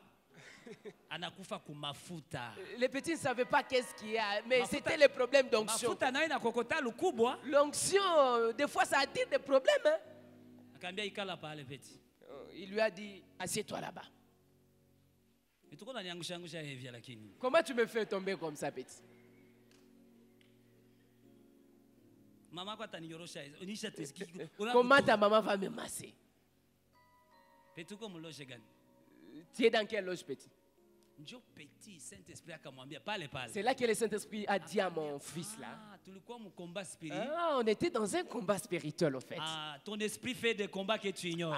Anakufa kumafuta. Les petits ne savaient pas qu'est-ce qu'il y a, mais c'était le problème d'onction. Mafuta nayo inakokota lukubwa. L'onction, des fois ça attire des problèmes. Hein? Akambia ikala pale petit. Il lui a dit assieds-toi là-bas. Comment tu me fais tomber comme ça, petit? Comment ta maman va me masser? Tu es dans quelle loge, petit? C'est là que le Saint-Esprit a dit à mon fils là. Ah, on était dans un combat spirituel, en fait. Ah, ton esprit fait des combats que tu ignores.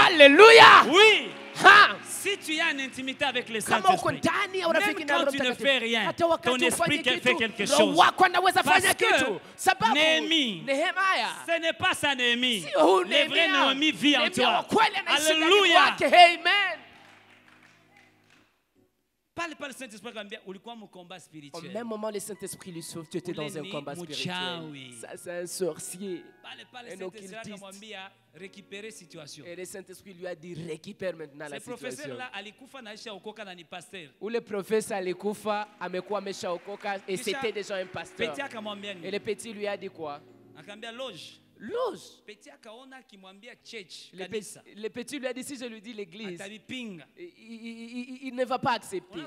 Alléluia. Oui. Ha. Si tu as une intimité avec le Saint-Esprit, même quand tu ne fais rien, ton esprit fait quelque chose. Parce que Néhémie, ce n'est pas sa Néhémie. Le vrai Néhémie vit en toi. Alléluia. Amen. Parle pas le Saint-Esprit comme bien, ou le combat spirituel. Au même moment, le Saint-Esprit lui sauve, tu étais dans un combat spirituel. Ça, c'est un sorcier. Parle pas le Saint-Esprit comme bien, récupérer situation. Et le Saint-Esprit lui a dit, récupère maintenant la situation. Ce professeur-là, alikufa naisha okoka na ni pasteur. Ou le professeur alikufa, amekuwa amesha okoka, et c'était déjà un pasteur. Et le petit lui a dit quoi? Akambia loge. Loge. Le petit lui a dit, si je lui dis l'église, il ne va pas accepter.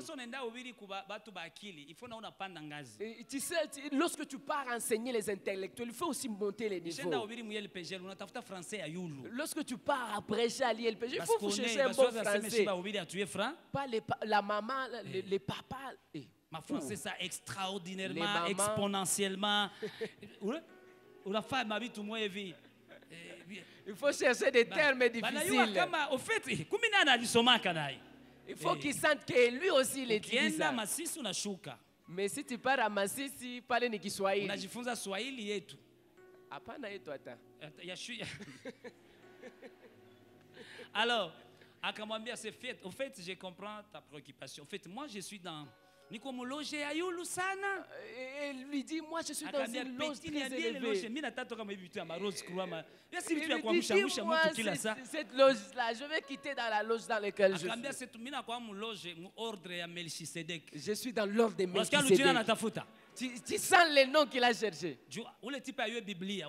Tu sais, lorsque tu pars enseigner les intellectuels, il faut aussi monter les niveaux. Lorsque tu pars à prêcher à l'ILPG, il faut chercher un bon français. Pas la maman, les papas. Ma français, ça extraordinairement, exponentiellement. Il faut chercher des termes difficiles. Il faut qu'il sente que lui aussi il utilise ça. Mais si tu pars à Masisi, parle ni Kiswahili. Hapana yetu hata. Alors, akamwambia c'est fait. Au fait, je comprends ta préoccupation. En fait, moi je suis dans Niko mloge ayulu sana. Elle lui dit, moi je suis dans une loge très élevée. Mimi nataka kama hivi tu ya marose kurama. Yasi vitu ya kuamsha mtu kila saa. Cette loge là, je vais quitter dans la loge dans laquelle je suis. Akambia c'est mimi na kwa mloge mu ordre ya Melchisedek. Je suis dans l'ordre de Melchisedek. Parce que l'utina natafuta. Tu sens le nom qu'il a cherché.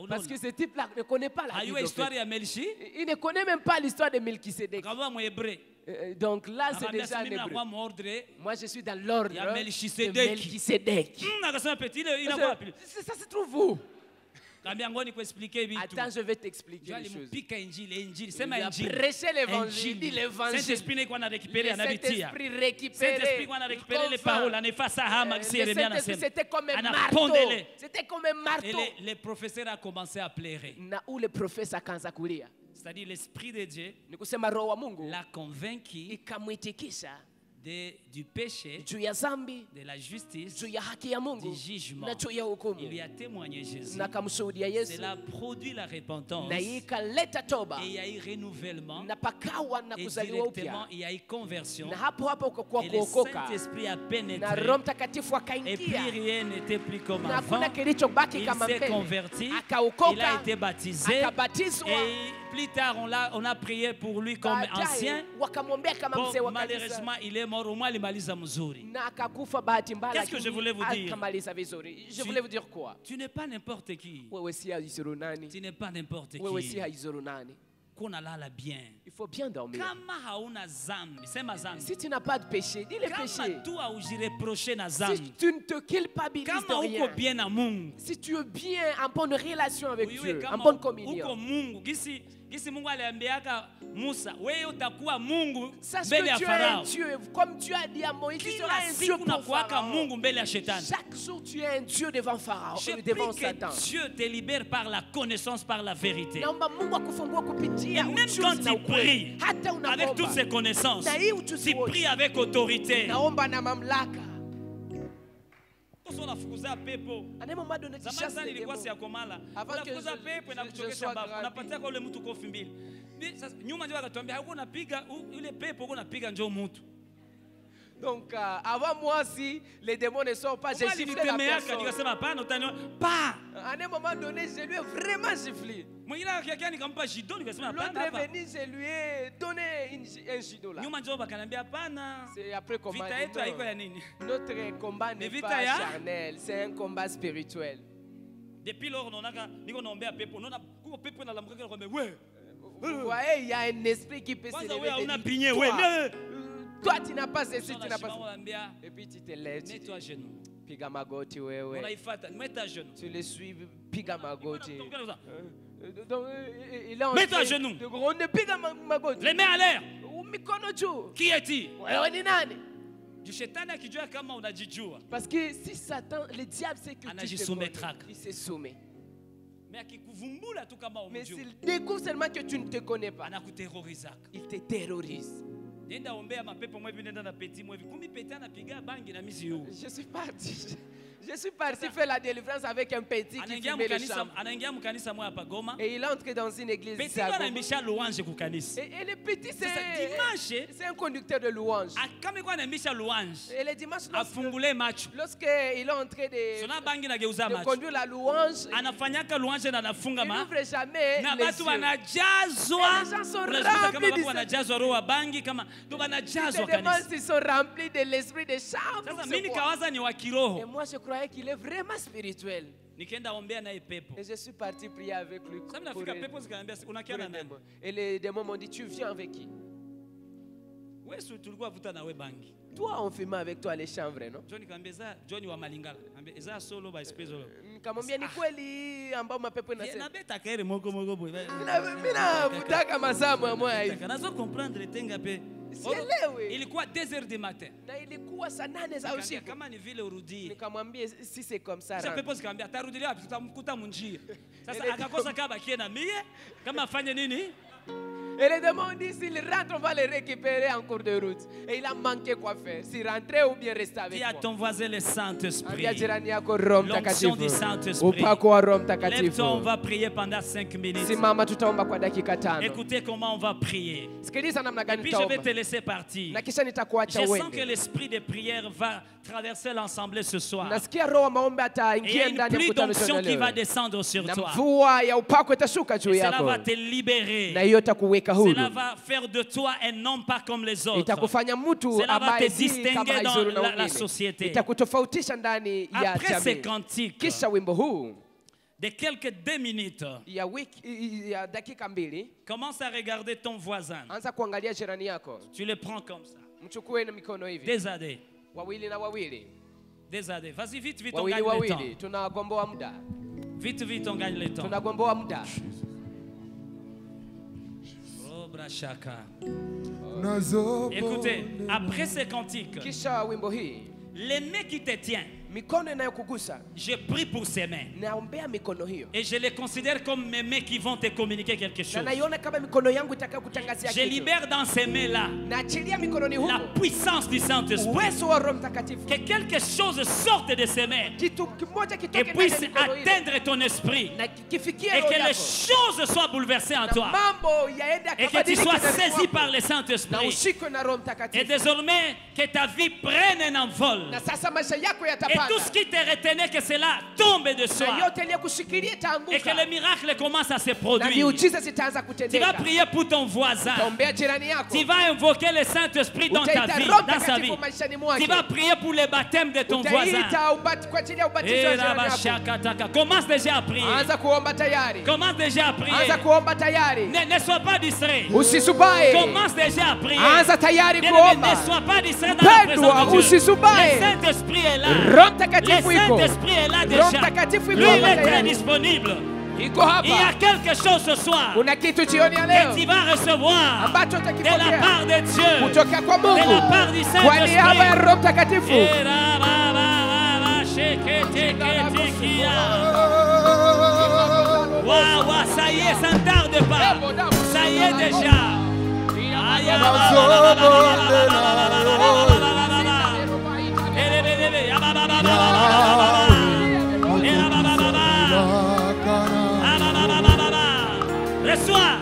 Parce que ce type-là ne connaît pas la Bible. Il ne connaît même pas l'histoire de Melchisedek. Donc là, c'est déjà un hébreu. Moi, je suis dans l'ordre de Melchisedek. Ça se trouve où? Attends, je vais t'expliquer les choses. Il a prêché l'évangile. Dit l'évangile. Saint-Esprit récupéré les paroles. C'était comme un marteau. C'était comme un marteau. Et le professeur a commencé à pleurer. Où le professeur a C'est-à-dire l'esprit de Dieu l'a convaincu du péché, de la justice, du jugement. Il a témoigné Jésus. Cela a produit la repentance. Et il y a eu renouvellement. Et directement, il y a eu conversion. Et le Saint-Esprit a pénétré. Et puis rien n'était plus comme avant. Il s'est converti. Il a été baptisé. Et plus tard, on a prié pour lui comme ancien. Bon, malheureusement, il est mort. Au moins, qu'est-ce que je voulais vous dire? Je voulais vous dire quoi? Tu n'es pas n'importe qui. Tu n'es pas n'importe qui. Qu'on a là bien. Il faut bien dormir. Si tu n'as pas de péché, dis le péché. Si tu ne te culpabilises de rien. Si tu es bien en bonne relation avec Dieu, en bonne communion. Sache que tu es un Dieu, comme tu as dit à Moïse, tu seras un Dieu pour Pharaon. Chaque jour tu es un Dieu devant Pharaon, devant Satan. Dieu te libère par la connaissance, par la vérité. Et même quand tu pries avec toutes ces connaissances, tu pries avec autorité. Donc avant moi, si les démons ne sont pas, j'ai giflé la personne. À un moment donné, je lui ai vraiment giflé. L'autre est venu, je lui ai donné un judo là. C'est après combat. Notre combat n'est pas charnel, c'est un combat spirituel. Depuis lors, vous voyez, il y a un esprit qui peut se lever. Toi, tu n'as pas ceci, tu n'as pas ça. Et puis tu te lèves. Mets-toi à genoux. Piga magoti, ouais. Mets-toi à genoux. Tu le suis, piga magoti. Mets-toi à genoux. Les mains à l'air. Qui es-tu? Du Shetani qui joue comme on a dit. Parce que si Satan, le diable sait que tu te connais, il se soumet. Mais s'il découvre seulement que tu ne te connais pas, il te terrorise. Je suis parti faire la délivrance avec un petit qui fumait les chambres. Et il est entré dans une église. Et le petit, c'est un conducteur de louange. Et le dimanche, lorsqu'il est en train de conduire la louange, il n'ouvre jamais les yeux. Ils sont remplis de l'esprit de charme. Et moi, je croyais qu'il est vraiment spirituel. Et je suis parti prier avec lui. Et les démons m'ont dit, tu viens avec qui? Toi, on fume avec toi les chanvres, non? Kamwambia ni kweli ambao mapepo inasema. Mina vutaka masaa moja hivi. Ilikuwa 2h du matin. Na ilikuwa saa 8 za usiku. Kama ni vile urudi. Nikamwambia si c'est comme ça. Sasa pepo zikamwambia tarudilia wapi, tutamkuta munjia. Sasa akakosa kaba kiena mie kama afanye nini? Et les démons disent, s'il rentre, on va le récupérer en cours de route. Et il a manqué quoi faire. S'il rentrait ou bien rester avec moi. Dis à ton voisin le Saint-Esprit. L'onction du Saint-Esprit. Lève-toi, on va prier pendant 5 minutes. Écoutez comment on va prier. Et puis je vais te laisser partir. Je sens que l'esprit de prière va traverser l'assemblée ce soir. Et il y a une pluie d'onction qui va descendre sur toi. Et cela va te libérer. Cela va faire de toi un homme pas comme les autres. Cela va te distinguer dans la société. Après ces cantiques, de quelques 2 minutes, commence à regarder ton voisin. Tu le prends comme ça. Désadé. Désadé. Vas-y, vite, vite, on gagne le temps. Vite, vite, on gagne le temps. Écoutez, après ces cantiques, l'ennemi qui te tient je prie pour ces mains. Et je les considère comme mes mains qui vont te communiquer quelque chose. Je libère dans ces mains-là la puissance du Saint-Esprit. Que quelque chose sorte de ces mains et puisse atteindre ton esprit. Et que les choses soient bouleversées en toi. Et que tu sois saisi par le Saint-Esprit. Et désormais, que ta vie prenne un envol. Et tout ce qui te retenait, que cela tombe de soi. Et que le miracle commence à se produire. Tu vas prier pour ton voisin. Tu vas invoquer le Saint-Esprit dans ta vie, dans sa vie. Tu vas prier pour le baptême de ton voisin. Commence déjà à prier. Commence déjà à prier. Ne sois pas distrait. Commence déjà à prier. Ne sois pas distrait dans la présence de Dieu. Le Saint-Esprit est là. Le Saint-Esprit est là déjà. Lui, il est très disponible. Il y a quelque chose ce soir que tu vas recevoir de la part de Dieu, de la part du Saint-Esprit. Waouh, ça y est, ça ne tarde pas. Ça y est déjà. Reçois.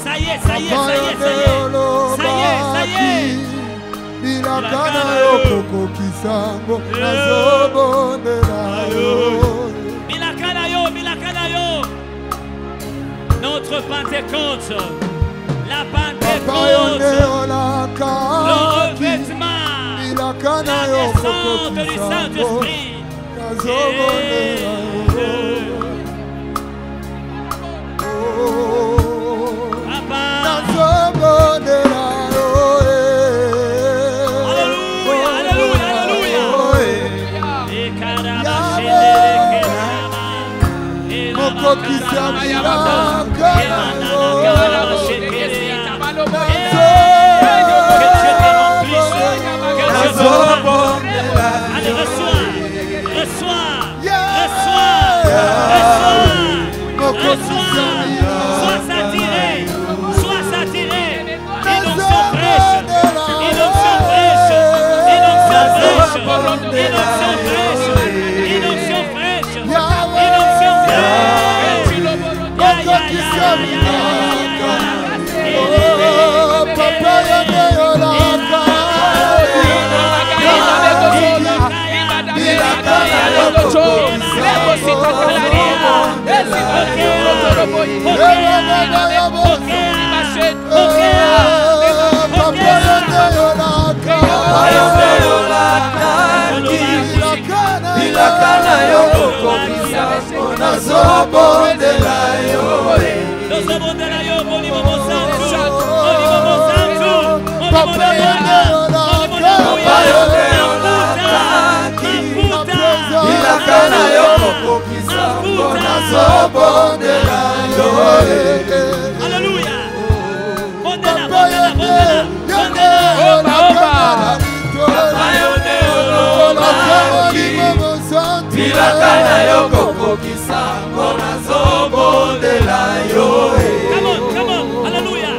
Ça y est, ça y est, ça y est, ça y est. Ça y est, ça y est. Notre Pentecôte, la Pentecôte, le revêtement, la descente du Saint-Esprit. Allez, reçois, sois saturé, une onction fraîche, une onction fraîche, une onction fraîche, une onction fraîche, une onction fraîche, une onction Alléluia. Come on, alléluia.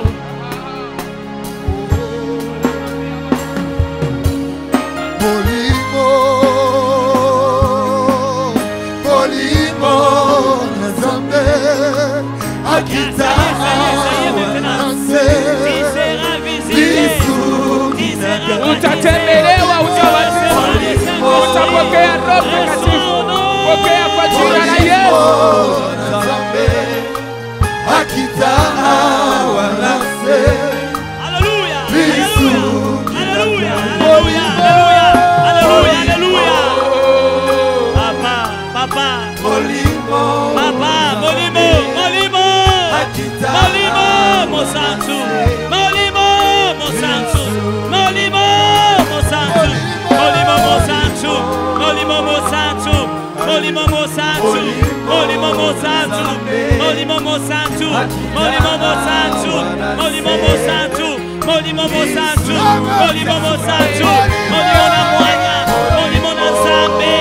Utatembelewa, utapokea Roho Mtakatifu. Pokea kwa jina la Yesu. Haleluya. Haleluya. Haleluya. Haleluya. Papa. Molimo. Mosantu. Molimo Mosantu. Molimo na mwanya, molimo na zambe.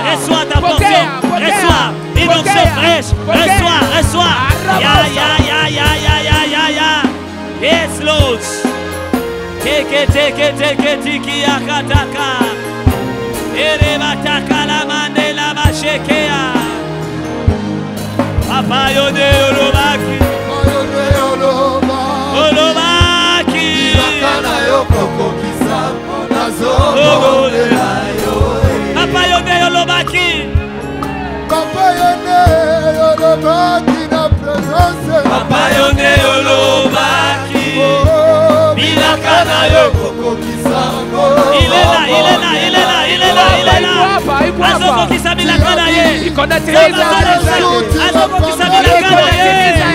Reçois ta portion, reçois une onction fraîche, reçois. Ya. Yes, Lord. Teke tiki yakataka. Erebataka la mande la mashekea. Papa yode olobaki. Olobaki. Yakana yokoko kisamo nazo. Papa yode olobaki. Papa yode olobaki na présence. Papa yode olobaki. Bilakana yokoko kisamo. Il est là. Azoko kisami la kana ye. Azoko kisami la kana ye.